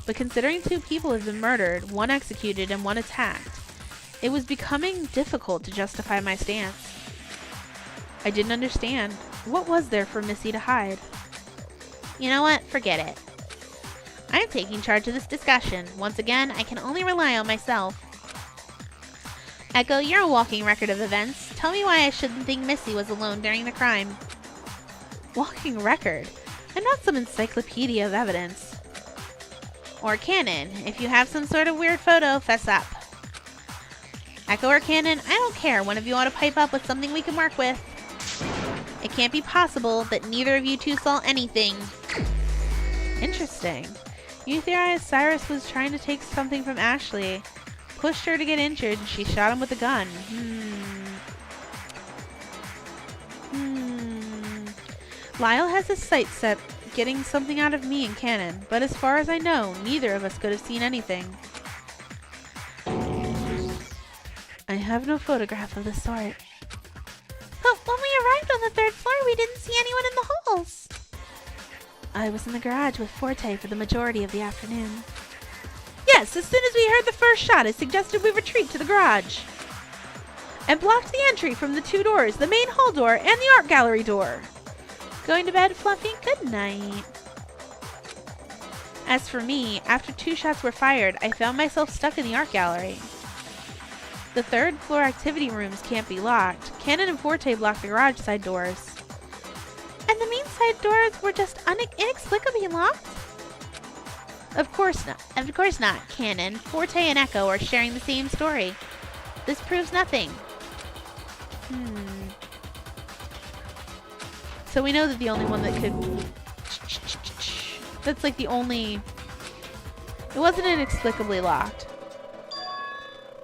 but considering 2 people have been murdered, 1 executed, and 1 attacked, it was becoming difficult to justify my stance. I didn't understand. What was there for Missy to hide? You know what? Forget it. I'm taking charge of this discussion. Once again, I can only rely on myself. Echo, you're a walking record of events. Tell me why I shouldn't think Missy was alone during the crime. Walking record? I'm not some encyclopedia of evidence. Or canon. If you have some sort of weird photo, fess up. Echo or canon, I don't care. One of you ought to pipe up with something we can work with. It can't be possible that neither of you 2 saw anything. Interesting. You theorize Cyrus was trying to take something from Ashley, pushed her to get injured, and she shot him with a gun. Lyle has his sights set getting something out of me and Cannon, but as far as I know, neither of us could have seen anything. I have no photograph of the sort. But when we arrived on the 3rd floor, we didn't see anyone in the halls. I was in the garage with Forte for the majority of the afternoon. Yes, as soon as we heard the first shot, I suggested we retreat to the garage. And blocked the entry from the 2 doors, the main hall door and the art gallery door. Going to bed, Fluffy? Good night. As for me, after 2 shots were fired, I found myself stuck in the art gallery. The 3rd floor activity rooms can't be locked. Cannon and Forte blocked the garage side doors. And the main side doors were just inexplicably locked? Of course not. Of course not, Cannon. Forte and Echo are sharing the same story. This proves nothing. So we know that the only one that could... That's like the only... It wasn't inexplicably locked.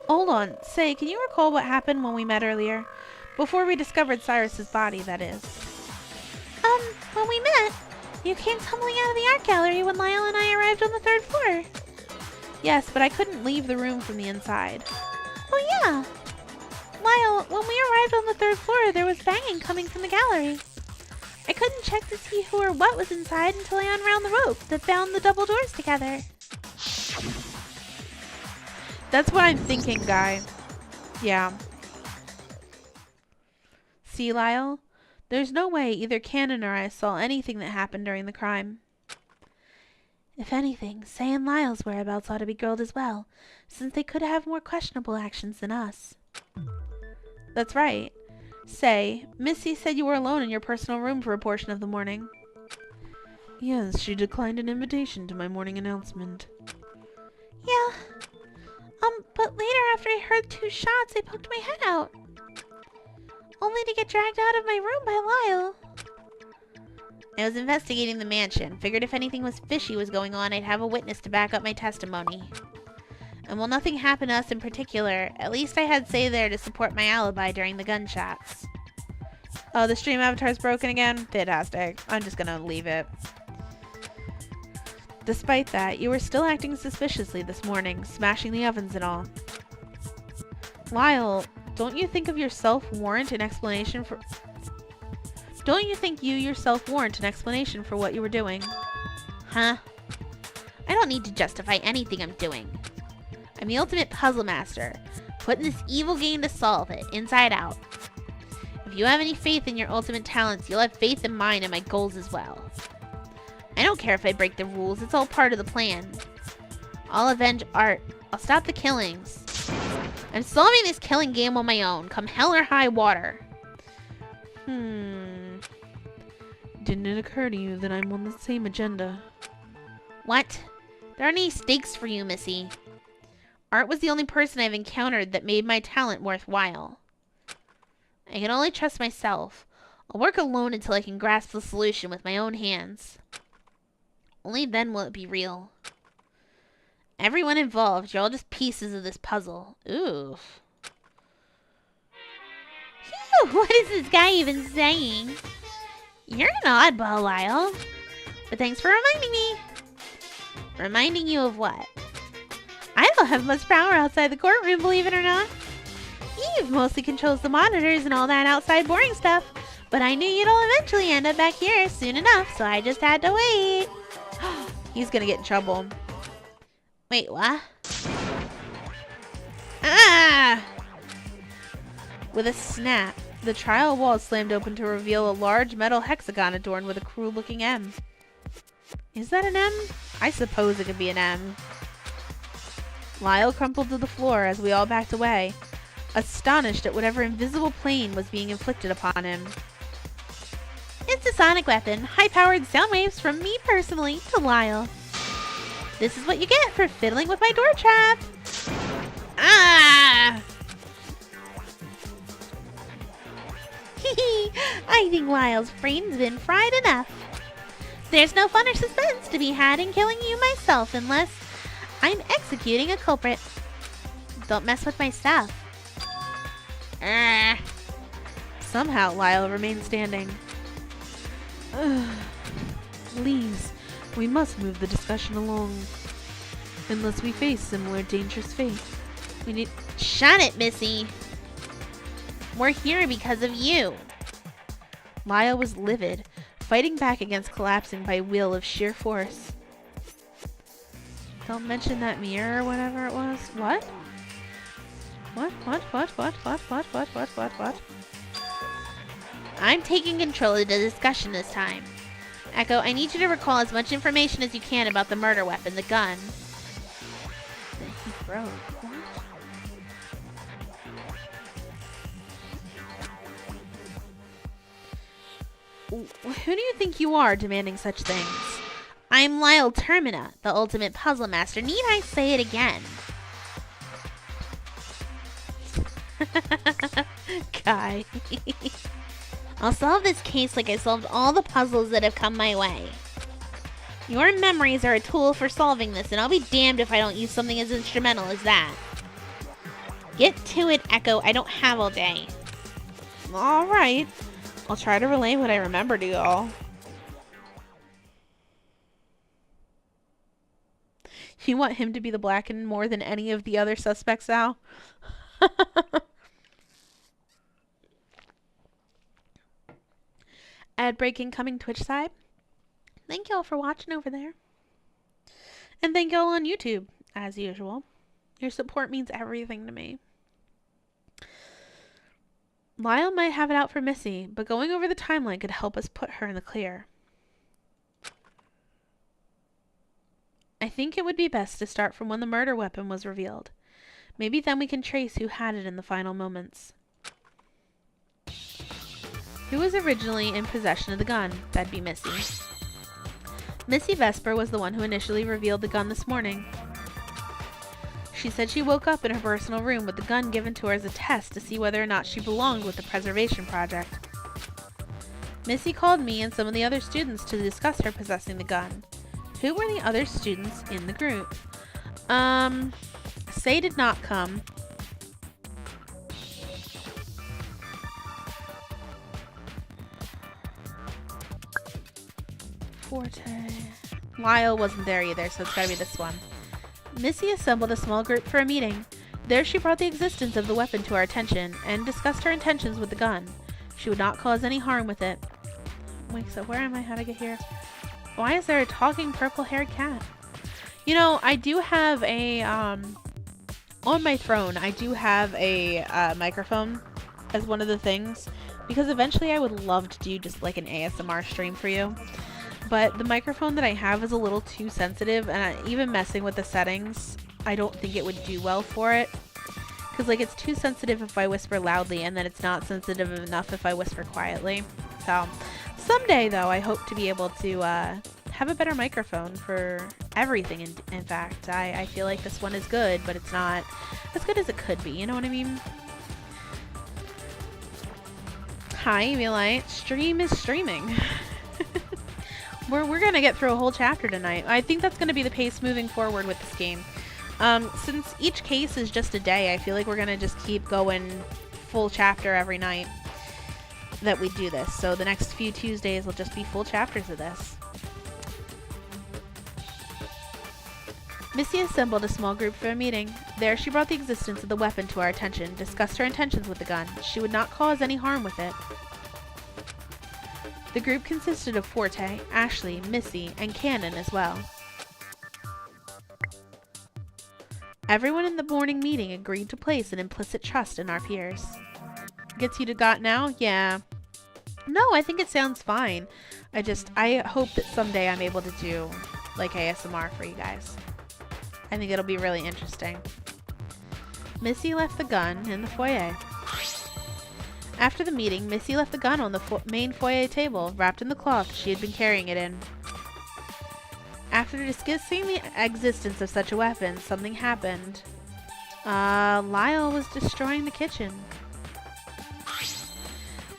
Hold on. Say, can you recall what happened when we met earlier? Before we discovered Cyrus's body, that is. When we met, you came tumbling out of the art gallery when Lyle and I arrived on the 3rd floor. Yes, but I couldn't leave the room from the inside. Oh yeah. Lyle, when we arrived on the 3rd floor, there was banging coming from the gallery. I couldn't check to see who or what was inside until I unwound the rope that bound the double doors together. That's what I'm thinking, Guy. Yeah. See, Lyle? There's no way either Cannon or I saw anything that happened during the crime. If anything, Say and Lyle's whereabouts ought to be grilled as well, since they could have more questionable actions than us. That's right. Say, Missy said you were alone in your personal room for a portion of the morning. Yes, she declined an invitation to my morning announcement. Yeah. But later after I heard 2 shots, I poked my head out. Only to get dragged out of my room by Lyle. I was investigating the mansion. Figured if anything fishy was going on, I'd have a witness to back up my testimony. And while nothing happened to us in particular, at least I had Say there to support my alibi during the gunshots. Oh, the stream avatar's broken again? Fantastic. I'm just gonna leave it. Despite that, you were still acting suspiciously this morning, smashing the ovens and all. Lyle, don't you think you yourself warrant an explanation for what you were doing? Huh? I don't need to justify anything I'm doing. I'm the ultimate puzzle master, put in this evil game to solve it, inside out. If you have any faith in your ultimate talents, you'll have faith in mine and my goals as well. I don't care if I break the rules, it's all part of the plan. I'll avenge Art. I'll stop the killings. I'm solving this killing game on my own, come hell or high water. Didn't it occur to you that I'm on the same agenda? What? There aren't any stakes for you, Missy. Art was the only person I've encountered that made my talent worthwhile. I can only trust myself. I'll work alone until I can grasp the solution with my own hands. Only then will it be real. Everyone involved, you're all just pieces of this puzzle. Oof. Phew, what is this guy even saying? You're an oddball, Lyle. But thanks for reminding me. Reminding you of what? I don't have much power outside the courtroom, believe it or not. Eve mostly controls the monitors and all that outside boring stuff. But I knew you'd all eventually end up back here soon enough, so I just had to wait. He's gonna get in trouble. Wait, what? Ah! With a snap, the trial wall slammed open to reveal a large metal hexagon adorned with a cruel-looking M. Is that an M? I suppose it could be an M. Lyle crumpled to the floor as we all backed away, astonished at whatever invisible plane was being inflicted upon him. It's a sonic weapon, high-powered sound waves from me personally to Lyle. This is what you get for fiddling with my door trap. Ah! I think Lyle's brain's been fried enough. There's no fun or suspense to be had in killing you myself unless I'm executing a culprit. Don't mess with my stuff. Somehow, Lyle remained standing. Please, we must move the discussion along. Unless we face similar dangerous fate. We need... Shut it, Missy. We're here because of you. Lyle was livid, fighting back against collapsing by will of sheer force. Don't mention that mirror or whatever it was. What? What? I'm taking control of the discussion this time. Echo, I need you to recall as much information as you can about the murder weapon, the gun. Then he broke. What? Who do you think you are demanding such things? I'm Lyle Termina, the ultimate puzzle master. Need I say it again? Guy. I'll solve this case like I solved all the puzzles that have come my way. Your memories are a tool for solving this, and I'll be damned if I don't use something as instrumental as that. Get to it, Echo. I don't have all day. Alright. I'll try to relay what I remember to y'all. You want him to be the Blackened more than any of the other suspects, Al? Ad break incoming Twitch side. Thank y'all for watching over there. And thank y'all on YouTube, as usual. Your support means everything to me. Lyle might have it out for Missy, but going over the timeline could help us put her in the clear. I think it would be best to start from when the murder weapon was revealed. Maybe then we can trace who had it in the final moments. Who was originally in possession of the gun? That'd be Missy. Missy Vesper was the one who initially revealed the gun this morning. She said she woke up in her personal room with the gun given to her as a test to see whether or not she belonged with the preservation project. Missy called me and some of the other students to discuss her possessing the gun. Who were the other students in the group? Say did not come. Forte. Lyle wasn't there either, so it's gotta be this one. Missy assembled a small group for a meeting. There she brought the existence of the weapon to our attention and discussed her intentions with the gun. She would not cause any harm with it. Wait, so where am I? How to get here? Why is there a talking purple-haired cat? You know, I do have a, on my throne, I do have a microphone as one of the things, because eventually I would love to do just like an ASMR stream for you. But the microphone that I have is a little too sensitive, and even messing with the settings, I don't think it would do well for it. Because like it's too sensitive if I whisper loudly, and then it's not sensitive enough if I whisper quietly. So someday though, I hope to be able to have a better microphone for everything. In fact, I feel like this one is good, but it's not as good as it could be. You know what I mean? Hi, Emilite. Stream is streaming. We're gonna get through a whole chapter tonight. I think that's gonna be the pace moving forward with this game. Since each case is just a day, I feel like we're gonna just keep going full chapter every night that we do this. So the next few Tuesdays will just be full chapters of this. Missy assembled a small group for a meeting. There she brought the existence of the weapon to our attention, discussed her intentions with the gun. She would not cause any harm with it. The group consisted of Forte, Ashley, Missy, and Cannon as well. Everyone in the morning meeting agreed to place an implicit trust in our peers. Gets you to got now? Yeah. No, I think it sounds fine. I hope that someday I'm able to do like ASMR for you guys. I think it'll be really interesting. Missy left the gun in the foyer. After the meeting, Missy left the gun on the main foyer table, wrapped in the cloth she had been carrying it in. After discussing the existence of such a weapon, something happened. Lyle was destroying the kitchen.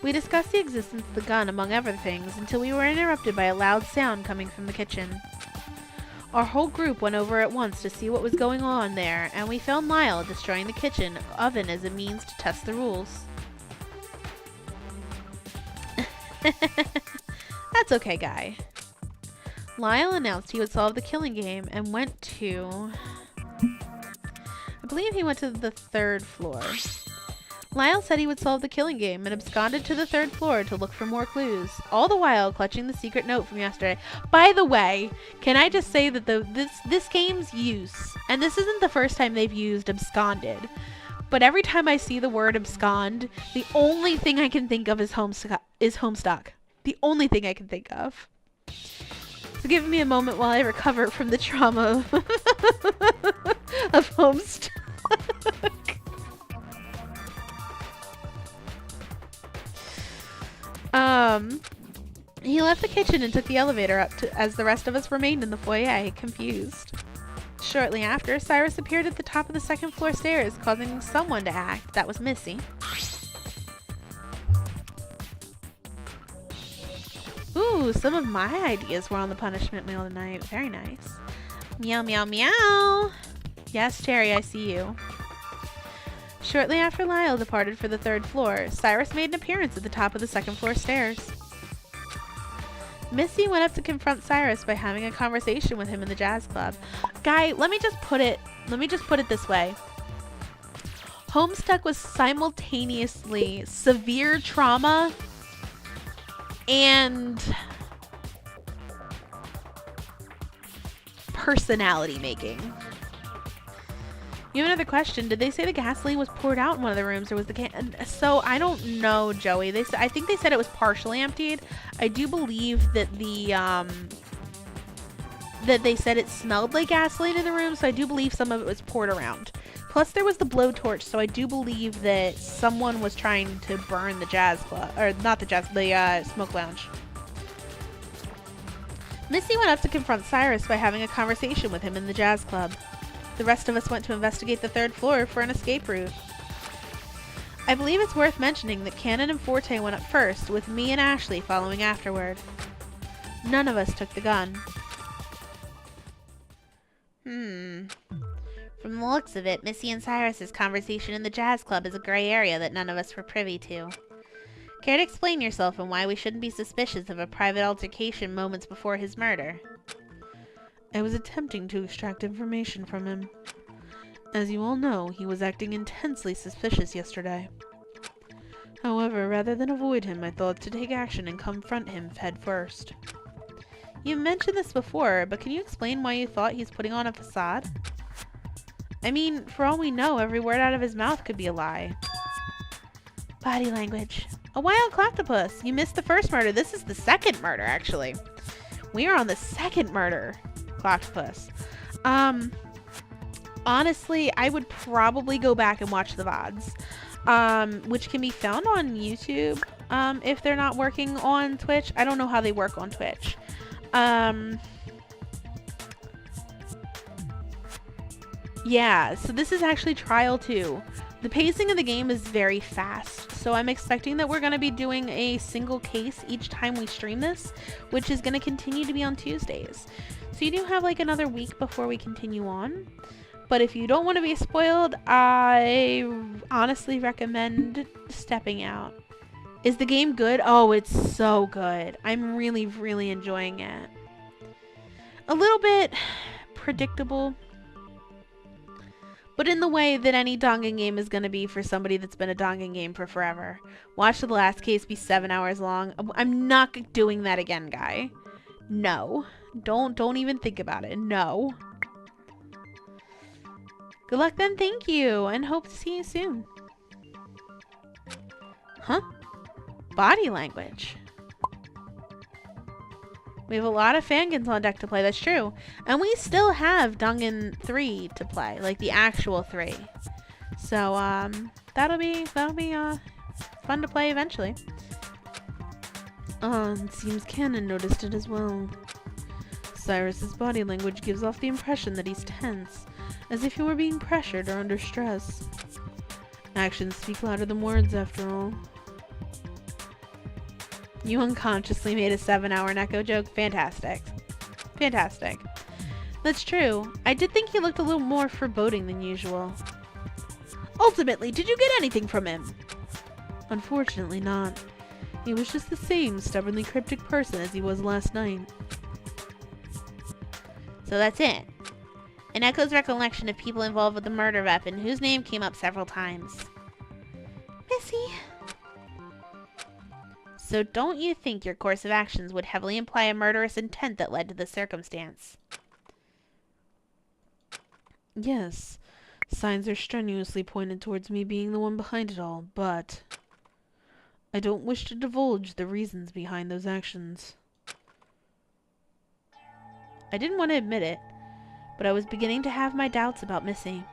We discussed the existence of the gun among other things until we were interrupted by a loud sound coming from the kitchen. Our whole group went over at once to see what was going on there, and we found Lyle destroying the kitchen oven as a means to test the rules. That's okay, Guy. Lyle announced he would solve the killing game and went to... I believe he went to the 3rd floor. Lyle said he would solve the killing game and absconded to the 3rd floor to look for more clues, all the while clutching the secret note from yesterday. By the way, can I just say that this game's use, and this isn't the first time they've used absconded, but every time I see the word abscond, the only thing I can think of is Homestuck. The only thing I can think of. So give me a moment while I recover from the trauma of Homestuck. He left the kitchen and took the elevator up as the rest of us remained in the foyer, confused. Shortly after, Cyrus appeared at the top of the 2nd floor stairs, causing someone to act. That was Missy. Ooh, some of my ideas were on the punishment wheel tonight. Very nice. Meow, meow, meow. Yes, Cherry, I see you. Shortly after Lyle departed for the 3rd floor, Cyrus made an appearance at the top of the 2nd floor stairs. Missy went up to confront Cyrus by having a conversation with him in the jazz club. Guy, let me just put it this way. Homestuck was simultaneously severe trauma and personality making. You have another question. Did they say the gasoline was poured out in one of the rooms, or was the can? So I don't know, Joey. I think they said it was partially emptied. I do believe that that they said it smelled like gasoline in the room, so I do believe some of it was poured around. Plus, there was the blowtorch, so I do believe that someone was trying to burn the jazz club, or not the jazz, the smoke lounge. Missy went up to confront Cyrus by having a conversation with him in the jazz club. The rest of us went to investigate the 3rd floor for an escape route. I believe it's worth mentioning that Cannon and Forte went up first, with me and Ashley following afterward. None of us took the gun. From the looks of it, Missy and Cyrus's conversation in the jazz club is a gray area that none of us were privy to. Care to explain yourself and why we shouldn't be suspicious of a private altercation moments before his murder? I was attempting to extract information from him. As you all know, he was acting intensely suspicious yesterday. However, rather than avoid him, I thought to take action and confront him head first. You've mentioned this before, but can you explain why you thought he's putting on a facade? I mean, for all we know, every word out of his mouth could be a lie. Body language. A wild octopus. You missed the first murder. This is the 2nd murder, actually. We are on the 2nd murder. Octopus. Honestly, I would probably go back and watch the VODs, which can be found on YouTube, if they're not working on Twitch. I don't know how they work on Twitch. Yeah, so this is actually Trial 2. The pacing of the game is very fast, so I'm expecting that we're going to be doing a single case each time we stream this, which is going to continue to be on Tuesdays. So you do have like another week before we continue on. But if you don't want to be spoiled, I honestly recommend stepping out. Is the game good? Oh, it's so good. I'm really, really enjoying it. A little bit predictable, but in the way that any Dangan game is going to be for somebody that's been a Dangan game for forever. Watch the last case be 7 hours long. I'm not doing that again, guy. No. Don't even think about it. No. Good luck then, thank you, and hope to see you soon. Huh? Body language. We have a lot of Fangans on deck to play, that's true. And we still have Dangan 3 to play, like the actual 3. So, that'll be fun to play eventually. It seems Cannon noticed it as well. Cyrus's body language gives off the impression that he's tense, as if he were being pressured or under stress. Actions speak louder than words, after all. You unconsciously made a 7-hour Neko joke. Fantastic. Fantastic. That's true. I did think he looked a little more foreboding than usual. Ultimately, did you get anything from him? Unfortunately not. He was just the same stubbornly cryptic person as he was last night. So that's it. An Echo's recollection of people involved with the murder weapon, whose name came up several times. Missy? So don't you think your course of actions would heavily imply a murderous intent that led to this circumstance? Yes. Signs are strenuously pointed towards me being the one behind it all, but I don't wish to divulge the reasons behind those actions. I didn't want to admit it, but I was beginning to have my doubts about Missy.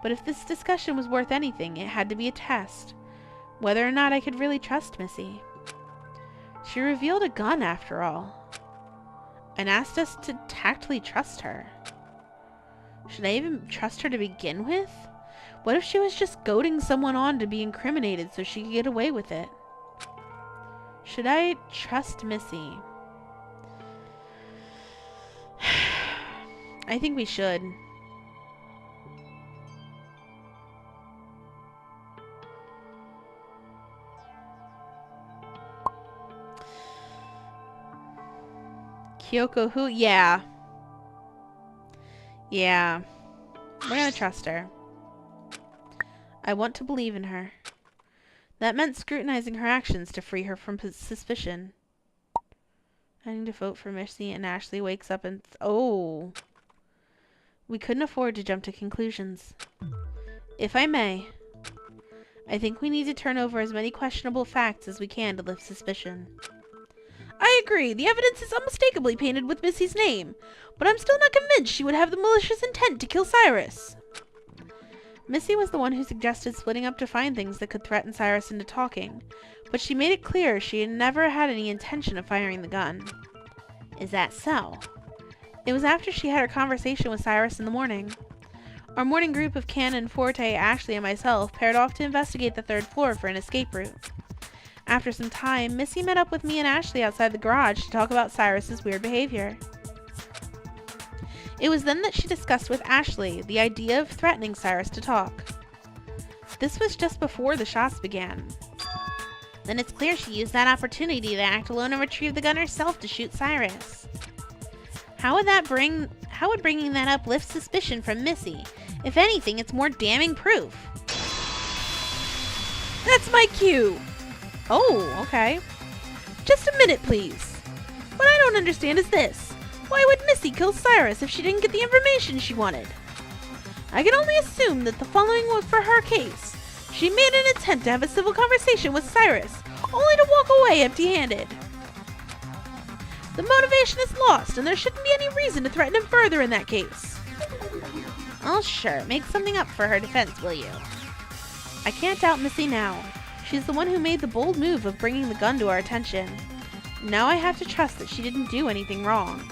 But if this discussion was worth anything, it had to be a test. Whether or not I could really trust Missy. She revealed a gun, after all, and asked us to tactfully trust her. Should I even trust her to begin with? What if she was just goading someone on to be incriminated so she could get away with it? Should I trust Missy? I think we should. Kyoko who? Yeah. Yeah. We're gonna trust her. I want to believe in her. That meant scrutinizing her actions to free her from suspicion. I need to vote for Missy, and Ashley wakes up and... Oh. We couldn't afford to jump to conclusions. If I may, I think we need to turn over as many questionable facts as we can to lift suspicion. I agree. The evidence is unmistakably painted with Missy's name, but I'm still not convinced she would have the malicious intent to kill Cyrus. Missy was the one who suggested splitting up to find things that could threaten Cyrus into talking, but she made it clear she had never had any intention of firing the gun. Is that so? It was after she had her conversation with Cyrus in the morning. Our morning group of Canon, Forte, Ashley, and myself paired off to investigate the 3rd floor for an escape route. After some time, Missy met up with me and Ashley outside the garage to talk about Cyrus's weird behavior. It was then that she discussed with Ashley the idea of threatening Cyrus to talk. This was just before the shots began. Then it's clear she used that opportunity to act alone and retrieve the gun herself to shoot Cyrus. How would bringing that up lift suspicion from Missy? If anything, it's more damning proof. That's my cue. Oh, okay. Just a minute, please. What I don't understand is this. Why would Missy kill Cyrus if she didn't get the information she wanted? I can only assume that the following was for her case. She made an attempt to have a civil conversation with Cyrus, only to walk away empty-handed. The motivation is lost, and there shouldn't be any reason to threaten him further in that case. Oh, sure. Make something up for her defense, will you? I can't doubt Missy now. She's the one who made the bold move of bringing the gun to our attention. Now I have to trust that she didn't do anything wrong.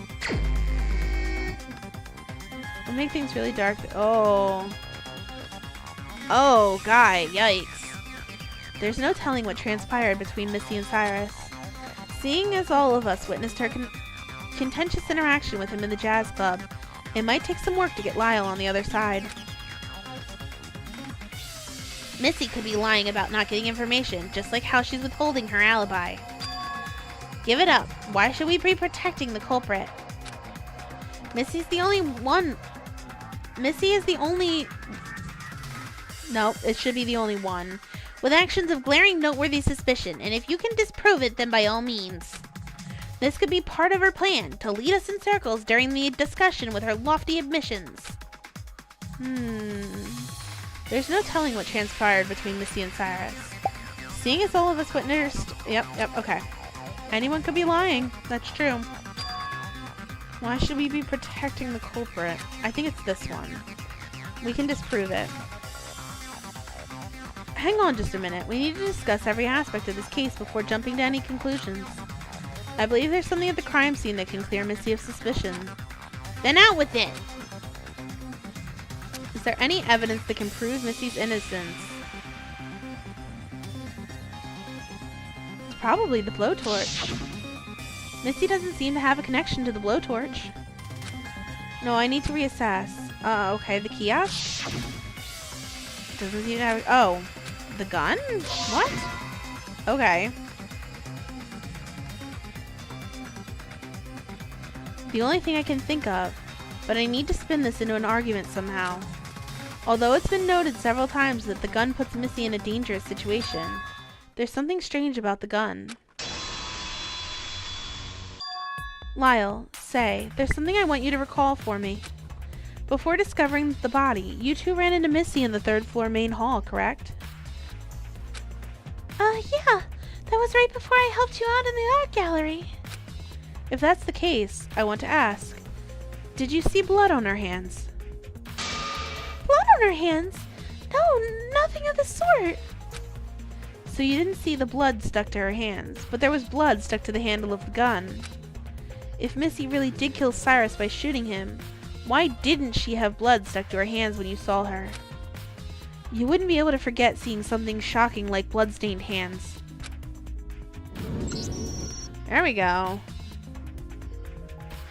It'll make things really dark. Oh. Oh, guy. Yikes. There's no telling what transpired between Missy and Cyrus. Seeing as all of us witnessed her contentious interaction with him in the jazz club, it might take some work to get Lyle on the other side. Missy could be lying about not getting information, just like how she's withholding her alibi. Give it up. Why should we be protecting the culprit? Missy's the only one. Missy is the only... No, it should be the only one. With actions of glaring noteworthy suspicion, and if you can disprove it, then by all means. This could be part of her plan, to lead us in circles during the discussion with her lofty admissions. There's no telling what transpired between Missy and Cyrus. Seeing as all of us witnessed... Yep, okay. Anyone could be lying. That's true. Why should we be protecting the culprit? I think it's this one. We can disprove it. Hang on just a minute. We need to discuss every aspect of this case before jumping to any conclusions. I believe there's something at the crime scene that can clear Missy of suspicion. Then out with it! Is there any evidence that can prove Missy's innocence? It's probably the blowtorch. Missy doesn't seem to have a connection to the blowtorch. No, I need to reassess. Okay, the kiosk? Doesn't seem to have... Oh. The gun? What? Okay. The only thing I can think of, but I need to spin this into an argument somehow. Although it's been noted several times that the gun puts Missy in a dangerous situation, there's something strange about the gun. Lyle, say, there's something I want you to recall for me. Before discovering the body, you two ran into Missy in the 3rd floor main hall, correct? Yeah. That was right before I helped you out in the art gallery. If that's the case, I want to ask, did you see blood on her hands? Blood on her hands? No, nothing of the sort. So you didn't see the blood stuck to her hands, but there was blood stuck to the handle of the gun. If Missy really did kill Cyrus by shooting him, why didn't she have blood stuck to her hands when you saw her? You wouldn't be able to forget seeing something shocking like blood-stained hands. There we go.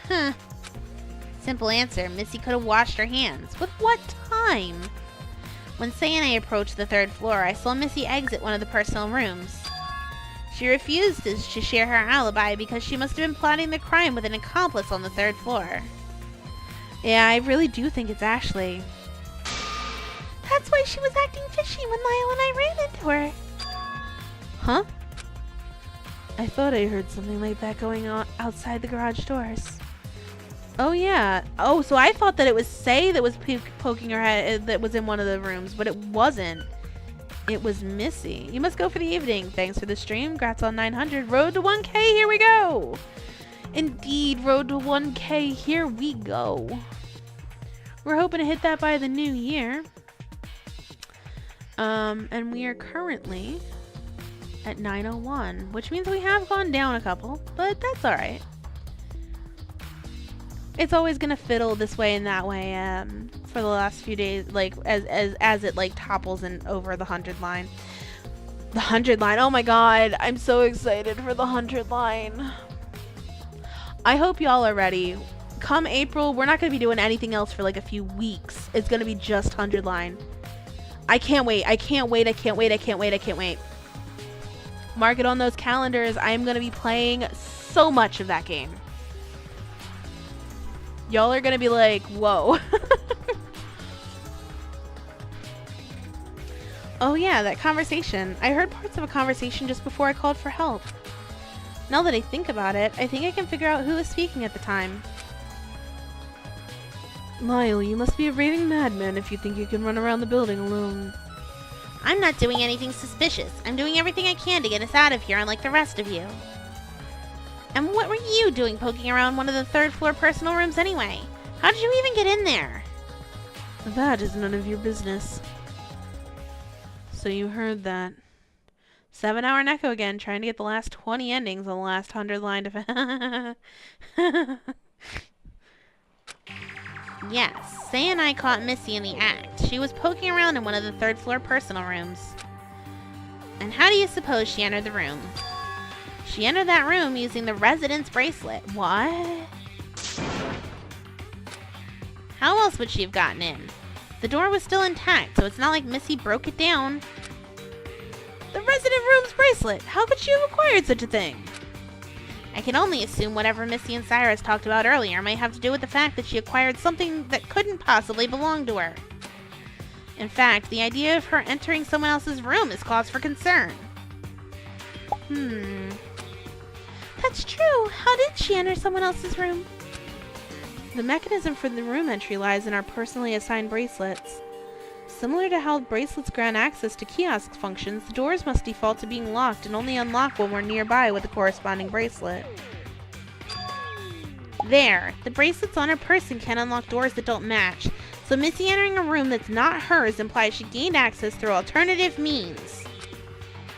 Huh. Simple answer, Missy could have washed her hands. But what time? When Say and I approached the 3rd floor, I saw Missy exit one of the personal rooms. She refused to share her alibi because she must have been plotting the crime with an accomplice on the 3rd floor. Yeah, I really do think it's Ashley. That's why she was acting fishy when Lyle and I ran into her. Huh? I thought I heard something like that going on outside the garage doors. Oh yeah. Oh, so I thought that it was Say that was poking her head that was in one of the rooms, but it wasn't. It was Missy. You must go for the evening. Thanks for the stream. Grats on 900. Road to 1K. Here we go. Indeed, road to 1K. Here we go. We're hoping to hit that by the new year. And we are currently at 901, which means we have gone down a couple, but that's all right. It's always gonna fiddle this way and that way for the last few days, like as it like topples and over the 100 line. The 100 line. Oh my god, I'm so excited for the 100 line. I hope y'all are ready. Come April, we're not gonna be doing anything else for like a few weeks. It's gonna be just 100 line. I can't wait. I can't wait. I can't wait. I can't wait. I can't wait. Mark it on those calendars. I am going to be playing so much of that game. Y'all are going to be like, whoa. Oh yeah, that conversation. I heard parts of a conversation just before I called for help. Now that I think about it, I think I can figure out who was speaking at the time. Lyle, you must be a raving madman if you think you can run around the building alone. I'm not doing anything suspicious. I'm doing everything I can to get us out of here, unlike the rest of you. And what were you doing poking around one of the 3rd floor personal rooms anyway? How did you even get in there? That is none of your business. So you heard that. 7-hour Neko again, trying to get the last 20 endings on the last 100 line to... Yes, Say and I caught Missy in the act. She was poking around in one of the 3rd floor personal rooms. And how do you suppose she entered the room? She entered that room using the residence bracelet. What? How else would she have gotten in? The door was still intact, so it's not like Missy broke it down. The resident room's bracelet! How could she have acquired such a thing? I can only assume whatever Missy and Cyrus talked about earlier might have to do with the fact that she acquired something that couldn't possibly belong to her. In fact, the idea of her entering someone else's room is cause for concern. That's true. How did she enter someone else's room? The mechanism for the room entry lies in our personally assigned bracelets. Similar to how bracelets grant access to kiosk functions, the doors must default to being locked and only unlock when we're nearby with the corresponding bracelet. There, the bracelets on her person can unlock doors that don't match, so Missy entering a room that's not hers implies she gained access through alternative means.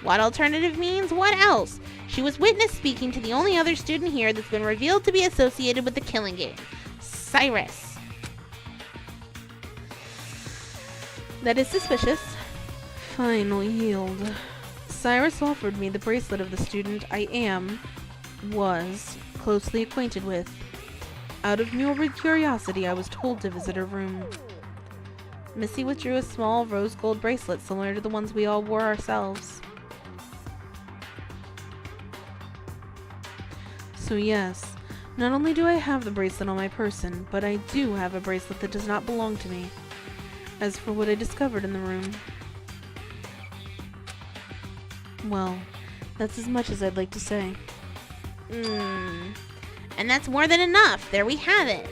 What alternative means? What else? She was witness speaking to the only other student here that's been revealed to be associated with the killing game, Cyrus. That is suspicious. Fine, I'll yield. Cyrus offered me the bracelet of the student was closely acquainted with. Out of morbid curiosity, I was told to visit her room. Missy withdrew a small rose gold bracelet similar to the ones we all wore ourselves. So yes, not only do I have the bracelet on my person, but I do have a bracelet that does not belong to me. As for what I discovered in the room, well, that's as much as I'd like to say. And that's more than enough. There we have it.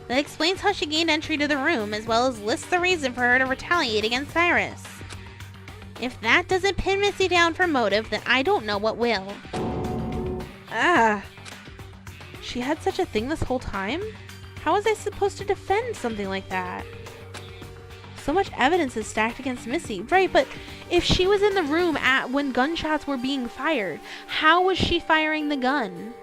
That explains how she gained entry to the room, as well as lists the reason for her to retaliate against Cyrus. If that doesn't pin Missy down for motive, then I don't know what will. Ah! She had such a thing this whole time? How was I supposed to defend something like that? So much evidence is stacked against Missy. Right, but if she was in the room when gunshots were being fired, how was she firing the gun?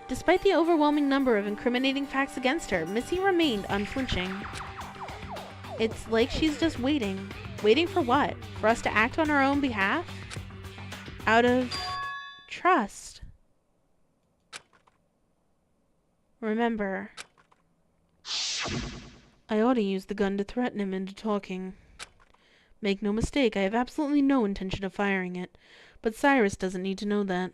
Despite the overwhelming number of incriminating facts against her, Missy remained unflinching. It's like she's just waiting. Waiting for what? For us to act on our own behalf? Out of trust. Remember, I ought to use the gun to threaten him into talking. Make no mistake, I have absolutely no intention of firing it, but Cyrus doesn't need to know that.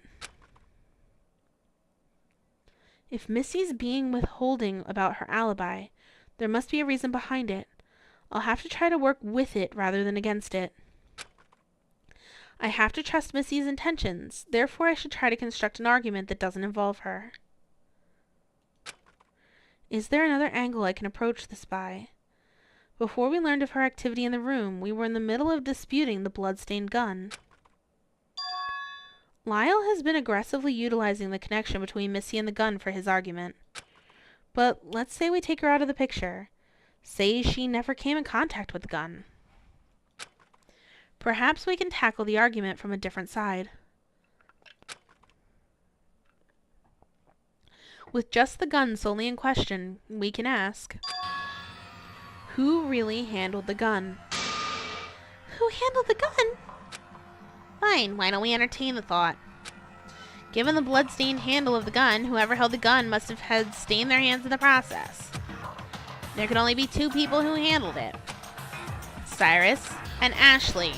If Missy's being withholding about her alibi, there must be a reason behind it. I'll have to try to work with it rather than against it. I have to trust Missy's intentions, therefore I should try to construct an argument that doesn't involve her. Is there another angle I can approach this by? Before we learned of her activity in the room, we were in the middle of disputing the blood-stained gun. Lyle has been aggressively utilizing the connection between Missy and the gun for his argument. But let's say we take her out of the picture. Say she never came in contact with the gun. Perhaps we can tackle the argument from a different side. With just the gun solely in question, we can ask, who really handled the gun? Who handled the gun? Fine, why don't we entertain the thought? Given the blood-stained handle of the gun, whoever held the gun must have had stained their hands in the process. There could only be two people who handled it. Cyrus and Ashley.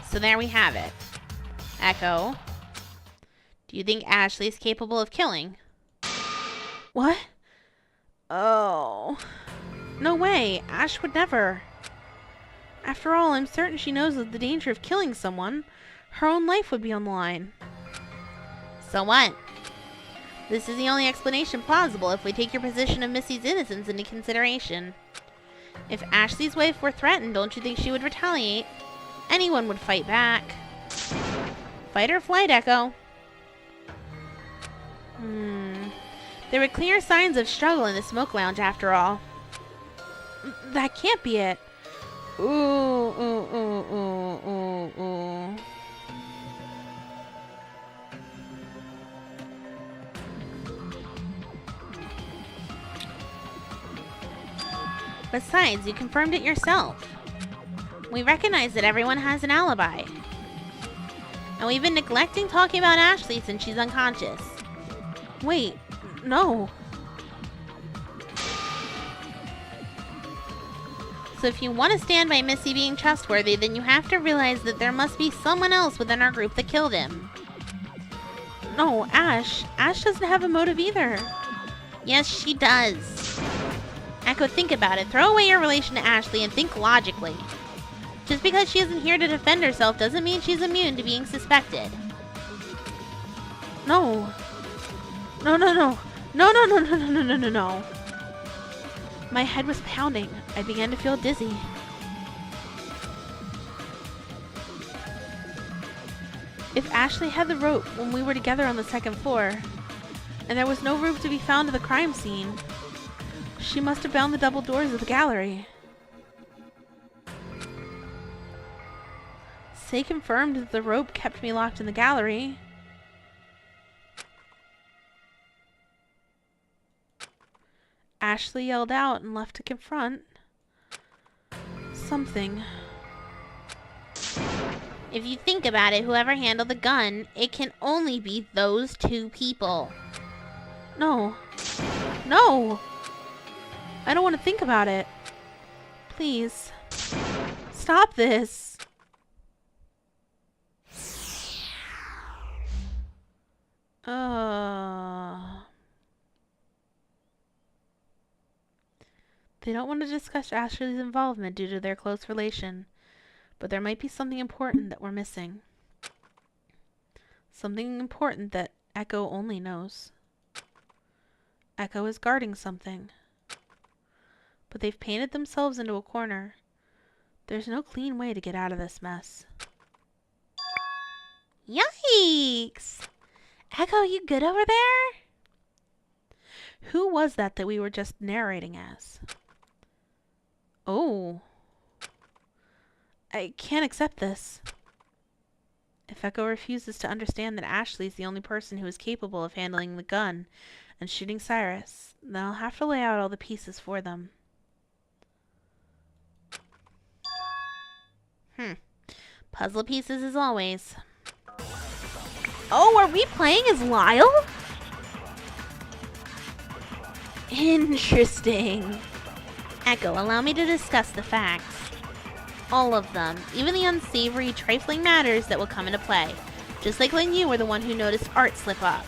So there we have it. Echo, do you think Ashley is capable of killing? What? Oh. No way. Ash would never. After all, I'm certain she knows of the danger of killing someone. Her own life would be on the line. So what? This is the only explanation plausible if we take your position of Missy's innocence into consideration. If Ashley's wife were threatened, don't you think she would retaliate? Anyone would fight back. Fight or flight, Echo. There were clear signs of struggle in the smoke lounge after all. That can't be it. Ooh. Besides, you confirmed it yourself. We recognize that everyone has an alibi. And we've been neglecting talking about Ashley since she's unconscious. Wait, no. So if you want to stand by Missy being trustworthy, then you have to realize that there must be someone else within our group that killed him. No, Ash. Ash doesn't have a motive either. Yes, she does. Echo, think about it. Throw away your relation to Ashley and think logically. Just because she isn't here to defend herself doesn't mean she's immune to being suspected. No. No. My head was pounding. I began to feel dizzy. If Ashley had the rope when we were together on the second floor, and there was no rope to be found at the crime scene, she must have bound the double doors of the gallery. Say confirmed that the rope kept me locked in the gallery. Ashley yelled out and left to confront something. If you think about it, whoever handled the gun, it can only be those two people. No. I don't want to think about it. Please. Stop this. They don't want to discuss Ashley's involvement due to their close relation, but there might be something important that we're missing. Something important that Echo only knows. Echo is guarding something. But they've painted themselves into a corner. There's no clean way to get out of this mess. Yikes! Echo, you good over there? Who was that we were just narrating as? Oh. I can't accept this. If Echo refuses to understand that Ashley's the only person who is capable of handling the gun and shooting Cyrus, then I'll have to lay out all the pieces for them. Puzzle pieces as always. Oh, are we playing as Lyle? Interesting. Echo, allow me to discuss the facts. All of them, even the unsavory, trifling matters that will come into play. Just like when you were the one who noticed art slip up.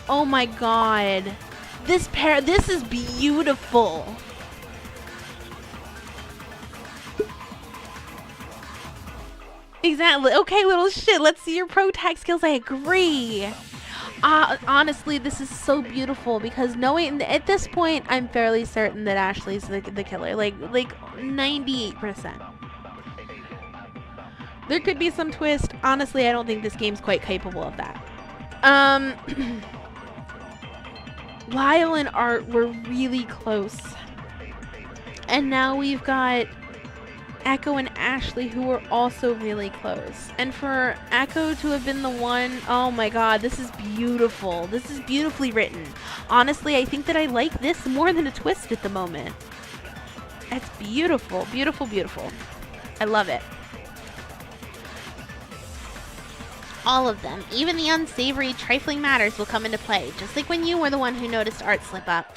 Oh my god. This is beautiful. Exactly. Okay, little shit. Let's see your pro tag skills. I agree. Honestly, this is so beautiful because knowing at this point, I'm fairly certain that Ashley's the killer. Like 98%. There could be some twist. Honestly, I don't think this game's quite capable of that. Lyle and Art were really close. And now we've got Echo and Ashley, who were also really close. And for Echo to have been the one, oh my god, this is beautiful. This is beautifully written. Honestly, I think that I like this more than a twist at the moment. It's beautiful, beautiful, beautiful. I love it. All of them, even the unsavory, trifling matters will come into play, just like when you were the one who noticed art slip up.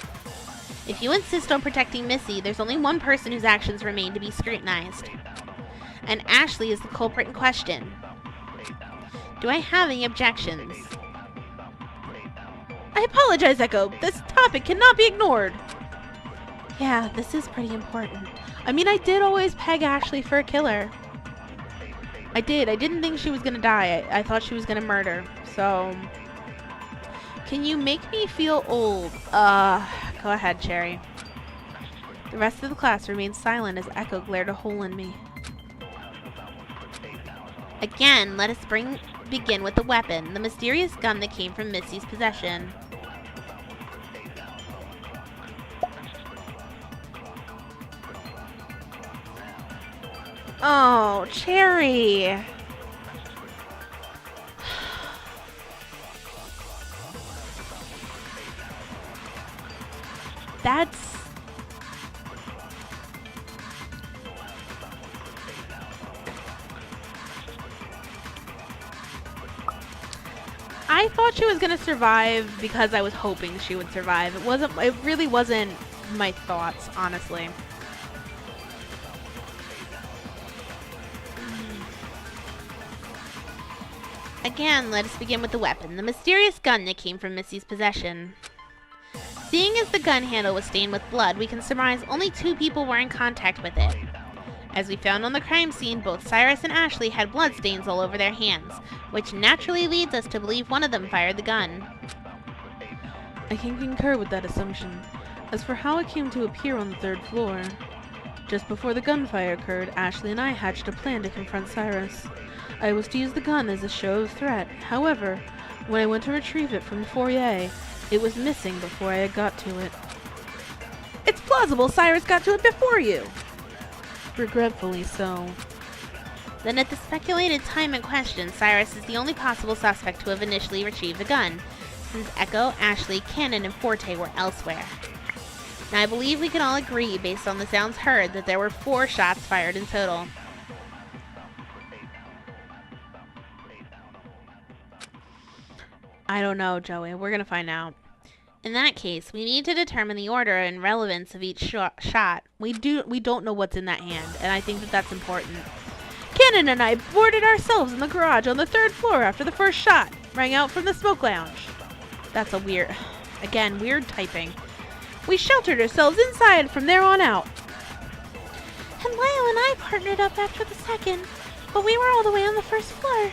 If you insist on protecting Missy, there's only one person whose actions remain to be scrutinized. And Ashley is the culprit in question. Do I have any objections? I apologize, Echo. This topic cannot be ignored. Yeah, this is pretty important. I mean, I did always peg Ashley for a killer. I did. I didn't think she was gonna die. I thought she was gonna murder. So, can you make me feel old? Go ahead, Cherry. The rest of the class remained silent as Echo glared a hole in me. Again, let us begin with the weapon, the mysterious gun that came from Missy's possession. Oh, Cherry. That's... I thought she was gonna survive because I was hoping she would survive. It really wasn't my thoughts, honestly. Again, let us begin with the weapon, the mysterious gun that came from Missy's possession. Seeing as the gun handle was stained with blood, we can surmise only 2 people were in contact with it. As we found on the crime scene, both Cyrus and Ashley had bloodstains all over their hands, which naturally leads us to believe one of them fired the gun. I can concur with that assumption. As for how it came to appear on the 3rd floor, just before the gunfire occurred, Ashley and I hatched a plan to confront Cyrus. I was to use the gun as a show of threat. However, when I went to retrieve it from the foyer, it was missing before I had got to it. It's plausible Cyrus got to it before you. Regretfully so. Then at the speculated time in question, Cyrus is the only possible suspect to have initially retrieved the gun, since Echo, Ashley, Cannon, and Forte were elsewhere. Now I believe we can all agree, based on the sounds heard, that there were 4 shots fired in total. I don't know, Joey. We're gonna find out. In that case, we need to determine the order and relevance of each shot. We don't know what's in that hand, and I think that that's important. Cannon and I boarded ourselves in the garage on the 3rd floor after the first shot rang out from the smoke lounge. That's a weird... Again, weird typing. We sheltered ourselves inside from there on out. And Lyle and I partnered up after the second, but we were all the way on the first floor.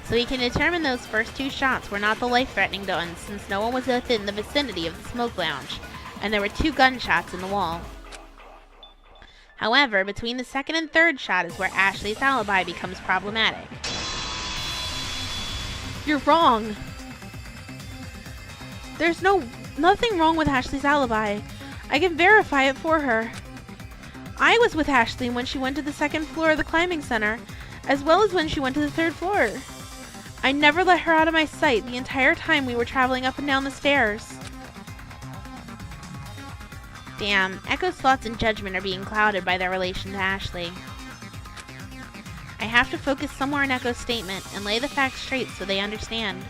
So we can determine those first 2 shots were not the life-threatening ones, since no one was within the vicinity of the smoke lounge, and there were 2 gunshots in the wall. However, between the second and third shot is where Ashley's alibi becomes problematic. You're wrong. There's nothing wrong with Ashley's alibi. I can verify it for her. I was with Ashley when she went to the 2nd floor of the climbing center, as well as when she went to the 3rd floor. I never let her out of my sight the entire time we were traveling up and down the stairs. Damn, Echo's thoughts and judgment are being clouded by their relation to Ashley. I have to focus somewhere in Echo's statement and lay the facts straight so they understand.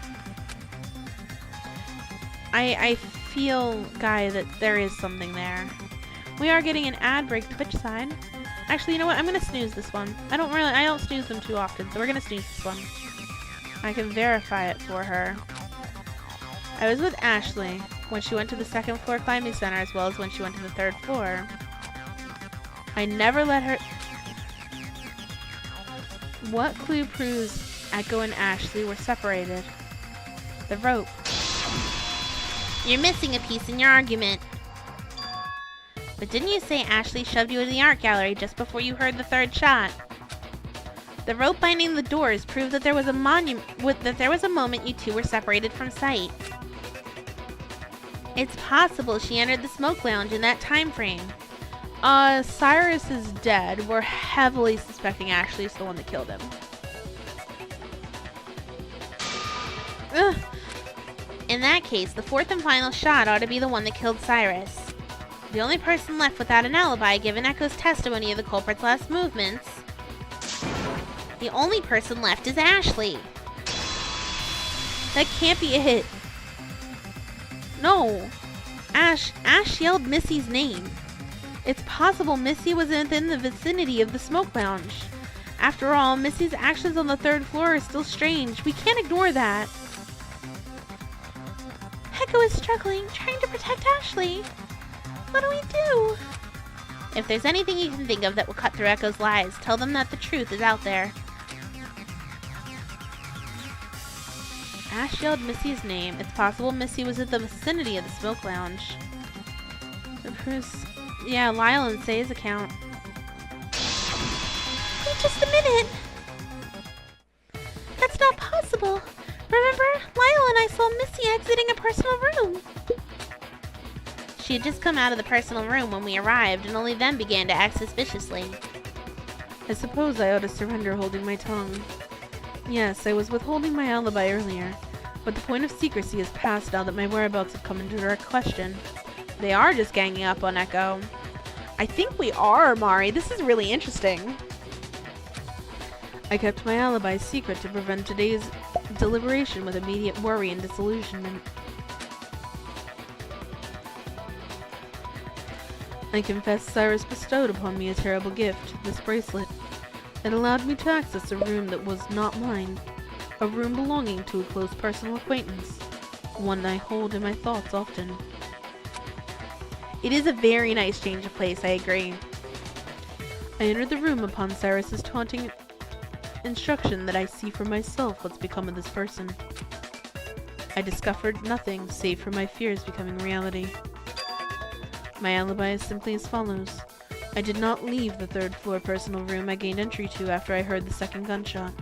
I feel, Guy, that there is something there. We are getting an ad break Twitch side. Actually, you know what? I'm gonna snooze this one. I don't snooze them too often, so we're gonna snooze this one. I can verify it for her. I was with Ashley when she went to the 2nd floor climbing center, as well as when she went to the 3rd floor. I never let her... What clue proves Echo and Ashley were separated? The rope. You're missing a piece in your argument. But didn't you say Ashley shoved you into the art gallery just before you heard the 3rd shot? The rope binding the doors proved that there was a moment you 2 were separated from sight. It's possible she entered the smoke lounge in that time frame. Cyrus is dead. We're heavily suspecting Ashley's the one that killed him. Ugh. In that case, the 4th and final shot ought to be the one that killed Cyrus. The only person left without an alibi, given Echo's testimony of the culprit's last movements, the only person left is Ashley. That can't be it. No. Ash yelled Missy's name. It's possible Missy was within the vicinity of the smoke lounge. After all, Missy's actions on the 3rd floor are still strange. We can't ignore that. Echo is struggling, trying to protect Ashley. What do we do? If there's anything you can think of that will cut through Echo's lies, tell them that the truth is out there. Ash yelled Missy's name. It's possible Missy was in the vicinity of the smoke lounge. Yeah, Lyle and Say's account. Wait just a minute! That's not possible! Remember, Lyle and I saw Missy exiting a personal room. She had just come out of the personal room when we arrived and only then began to act suspiciously. I suppose I ought to surrender holding my tongue. Yes, I was withholding my alibi earlier, but the point of secrecy is past now that my whereabouts have come into direct question. They are just ganging up on Echo. I think we are, Mari. This is really interesting. I kept my alibi secret to prevent today's deliberation with immediate worry and disillusionment. I confess Cyrus bestowed upon me a terrible gift, this bracelet. It allowed me to access a room that was not mine, a room belonging to a close personal acquaintance, one I hold in my thoughts often. It is a very nice change of place, I agree. I entered the room upon Cyrus's taunting instruction that I see for myself what's become of this person. I discovered nothing save for my fears becoming reality. My alibi is simply as follows. I did not leave the 3rd floor personal room I gained entry to after I heard the 2nd gunshot.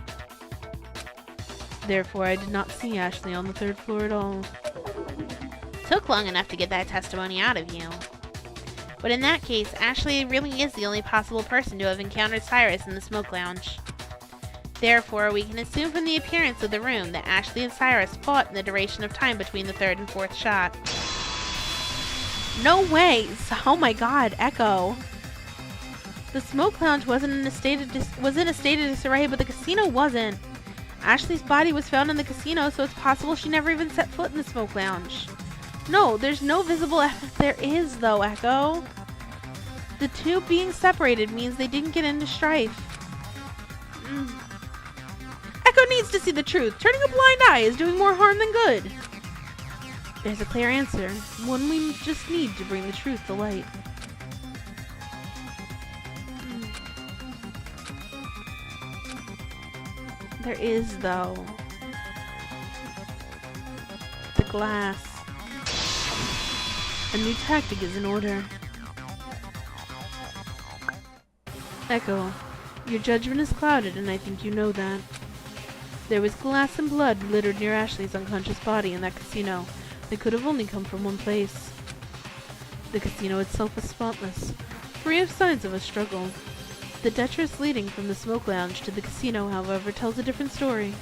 Therefore, I did not see Ashley on the 3rd floor at all. Took long enough to get that testimony out of you. But in that case, Ashley really is the only possible person to have encountered Cyrus in the smoke lounge. Therefore, we can assume from the appearance of the room that Ashley and Cyrus fought in the duration of time between the 3rd and 4th shot. No way! Oh my god, Echo. The smoke lounge was in a state of disarray, but the casino wasn't. Ashley's body was found in the casino, so it's possible she never even set foot in the smoke lounge. No, there's no visible evidence. There is, though, Echo. The 2 being separated means they didn't get into strife. Echo needs to see the truth. Turning a blind eye is doing more harm than good. There's a clear answer. One we just need to bring the truth to light. There is, though. The glass. A new tactic is in order. Echo, your judgment is clouded, and I think you know that. There was glass and blood littered near Ashley's unconscious body in that casino. They could have only come from one place. The casino itself was spotless, free of signs of a struggle. The detritus leading from the smoke lounge to the casino, however, tells a different story.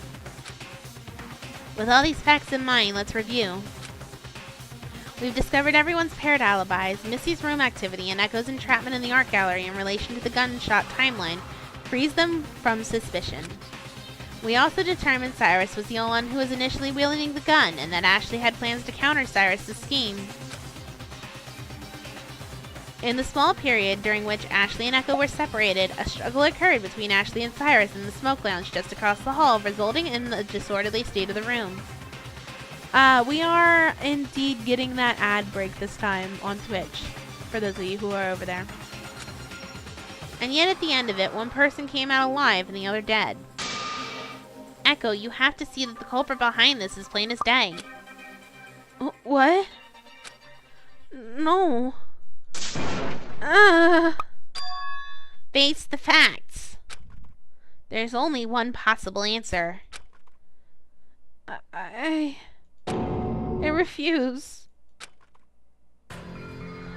With all these facts in mind, let's review. We've discovered everyone's paired alibis, Missy's room activity, and Echo's entrapment in the art gallery in relation to the gunshot timeline frees them from suspicion. We also determined Cyrus was the only one who was initially wielding the gun, and that Ashley had plans to counter Cyrus' scheme. In the small period during which Ashley and Echo were separated, a struggle occurred between Ashley and Cyrus in the smoke lounge just across the hall, resulting in the disorderly state of the room. We are indeed getting that ad break this time on Twitch, for those of you who are over there. And yet at the end of it, one person came out alive and the other dead. Echo, you have to see that the culprit behind this is plain as day. What? No. Face the facts. There's only one possible answer. I refuse.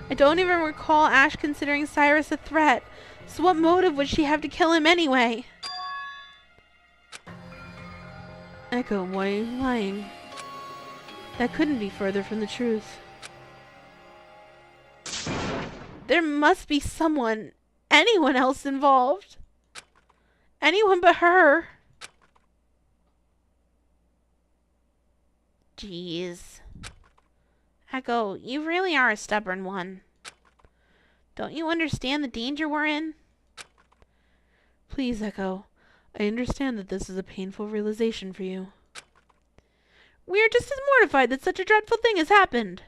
I don't even recall Ash considering Cyrus a threat, so what motive would she have to kill him anyway? Echo, why are you lying? That couldn't be further from the truth. There must be someone, anyone else involved. Anyone but her. Jeez. Echo, you really are a stubborn one. Don't you understand the danger we're in? Please, Echo. I understand that this is a painful realization for you. We are just as mortified that such a dreadful thing has happened.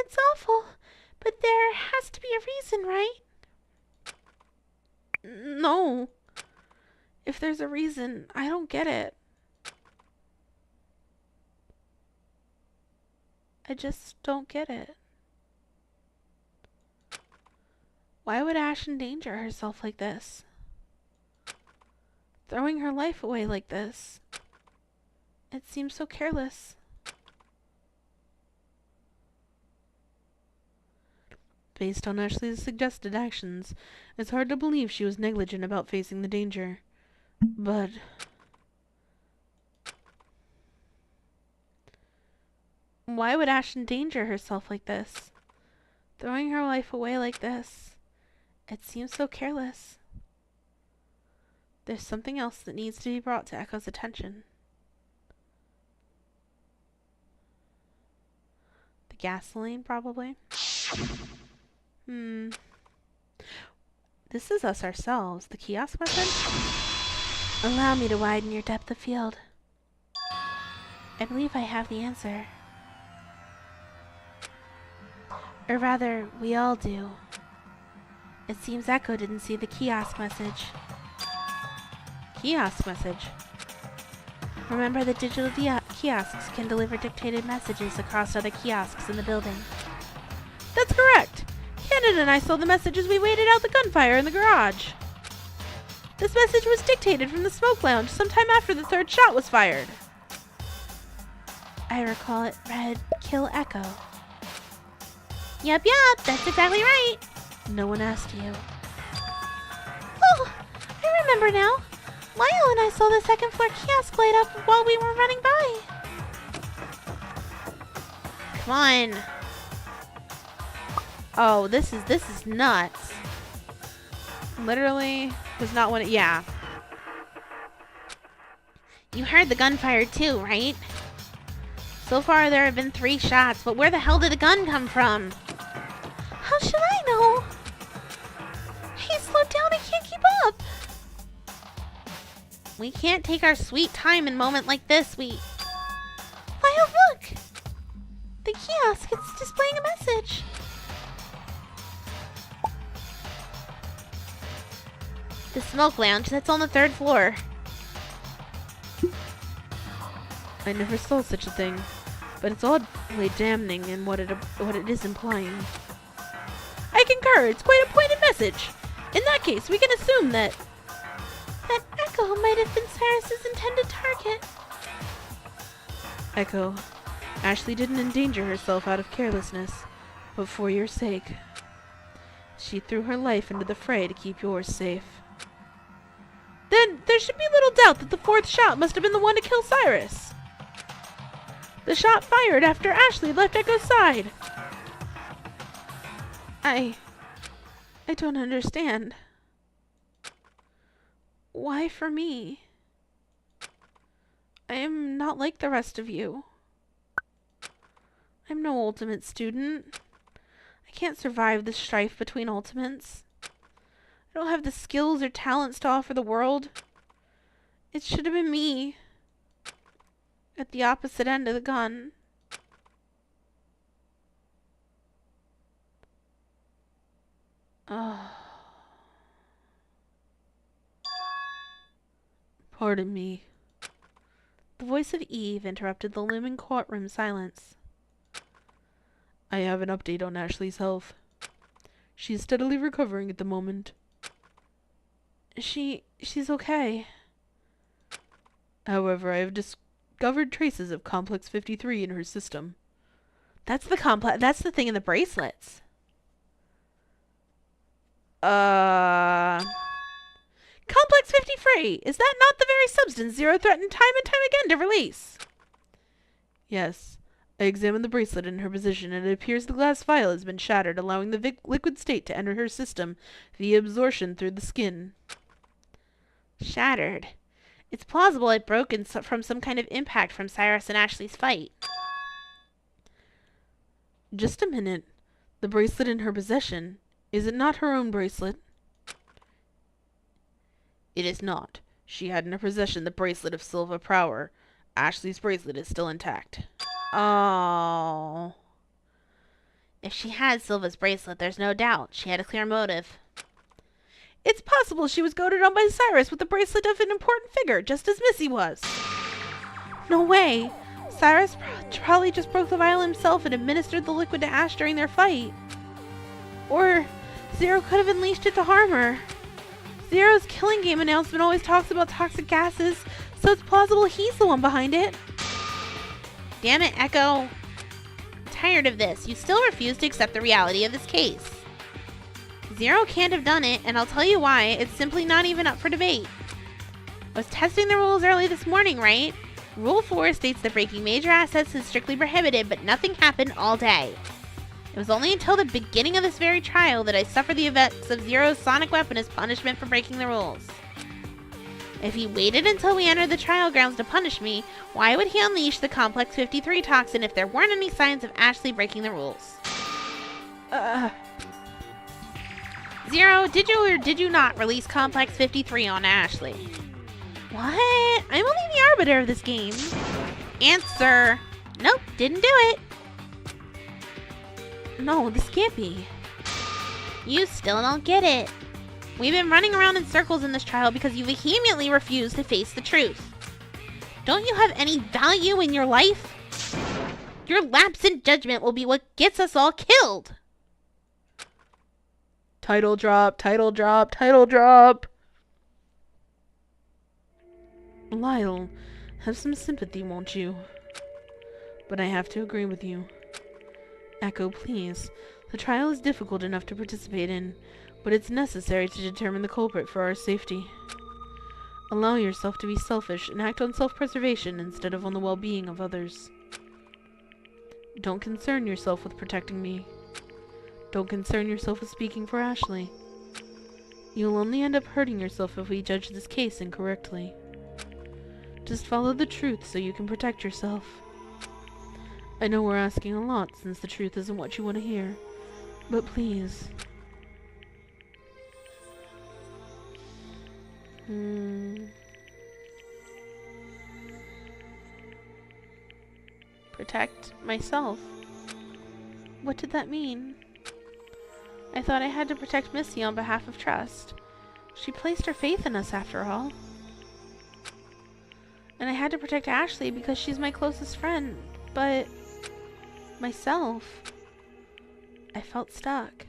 It's awful, but there has to be a reason, right? No. If there's a reason, I don't get it. I just don't get it. Why would Ash endanger herself like this? Throwing her life away like this. It seems so careless. Based on Ashley's suggested actions, it's hard to believe she was negligent about facing the danger. But why would Ash endanger herself like this? Throwing her life away like this. It seems so careless. There's something else that needs to be brought to Echo's attention. The gasoline, probably? This is us ourselves. The kiosk message? Allow me to widen your depth of field. I believe I have the answer. Or rather, we all do. It seems Echo didn't see the kiosk message. Kiosk message? Remember that digital kiosks can deliver dictated messages across other kiosks in the building. That's correct! Canada and I saw the message as we waited out the gunfire in the garage. This message was dictated from the smoke lounge sometime after the third shot was fired. I recall it read, "Kill Echo." Yup, that's exactly right. No one asked you. Oh, I remember now. Lyle and I saw the second floor kiosk light up while we were running by. Come on. Oh, this is nuts. Literally was not one. Yeah. You heard the gunfire too, right? So far there have been 3 shots, but where the hell did the gun come from? How should I know? He slowed down. I can't keep up. We can't take our sweet time in a moment like this. Lyle, look. The smoke lounge, that's on the 3rd floor. I never saw such a thing, but it's oddly damning in what it is implying. I concur, it's quite a pointed message. In that case, we can assume that Echo might have been Cyrus's intended target. Echo, Ashley didn't endanger herself out of carelessness, but for your sake. She threw her life into the fray to keep yours safe. Then there should be little doubt that the 4th shot must have been the one to kill Cyrus. The shot fired after Ashley left Echo's side. I don't understand. Why for me? I am not like the rest of you. I'm no ultimate student. I can't survive the strife between ultimates. I don't have the skills or talents to offer the world. It should have been me. At the opposite end of the gun. Pardon me. The voice of Eve interrupted the looming courtroom silence. I have an update on Ashley's health. She is steadily recovering at the moment. She's okay. However, I have discovered traces of Complex 53 in her system. That's the thing in the bracelets. Complex 53! Is that not the very substance Zero threatened time and time again to release? Yes. I examined the bracelet in her position, and it appears the glass vial has been shattered, allowing the liquid state to enter her system via absorption through the skin. Shattered. It's plausible it broke from some kind of impact from Cyrus and Ashley's fight. Just a minute. The bracelet in her possession. Is it not her own bracelet? It is not. She had in her possession the bracelet of Silva Prower. Ashley's bracelet is still intact. Oh. If she had Silva's bracelet, there's no doubt she had a clear motive. It's possible she was goaded on by Cyrus with the bracelet of an important figure, just as Missy was. No way. Cyrus probably just broke the vial himself and administered the liquid to Ash during their fight. Or Zero could have unleashed it to harm her. Zero's killing game announcement always talks about toxic gases, so it's plausible he's the one behind it. Damn it, Echo. I'm tired of this. You still refuse to accept the reality of this case. Zero can't have done it, and I'll tell you why. It's simply not even up for debate. I was testing the rules early this morning, right? Rule 4 states that breaking major assets is strictly prohibited, but nothing happened all day. It was only until the beginning of this very trial that I suffered the effects of Zero's sonic weapon as punishment for breaking the rules. If he waited until we entered the trial grounds to punish me, why would he unleash the Complex 53 toxin if there weren't any signs of Ashley breaking the rules? Zero, did you or did you not release Complex 53 on Ashley? What? I'm only the arbiter of this game. Answer. Nope, didn't do it. No, this can't be. You still don't get it. We've been running around in circles in this trial because you vehemently refuse to face the truth. Don't you have any value in your life? Your lapse in judgment will be what gets us all killed. Title drop, title drop, title drop. Lyle, have some sympathy, won't you? But I have to agree with you. Echo, please. The trial is difficult enough to participate in, but it's necessary to determine the culprit for our safety. Allow yourself to be selfish and act on self-preservation instead of on the well-being of others. Don't concern yourself with protecting me. Don't concern yourself with speaking for Ashley. You'll only end up hurting yourself if we judge this case incorrectly. Just follow the truth so you can protect yourself. I know we're asking a lot since the truth isn't what you want to hear, but please. Protect myself. What did that mean? I thought I had to protect Missy on behalf of Trust. She placed her faith in us after all. And I had to protect Ashley because she's my closest friend. But myself, I felt stuck.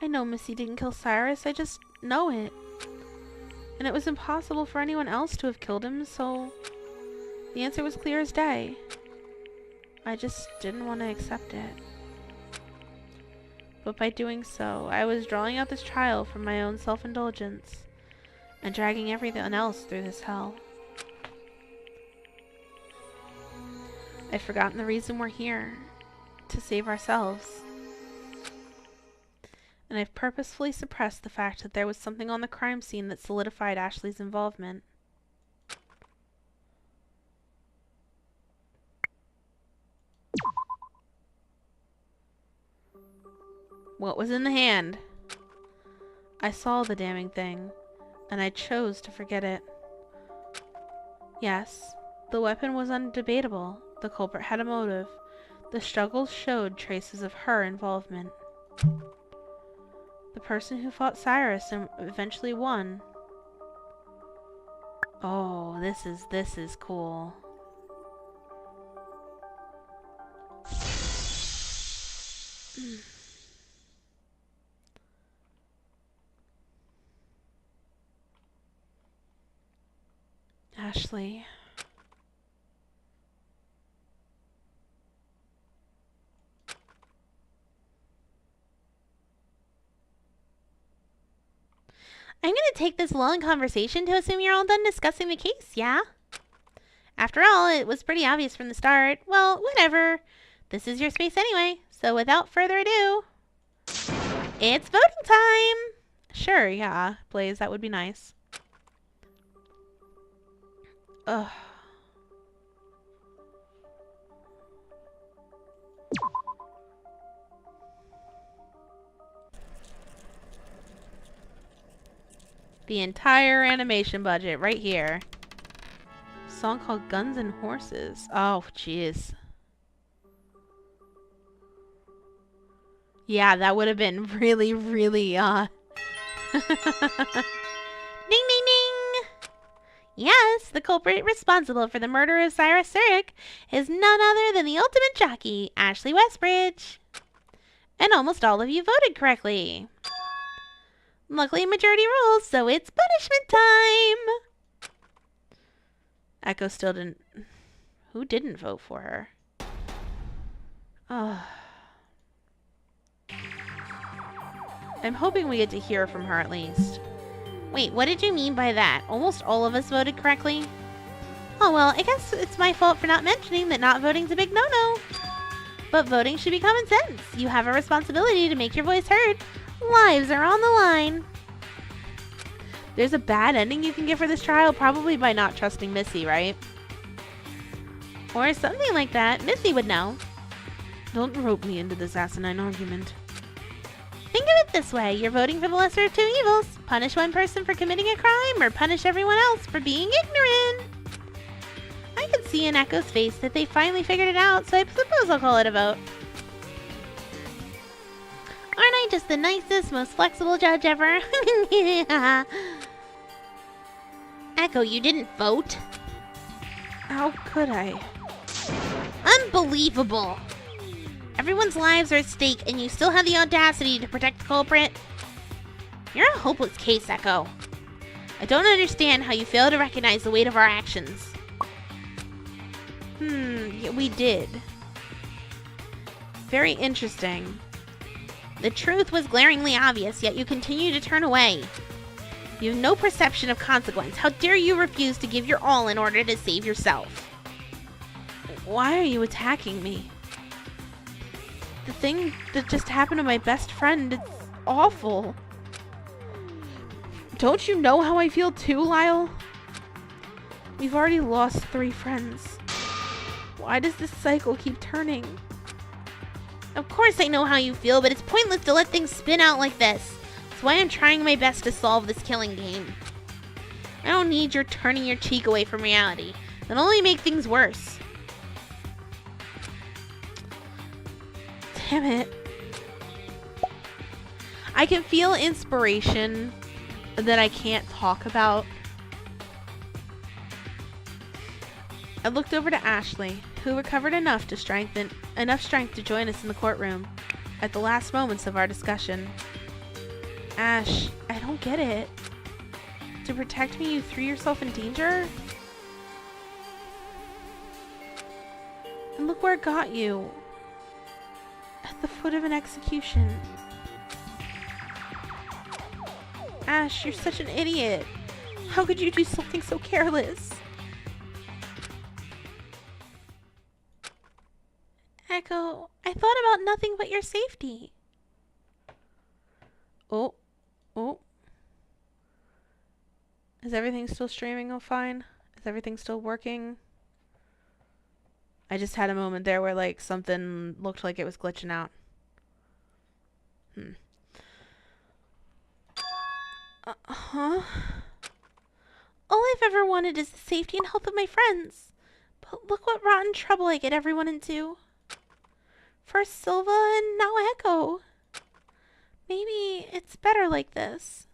I know Missy didn't kill Cyrus, I just know it. And it was impossible for anyone else to have killed him, so the answer was clear as day. I just didn't want to accept it. But by doing so, I was drawing out this trial from my own self-indulgence and dragging everyone else through this hell. I'd forgotten the reason we're here, to save ourselves. And I've purposefully suppressed the fact that there was something on the crime scene that solidified Ashley's involvement. What was in the hand? I saw the damning thing, and I chose to forget it. Yes, the weapon was undebatable. The culprit had a motive. The struggle showed traces of her involvement. The person who fought Cyrus and eventually won. Oh, this is cool. Ashley. I'm gonna take this long conversation to assume you're all done discussing the case, yeah? After all, it was pretty obvious from the start. Well, whatever. This is your space anyway, so without further ado, it's voting time! Sure, yeah, Blaze, that would be nice. Ugh. The entire animation budget right here. Song called Guns and Horses. Oh, jeez. Yeah, that would have been really, really, Ding, ding, ding! Yes, the culprit responsible for the murder of Cyrus Zurich is none other than the ultimate jockey, Ashley Westbridge. And almost all of you voted correctly. Luckily, majority rules, so it's punishment time! Echo still didn't... Who didn't vote for her? Oh. I'm hoping we get to hear from her at least. Wait, what did you mean by that? Almost all of us voted correctly? Oh well, I guess it's my fault for not mentioning that not voting's a big no-no. But voting should be common sense. You have a responsibility to make your voice heard. Lives are on the line. There's a bad ending you can get for this trial, probably by not trusting Missy, right? Or something like that. Missy would know. Don't rope me into this asinine argument. Think of it this way. You're voting for the lesser of two evils. Punish one person for committing a crime, or punish everyone else for being ignorant. I could see in Echo's face that they finally figured it out, so I suppose I'll call it a vote. Aren't I just the nicest, most flexible judge ever? Echo, you didn't vote? How could I? Unbelievable! Everyone's lives are at stake, and you still have the audacity to protect the culprit? You're a hopeless case, Echo. I don't understand how you fail to recognize the weight of our actions. Yeah, we did. Very interesting. The truth was glaringly obvious, yet you continue to turn away. You have no perception of consequence. How dare you refuse to give your all in order to save yourself? Why are you attacking me? The thing that just happened to my best friend, it's awful. Don't you know how I feel too, Lyle? We've already lost 3 friends. Why does this cycle keep turning? Of course I know how you feel, but it's pointless to let things spin out like this. That's why I'm trying my best to solve this killing game. I don't need your turning your cheek away from reality. That'll only make things worse. Damn it. I can feel inspiration that I can't talk about. I looked over to Ashley, who recovered enough strength to join us in the courtroom at the last moments of our discussion. Ash, I don't get it. To protect me, you threw yourself in danger? And look where it got you. At the foot of an execution. Ash, you're such an idiot. How could you do something so careless? Echo, I thought about nothing but your safety. Oh. Is everything still streaming fine? Is everything still working? I just had a moment there where, like, something looked like it was glitching out. All I've ever wanted is the safety and health of my friends. But look what rotten trouble I get everyone into. First Silva and now Echo. Maybe it's better like this.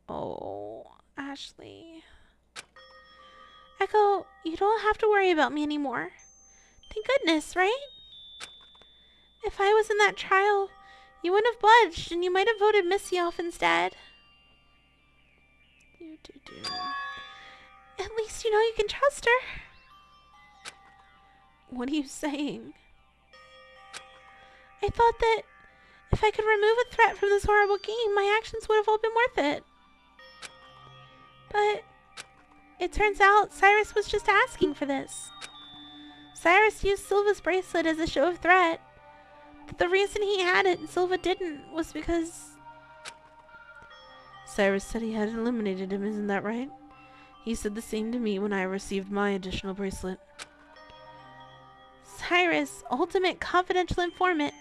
Oh, Ashley. Echo, you don't have to worry about me anymore. Thank goodness, right? If I was in that trial, you wouldn't have budged and you might have voted Missy off instead. At least you know you can trust her. What are you saying? I thought that if I could remove a threat from this horrible game, my actions would have all been worth it. But it turns out Cyrus was just asking for this. Cyrus used Silva's bracelet as a show of threat. But the reason he had it and Silva didn't was because... Cyrus said he had eliminated him, isn't that right? He said the same to me when I received my additional bracelet. Cyrus, ultimate confidential informant,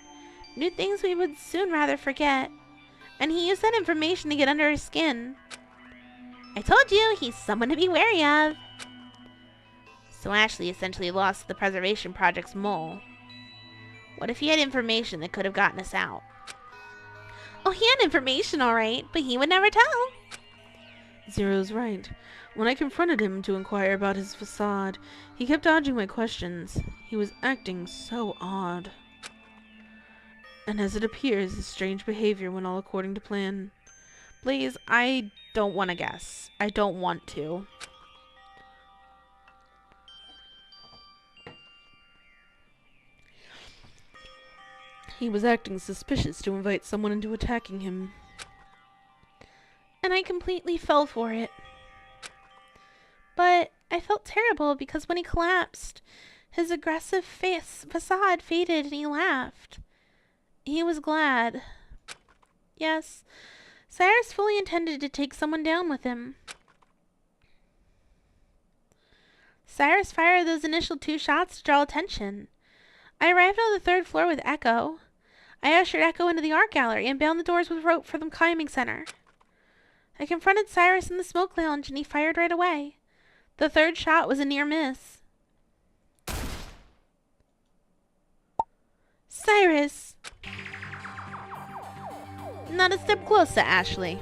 knew things we would soon rather forget. And he used that information to get under our skin. I told you, he's someone to be wary of. So Ashley essentially lost the preservation project's mole. What if he had information that could have gotten us out? Oh, he had information, alright, but he would never tell. Zero's right. When I confronted him to inquire about his facade, he kept dodging my questions. He was acting so odd. And as it appears, his strange behavior went all according to plan. Please, I don't want to guess. I don't want to. He was acting suspicious to invite someone into attacking him. And I completely fell for it. But I felt terrible because when he collapsed, his aggressive facade faded and he laughed. He was glad. Yes, Cyrus fully intended to take someone down with him. Cyrus fired those initial 2 shots to draw attention. I arrived on the 3rd floor with Echo. I ushered Echo into the art gallery and bound the doors with rope for the climbing center. I confronted Cyrus in the smoke lounge and he fired right away. The 3rd shot was a near miss. Cyrus! Not a step closer, Ashley.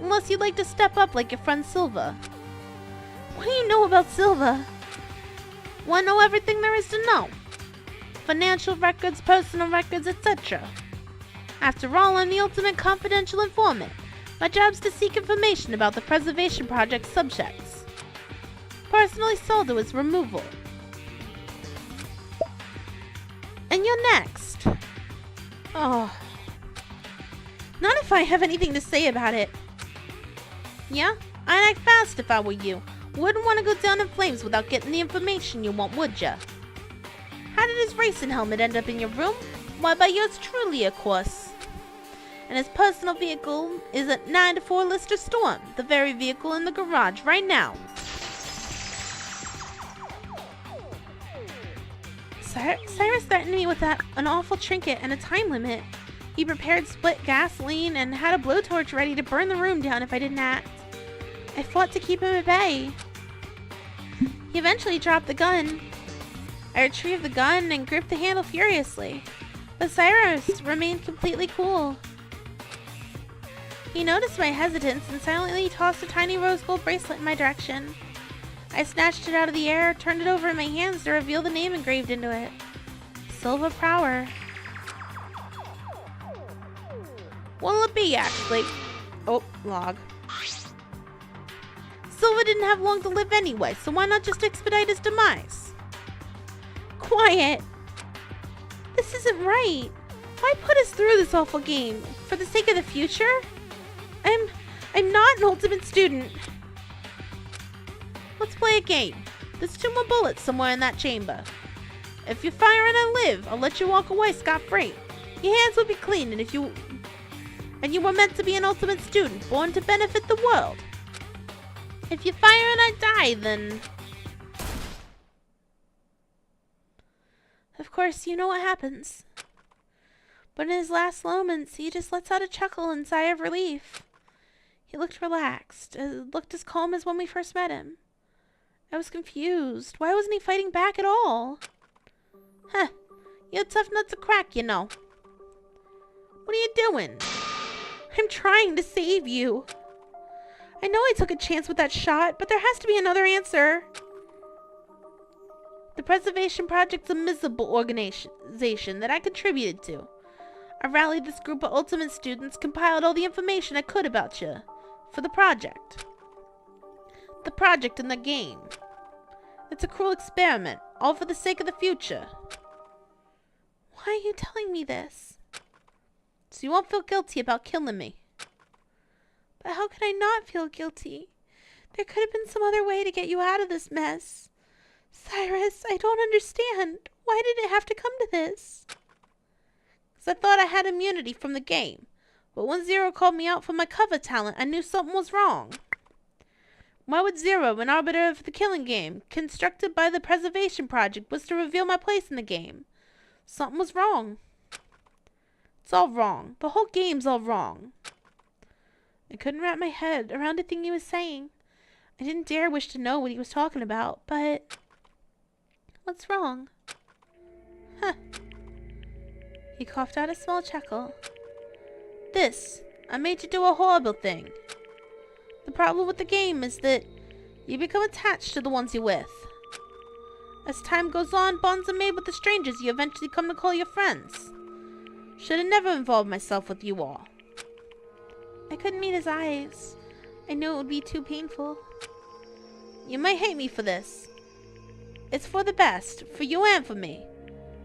Unless you'd like to step up like your friend Silva. What do you know about Silva? Want to know everything there is to know? Financial records, personal records, etc. After all, I'm the ultimate confidential informant. My job's to seek information about the preservation project subjects. Personally sold to its removal. And you're next. Oh. Not if I have anything to say about it. Yeah? I'd act fast if I were you. Wouldn't want to go down in flames without getting the information you want, would ya? How did his racing helmet end up in your room? Why, by yours truly, of course. And his personal vehicle is at 9-4 Lister Storm, the very vehicle in the garage right now. Cyrus threatened me with an awful trinket and a time limit. He prepared split gasoline and had a blowtorch ready to burn the room down if I didn't act. I fought to keep him at bay. He eventually dropped the gun. I retrieved the gun and gripped the handle furiously, but Cyrus remained completely cool. He noticed my hesitance and silently tossed a tiny rose gold bracelet in my direction. I snatched it out of the air, turned it over in my hands to reveal the name engraved into it. Silva Prower. What'll it be, actually? Oh, log. Silva didn't have long to live anyway, so why not just expedite his demise? Quiet! This isn't right. Why put us through this awful game? For the sake of the future? I'm not an ultimate student. Let's play a game. There's 2 more bullets somewhere in that chamber. If you fire and I live, I'll let you walk away scot-free. Your hands will be clean, and you were meant to be an ultimate student, born to benefit the world. If you fire and I die, then... Of course, you know what happens. But in his last moments, he just lets out a chuckle and sigh of relief. He looked relaxed, looked as calm as when we first met him. I was confused. Why wasn't he fighting back at all? Huh. You're a tough nut to crack, you know. What are you doing? I'm trying to save you. I know I took a chance with that shot, but there has to be another answer. The Preservation Project's a miserable organization that I contributed to. I rallied this group of ultimate students, compiled all the information I could about you for the project. The project and the game. It's a cruel experiment, all for the sake of the future. Why are you telling me this? So you won't feel guilty about killing me. But how could I not feel guilty? There could have been some other way to get you out of this mess. Cyrus, I don't understand. Why did it have to come to this? 'Cause I thought I had immunity from the game. But when Zero called me out for my cover talent, I knew something was wrong. Why would Zero, an arbiter of the killing game, constructed by the Preservation Project, was to reveal my place in the game? Something was wrong. It's all wrong. The whole game's all wrong. I couldn't wrap my head around a thing he was saying. I didn't dare wish to know what he was talking about, but... What's wrong? Huh. He coughed out a small chuckle. This. I made you do a horrible thing. The problem with the game is that you become attached to the ones you're with. As time goes on, bonds are made with the strangers you eventually come to call your friends. Should have never involved myself with you all. I couldn't meet his eyes. I knew it would be too painful. You might hate me for this. It's for the best, for you and for me.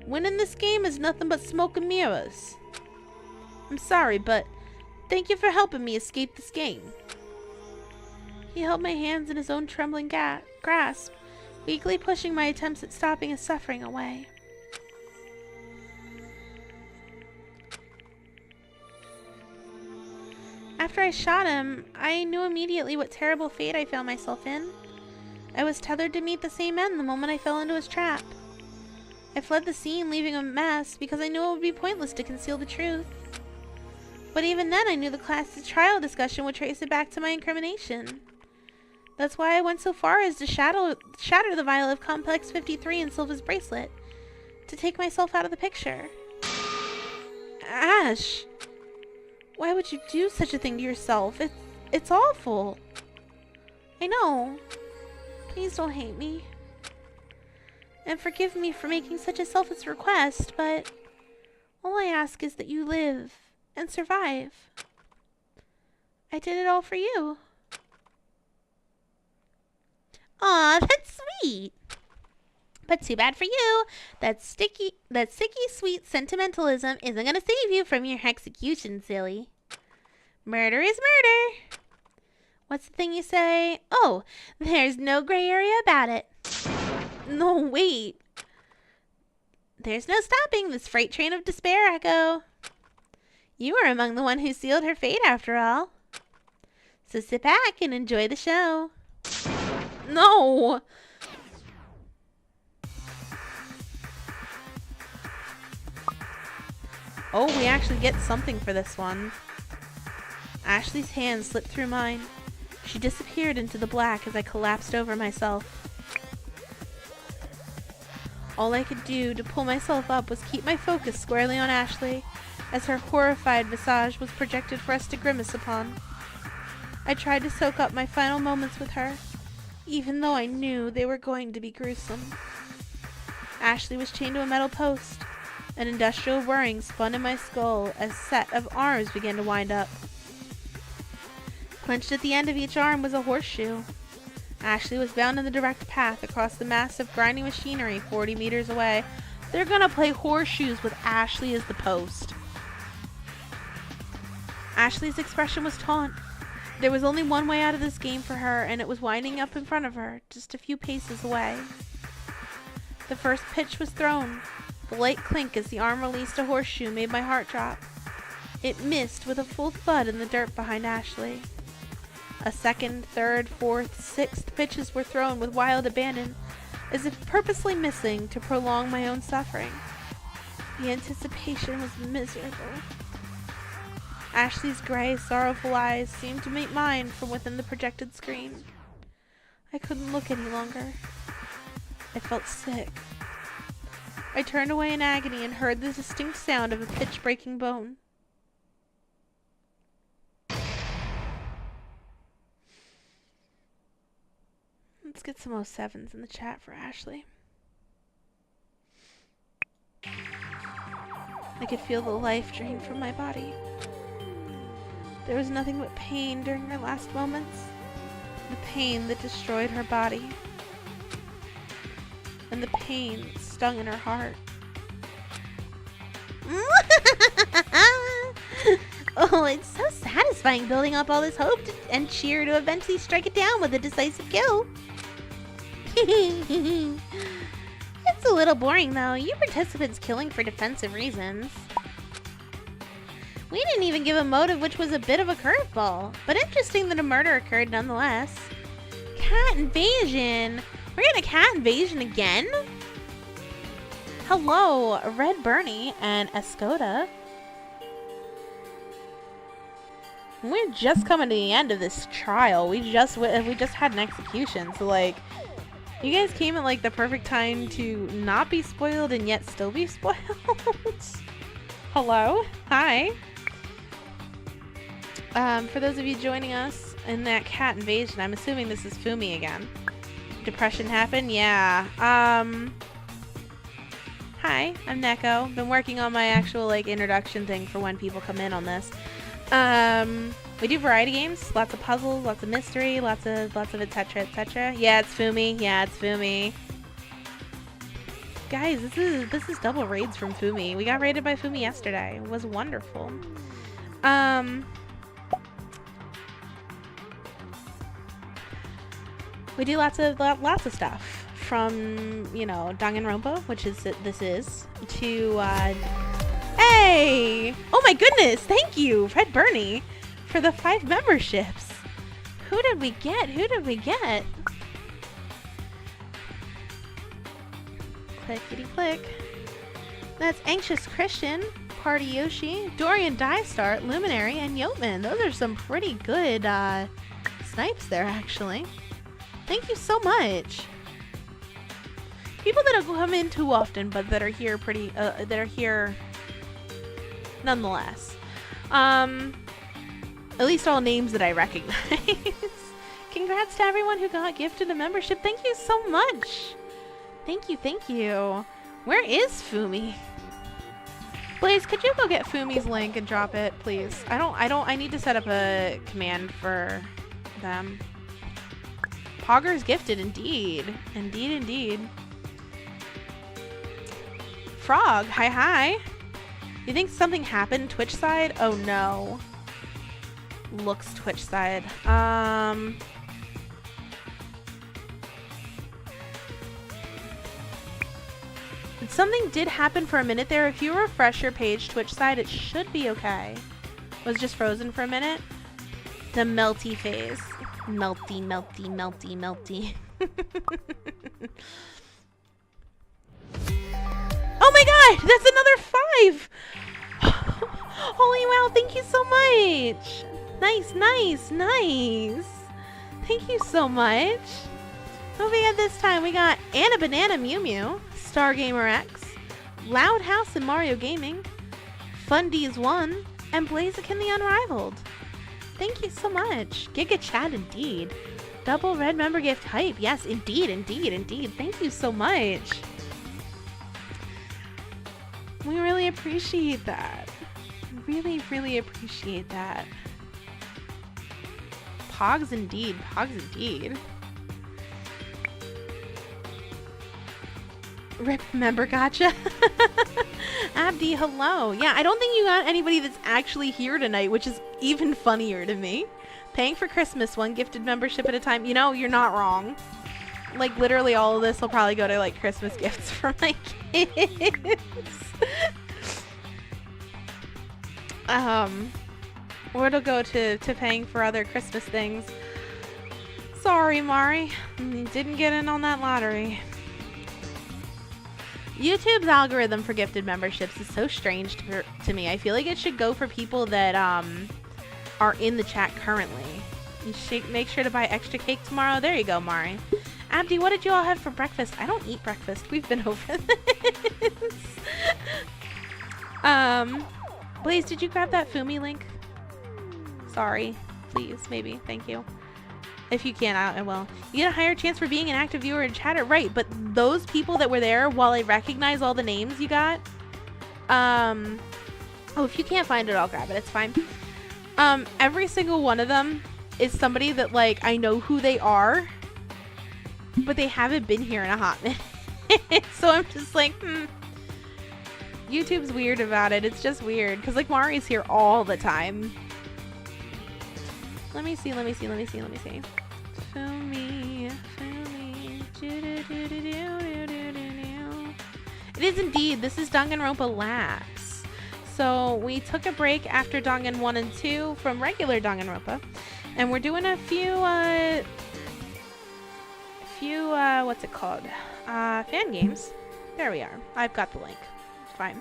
Winning this game is nothing but smoke and mirrors. I'm sorry, but thank you for helping me escape this game. He held my hands in his own trembling grasp, weakly pushing my attempts at stopping his suffering away. After I shot him, I knew immediately what terrible fate I found myself in. I was tethered to meet the same end the moment I fell into his trap. I fled the scene, leaving a mess, because I knew it would be pointless to conceal the truth. But even then, I knew the class trial discussion would trace it back to my incrimination. That's why I went so far as to shatter the vial of Complex 53 in Silva's bracelet, to take myself out of the picture. Ash! Why would you do such a thing to yourself? It's awful. I know. Please don't hate me. And forgive me for making such a selfless request, but all I ask is that you live and survive. I did it all for you. Aw, that's sweet. But too bad for you. That sticky sweet sentimentalism isn't gonna save you from your execution, silly. Murder is murder. What's the thing you say? Oh, there's no gray area about it. No, wait. There's no stopping this freight train of despair, Echo. You were among the one who sealed her fate, after all. So sit back and enjoy the show. No! Oh, we actually get something for this one. Ashley's hand slipped through mine. She disappeared into the black as I collapsed over myself. All I could do to pull myself up was keep my focus squarely on Ashley, as her horrified visage was projected for us to grimace upon. I tried to soak up my final moments with her, even though I knew they were going to be gruesome. Ashley was chained to a metal post. An industrial whirring spun in my skull as a set of arms began to wind up. Clenched at the end of each arm was a horseshoe. Ashley was bound in the direct path across the massive grinding machinery 40 meters away. They're gonna play horseshoes with Ashley as the post. Ashley's expression was taunt. There was only one way out of this game for her, and it was winding up in front of her, just a few paces away. The first pitch was thrown. The light clink as the arm released a horseshoe made my heart drop. It missed with a full thud in the dirt behind Ashley. A second, third, fourth, sixth pitches were thrown with wild abandon, as if purposely missing to prolong my own suffering. The anticipation was miserable. Ashley's gray, sorrowful eyes seemed to meet mine from within the projected screen. I couldn't look any longer. I felt sick. I turned away in agony and heard the distinct sound of a pitch-breaking bone. Let's get some 07s in the chat for Ashley. I could feel the life drain from my body. There was nothing but pain during her last moments. The pain that destroyed her body. And the pain that stung in her heart. Oh, it's so satisfying building up all this hope and cheer to eventually strike it down with a decisive kill. It's a little boring though. You participants killing for defensive reasons. We didn't even give a motive, which was a bit of a curveball. But interesting that a murder occurred nonetheless. Cat invasion! We're getting a cat invasion again? Hello, Red Bernie and Escoda. We're just coming to the end of this trial. We just had an execution, so like, you guys came at like the perfect time to not be spoiled and yet still be spoiled. Hello, hi. For those of you joining us in that cat invasion, I'm assuming this is Fumi again. Depression happened? Yeah. Hi, I'm Neko. Been working on my actual like introduction thing for when people come in on this. We do variety games, lots of puzzles, lots of mystery, lots of etc, etc. Yeah, it's Fumi. Yeah, it's Fumi. Guys, this is double raids from Fumi. We got raided by Fumi yesterday. It was wonderful. We do lots of stuff, from, you know, Danganronpa, which is this is, to hey! Oh my goodness! Thank you, Red Bernie, for the 5 memberships. Who did we get? Who did we get? Clickety click. That's Anxious Christian, Party Yoshi, Dorian Dystart, Luminary, and Yeoman. Those are some pretty good snipes there, actually. Thank you so much. People that don't come in too often, but that are here that are here nonetheless. At least all names that I recognize. Congrats to everyone who got gifted a membership. Thank you so much. Thank you, thank you. Where is Fumi? Blaze, could you go get Fumi's link and drop it, please? I need to set up a command for them. Pogger's gifted, indeed. Indeed, indeed. Frog, hi. You think something happened Twitch side? Oh no. Looks Twitch side. Something did happen for a minute there. If you refresh your page Twitch side, it should be okay. Was just frozen for a minute. The melty phase. Melty, melty, melty, melty. Oh my god! That's another 5! Holy wow, thank you so much! Nice, nice, nice! Thank you so much! What we got this time? We got Anna Banana Mew Mew, Stargamer X, Loud House and Mario Gaming, Fundy's one, and Blaziken the Unrivaled. Thank you so much. Giga Chat indeed. Double red member gift hype. Yes, indeed, indeed, indeed. Thank you so much. We really appreciate that. Really, really appreciate that. Pogs indeed. Pogs indeed. Rip member gotcha. Abdi, hello. Yeah, I don't think you got anybody that's actually here tonight, which is even funnier to me. Paying for Christmas, one gifted membership at a time. You know, you're not wrong. Like, literally all of this will probably go to, like, Christmas gifts for my kids. Or it'll go to paying for other Christmas things. Sorry, Mari. You didn't get in on that lottery. YouTube's algorithm for gifted memberships is so strange to me. I feel like it should go for people that are in the chat currently. You should make sure to buy extra cake tomorrow. There you go, Mari. Abdi, what did you all have for breakfast? I don't eat breakfast. We've been over this. Blaze, did you grab that Fumi link? Sorry. Please, maybe. Thank you. If you can, I will. You get a higher chance for being an active viewer and chatter. Right, but those people that were there, while I recognize all the names you got, oh, if you can't find it, I'll grab it. It's fine. Every single one of them is somebody that, like, I know who they are, but they haven't been here in a hot minute. So I'm just like, YouTube's weird about it. It's just weird. Because, like, Mari's here all the time. Let me see. Fumi. It is indeed. This is Danganronpa LAPSE. So we took a break after Dangan 1 and 2 from regular Danganronpa. And we're doing a few, what's it called? Fan games. There we are. I've got the link. It's fine.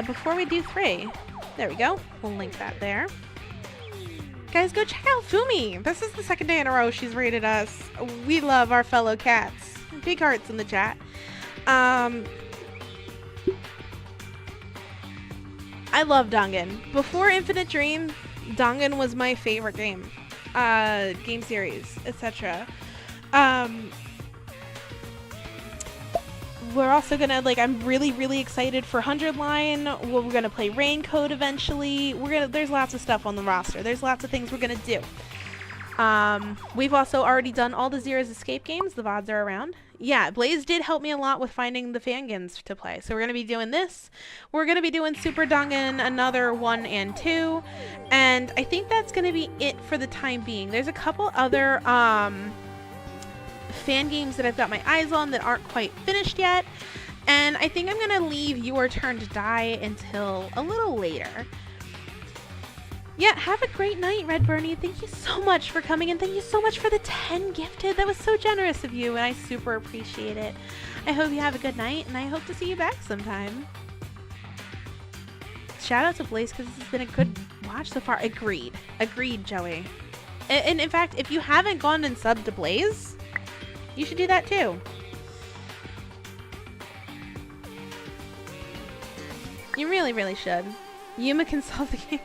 Before we do 3, there we go. We'll link that there. Guys, go check out Fumi. This is the second day in a row she's rated us. We love our fellow cats. Big hearts in the chat. I love Dangan. Before Infinite Dream, Dangan was my favorite game. Game series, etc. We're also gonna, like, I'm really, really excited for 100 Line. We're gonna play Raincoat eventually. There's lots of stuff on the roster. There's lots of things we're gonna do. We've also already done all the Zero's Escape games. The VODs are around. Yeah, Blaze did help me a lot with finding the Fangans to play. So we're gonna be doing this. We're gonna be doing Super Dangan, another 1 and 2. And I think that's gonna be it for the time being. There's a couple other, fan games that I've got my eyes on that aren't quite finished yet, and I think I'm gonna leave Your Turn to Die until a little later. Yeah, have a great night, Red Bernie. Thank you so much for coming, and thank you so much for the 10 gifted. That was so generous of you, and I super appreciate it. I hope you have a good night, and I hope to see you back sometime. Shout out to Blaze because this has been a good watch so far. Agreed, Joey. And in fact, if you haven't gone and subbed to Blaze, you should do that too. You really, really should. Yuma can solve the game.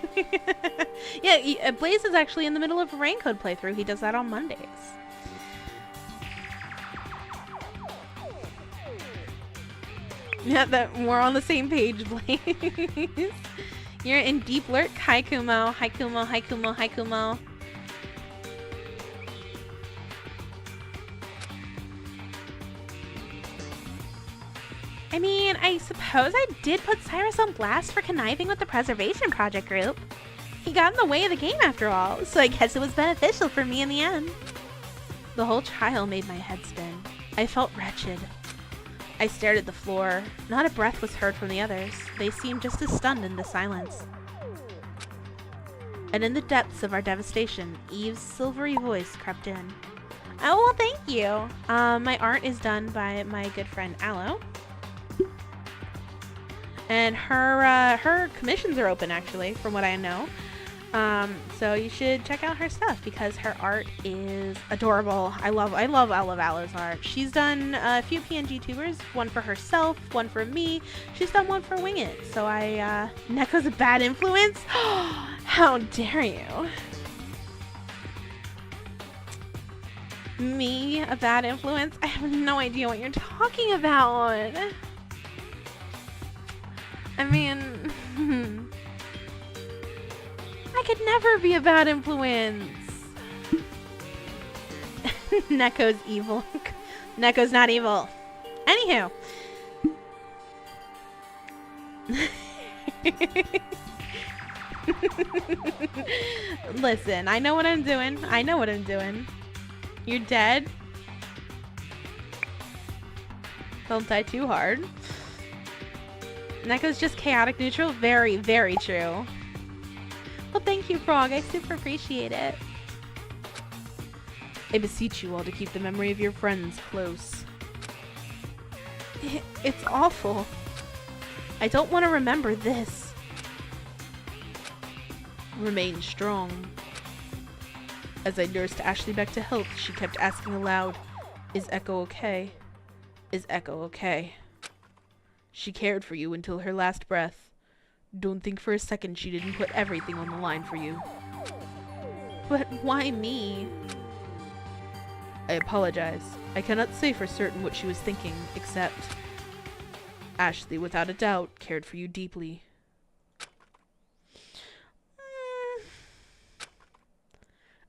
Yeah, Blaze is actually in the middle of a Raincoat playthrough. He does that on Mondays. Yeah, that we're on the same page, Blaze. You're in deep lurk. Hi Kumo. Hi Kumo. Hi Kumo. Hi Kumo. I mean, I suppose I did put Cyrus on blast for conniving with the Preservation Project group. He got in the way of the game after all, so I guess it was beneficial for me in the end. The whole trial made my head spin. I felt wretched. I stared at the floor. Not a breath was heard from the others. They seemed just as stunned into silence. And in the depths of our devastation, Eve's silvery voice crept in. Oh, well, thank you. My art is done by my good friend Aloe. And her commissions are open, actually, from what I know. So you should check out her stuff because her art is adorable. I love Aloe's art. She's done a few PNG tubers, one for herself, one for me. She's done one for Wing It. So Neko's a bad influence? How dare you? Me, a bad influence? I have no idea what you're talking about. I mean, I could never be a bad influence. Neko's evil. Neko's not evil. Anywho. Listen, I know what I'm doing. I know what I'm doing. You're dead. Don't die too hard. Neko's just chaotic neutral. Very, very true. Well, thank you, Frog. I super appreciate it. I beseech you all to keep the memory of your friends close. It's awful. I don't want to remember this. Remain strong. As I nursed Ashley back to health, she kept asking aloud, "Is Echo okay? Is Echo okay?" She cared for you until her last breath. Don't think for a second she didn't put everything on the line for you. But why me? I apologize. I cannot say for certain what she was thinking, except Ashley, without a doubt, cared for you deeply.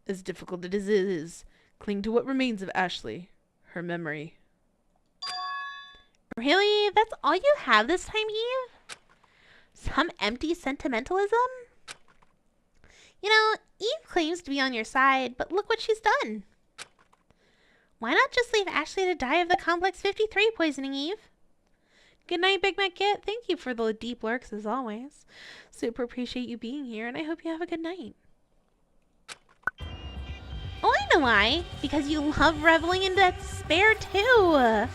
As difficult as it is, cling to what remains of Ashley, her memory. Really? That's all you have this time, Eve? Some empty sentimentalism? You know, Eve claims to be on your side, but look what she's done. Why not just leave Ashley to die of the Complex 53 poisoning, Eve? Good night, Big Mac Kit. Thank you for the deep lurks as always. Super appreciate you being here, and I hope you have a good night. Oh, I know why. Because you love reveling in that despair, too.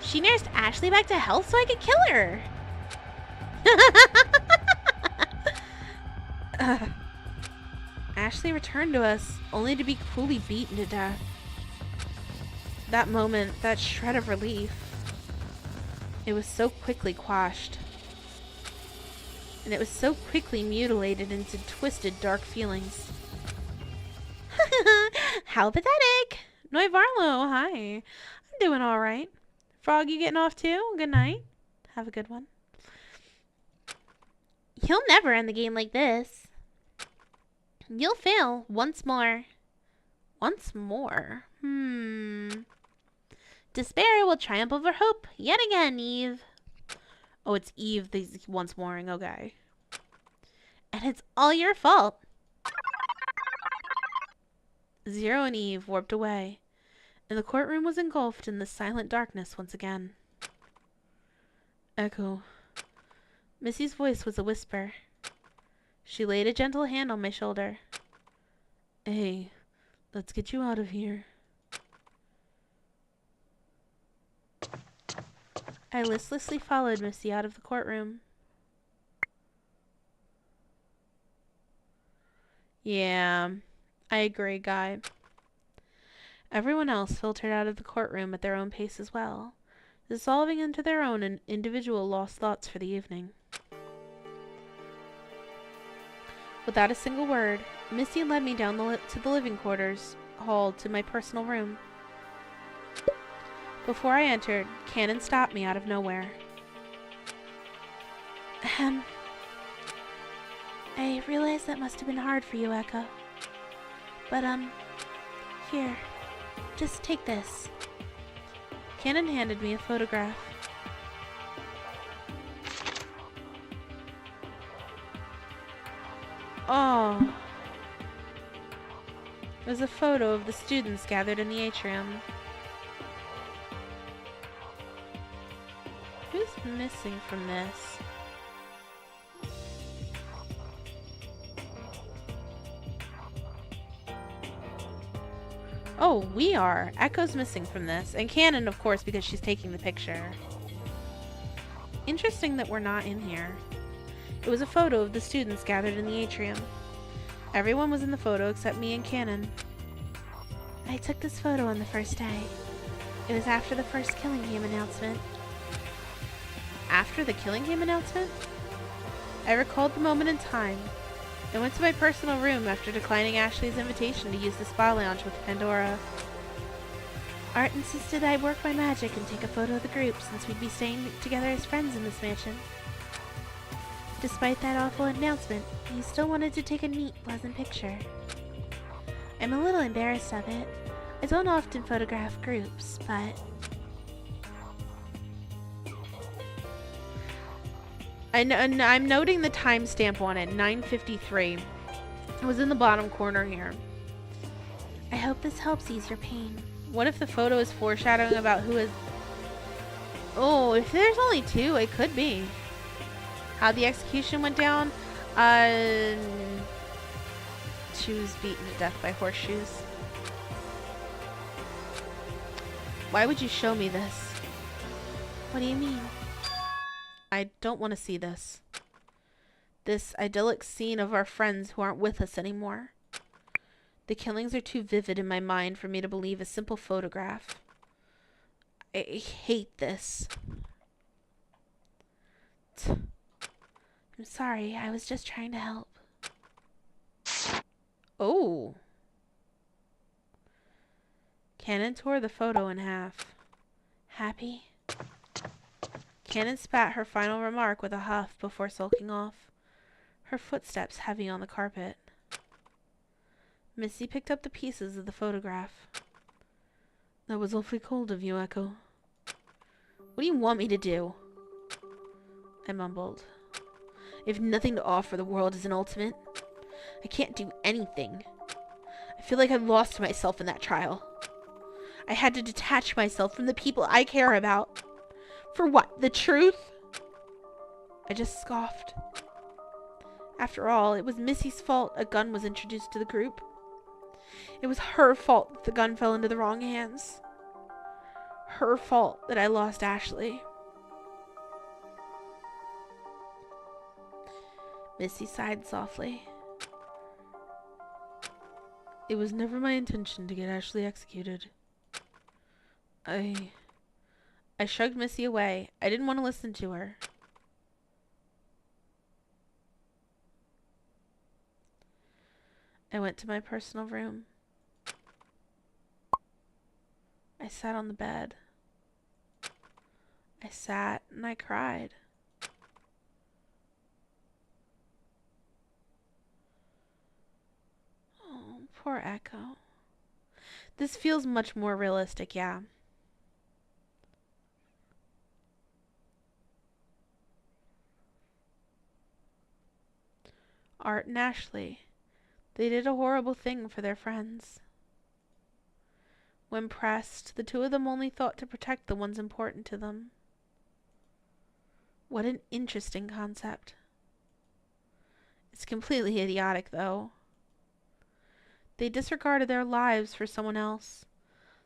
She nursed Ashley back to health so I could kill her. Ashley returned to us, only to be cruelly beaten to death. That moment, that shred of relief, it was so quickly quashed. And it was so quickly mutilated into twisted, dark feelings. How pathetic! Noi Varlo, hi. I'm doing alright. Frog, you getting off too? Good night. Have a good one. You'll never end the game like this. You'll fail once more. Once more? Despair will triumph over hope yet again, Eve. Oh, it's Eve that's once moreing. Okay. And it's all your fault. Zero and Eve warped away, and the courtroom was engulfed in the silent darkness once again. Echo. Missy's voice was a whisper. She laid a gentle hand on my shoulder. Hey, let's get you out of here. I listlessly followed Missy out of the courtroom. Yeah, I agree, Guy. Everyone else filtered out of the courtroom at their own pace as well, dissolving into their own individual lost thoughts for the evening. Without a single word, Missy led me down to the living quarters hall to my personal room. Before I entered, Cannon stopped me out of nowhere. I realize that must have been hard for you, Echo. But, here, just take this. Cannon handed me a photograph. Oh. It was a photo of the students gathered in the atrium. Who's missing from this? Oh, we are. Echo's missing from this. And Cannon, of course, because she's taking the picture. Interesting that we're not in here. It was a photo of the students gathered in the atrium. Everyone was in the photo except me and Cannon. I took this photo on the first day. It was after the first Killing Game announcement. After the Killing Game announcement? I recalled the moment in time. I went to my personal room after declining Ashley's invitation to use the spa lounge with Pandora. Art insisted I work my magic and take a photo of the group since we'd be staying together as friends in this mansion. Despite that awful announcement, he still wanted to take a neat, pleasant picture. I'm a little embarrassed of it. I don't often photograph groups, but... I'm noting the timestamp on it, 9:53. It was in the bottom corner here. I hope this helps ease your pain. What if the photo is foreshadowing about who is... Oh, if there's only two, it could be. How the execution went down? She was beaten to death by horseshoes. Why would you show me this? What do you mean? I don't want to see this. This idyllic scene of our friends who aren't with us anymore. The killings are too vivid in my mind for me to believe a simple photograph. I hate this. I'm sorry, I was just trying to help. Oh. Cannon tore the photo in half. Happy? Cannon spat her final remark with a huff before sulking off, her footsteps heavy on the carpet. Missy picked up the pieces of the photograph. That was awfully cold of you, Echo. What do you want me to do? I mumbled. I have nothing to offer the world as an ultimate. I can't do anything. I feel like I lost myself in that trial. I had to detach myself from the people I care about. For what? The truth? I just scoffed. After all, it was Missy's fault a gun was introduced to the group. It was her fault that the gun fell into the wrong hands. Her fault that I lost Ashley. Missy sighed softly. It was never my intention to get Ashley executed. I shrugged Missy away. I didn't want to listen to her. I went to my personal room. I sat on the bed. I sat and I cried. Oh, poor Echo. This feels much more realistic, yeah. Art and Ashley. They did a horrible thing for their friends. When pressed, the two of them only thought to protect the ones important to them. What an interesting concept. It's completely idiotic, though. They disregarded their lives for someone else.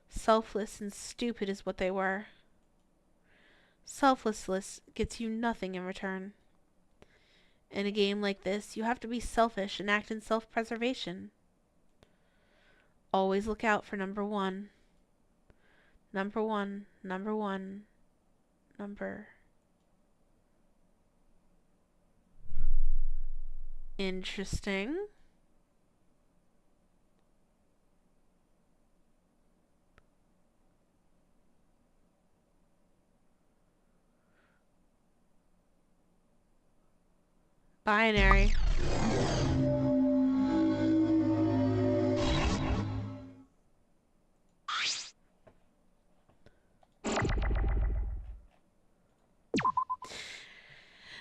Selfless and stupid is what they were. Selflessness gets you nothing in return. In a game like this, you have to be selfish and act in self-preservation. Always look out for number one. Number one, number one, number. Interesting. Binary.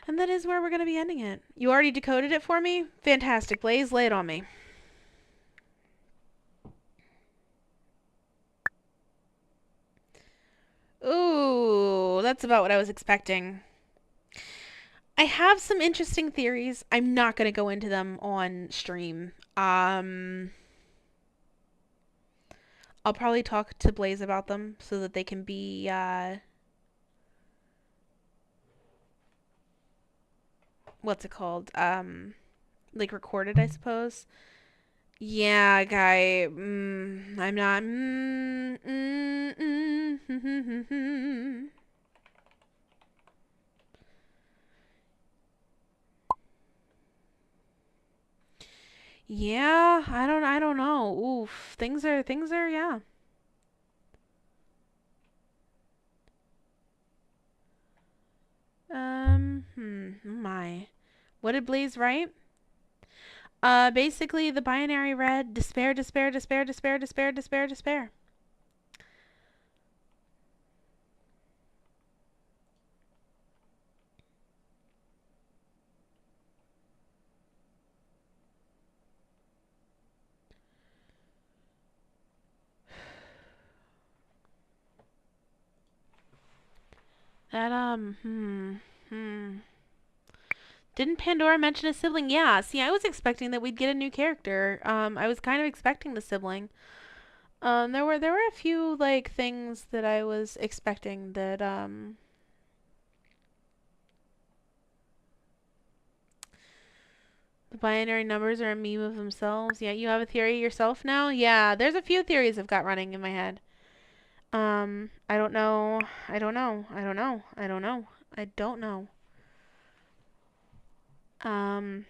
And that is where we're going to be ending it. You already decoded it for me? Fantastic. Blaze, lay it on me. Ooh, that's about what I was expecting. I have some interesting theories. I'm not going to go into them on stream. I'll probably talk to Blaze about them so that they can be what's it called? Like recorded, I suppose. Yeah, guy. I'm not. Yeah, I don't know. Oof, things are, yeah. My. What did Blaze write? Basically the binary read despair, despair, despair, despair, despair, despair, despair. That, Didn't Pandora mention a sibling? Yeah, see, I was expecting that we'd get a new character. I was kind of expecting the sibling. There were a few, like, things that I was expecting that, the binary numbers are a meme of themselves. Yeah, you have a theory yourself now? Yeah, there's a few theories I've got running in my head. I don't know. I don't know. I don't know. I don't know. I don't know. I'm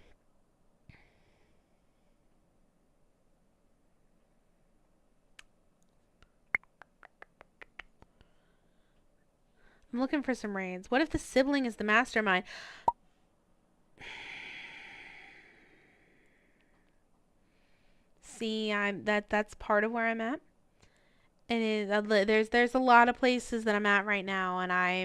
looking for some raids. What if the sibling is the mastermind? See, that's part of where I'm at. And there's a lot of places that I'm at right now, and I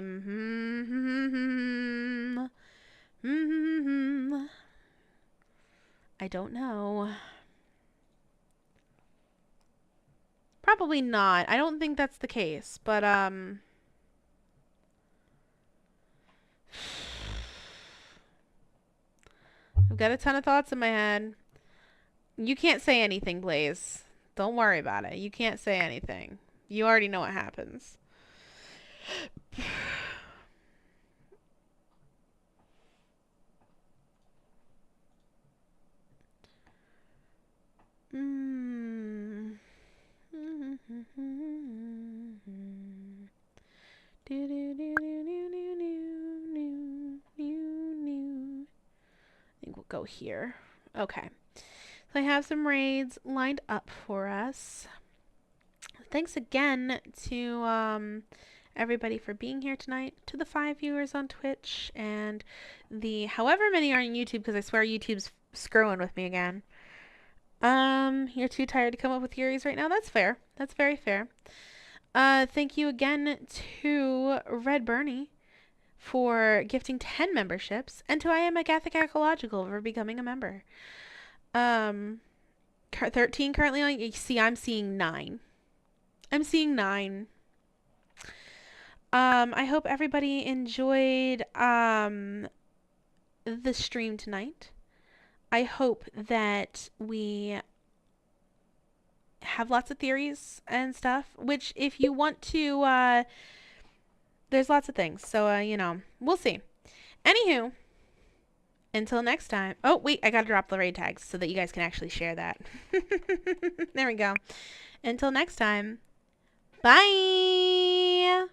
don't know. Probably not. I don't think that's the case, but I've got a ton of thoughts in my head. You can't say anything, Blaze. Don't worry about it. You can't say anything. You already know what happens. I think we'll go here. Okay. So I have some raids lined up for us. Thanks again to everybody for being here tonight, to the 5 viewers on Twitch, and the however many are on YouTube, because I swear YouTube's screwing with me again. You're too tired to come up with theories right now? That's fair. That's very fair. Thank you again to Red Bernie for gifting 10 memberships, and to I Am Agathic Ecological for becoming a member. 13 currently on. You see, I'm seeing 9. I'm seeing 9. I hope everybody enjoyed the stream tonight. I hope that we have lots of theories and stuff, which if you want to, there's lots of things. So, you know, we'll see. Anywho, until next time. Oh, wait, I gotta drop the raid tags so that you guys can actually share that. There we go. Until next time. Bye!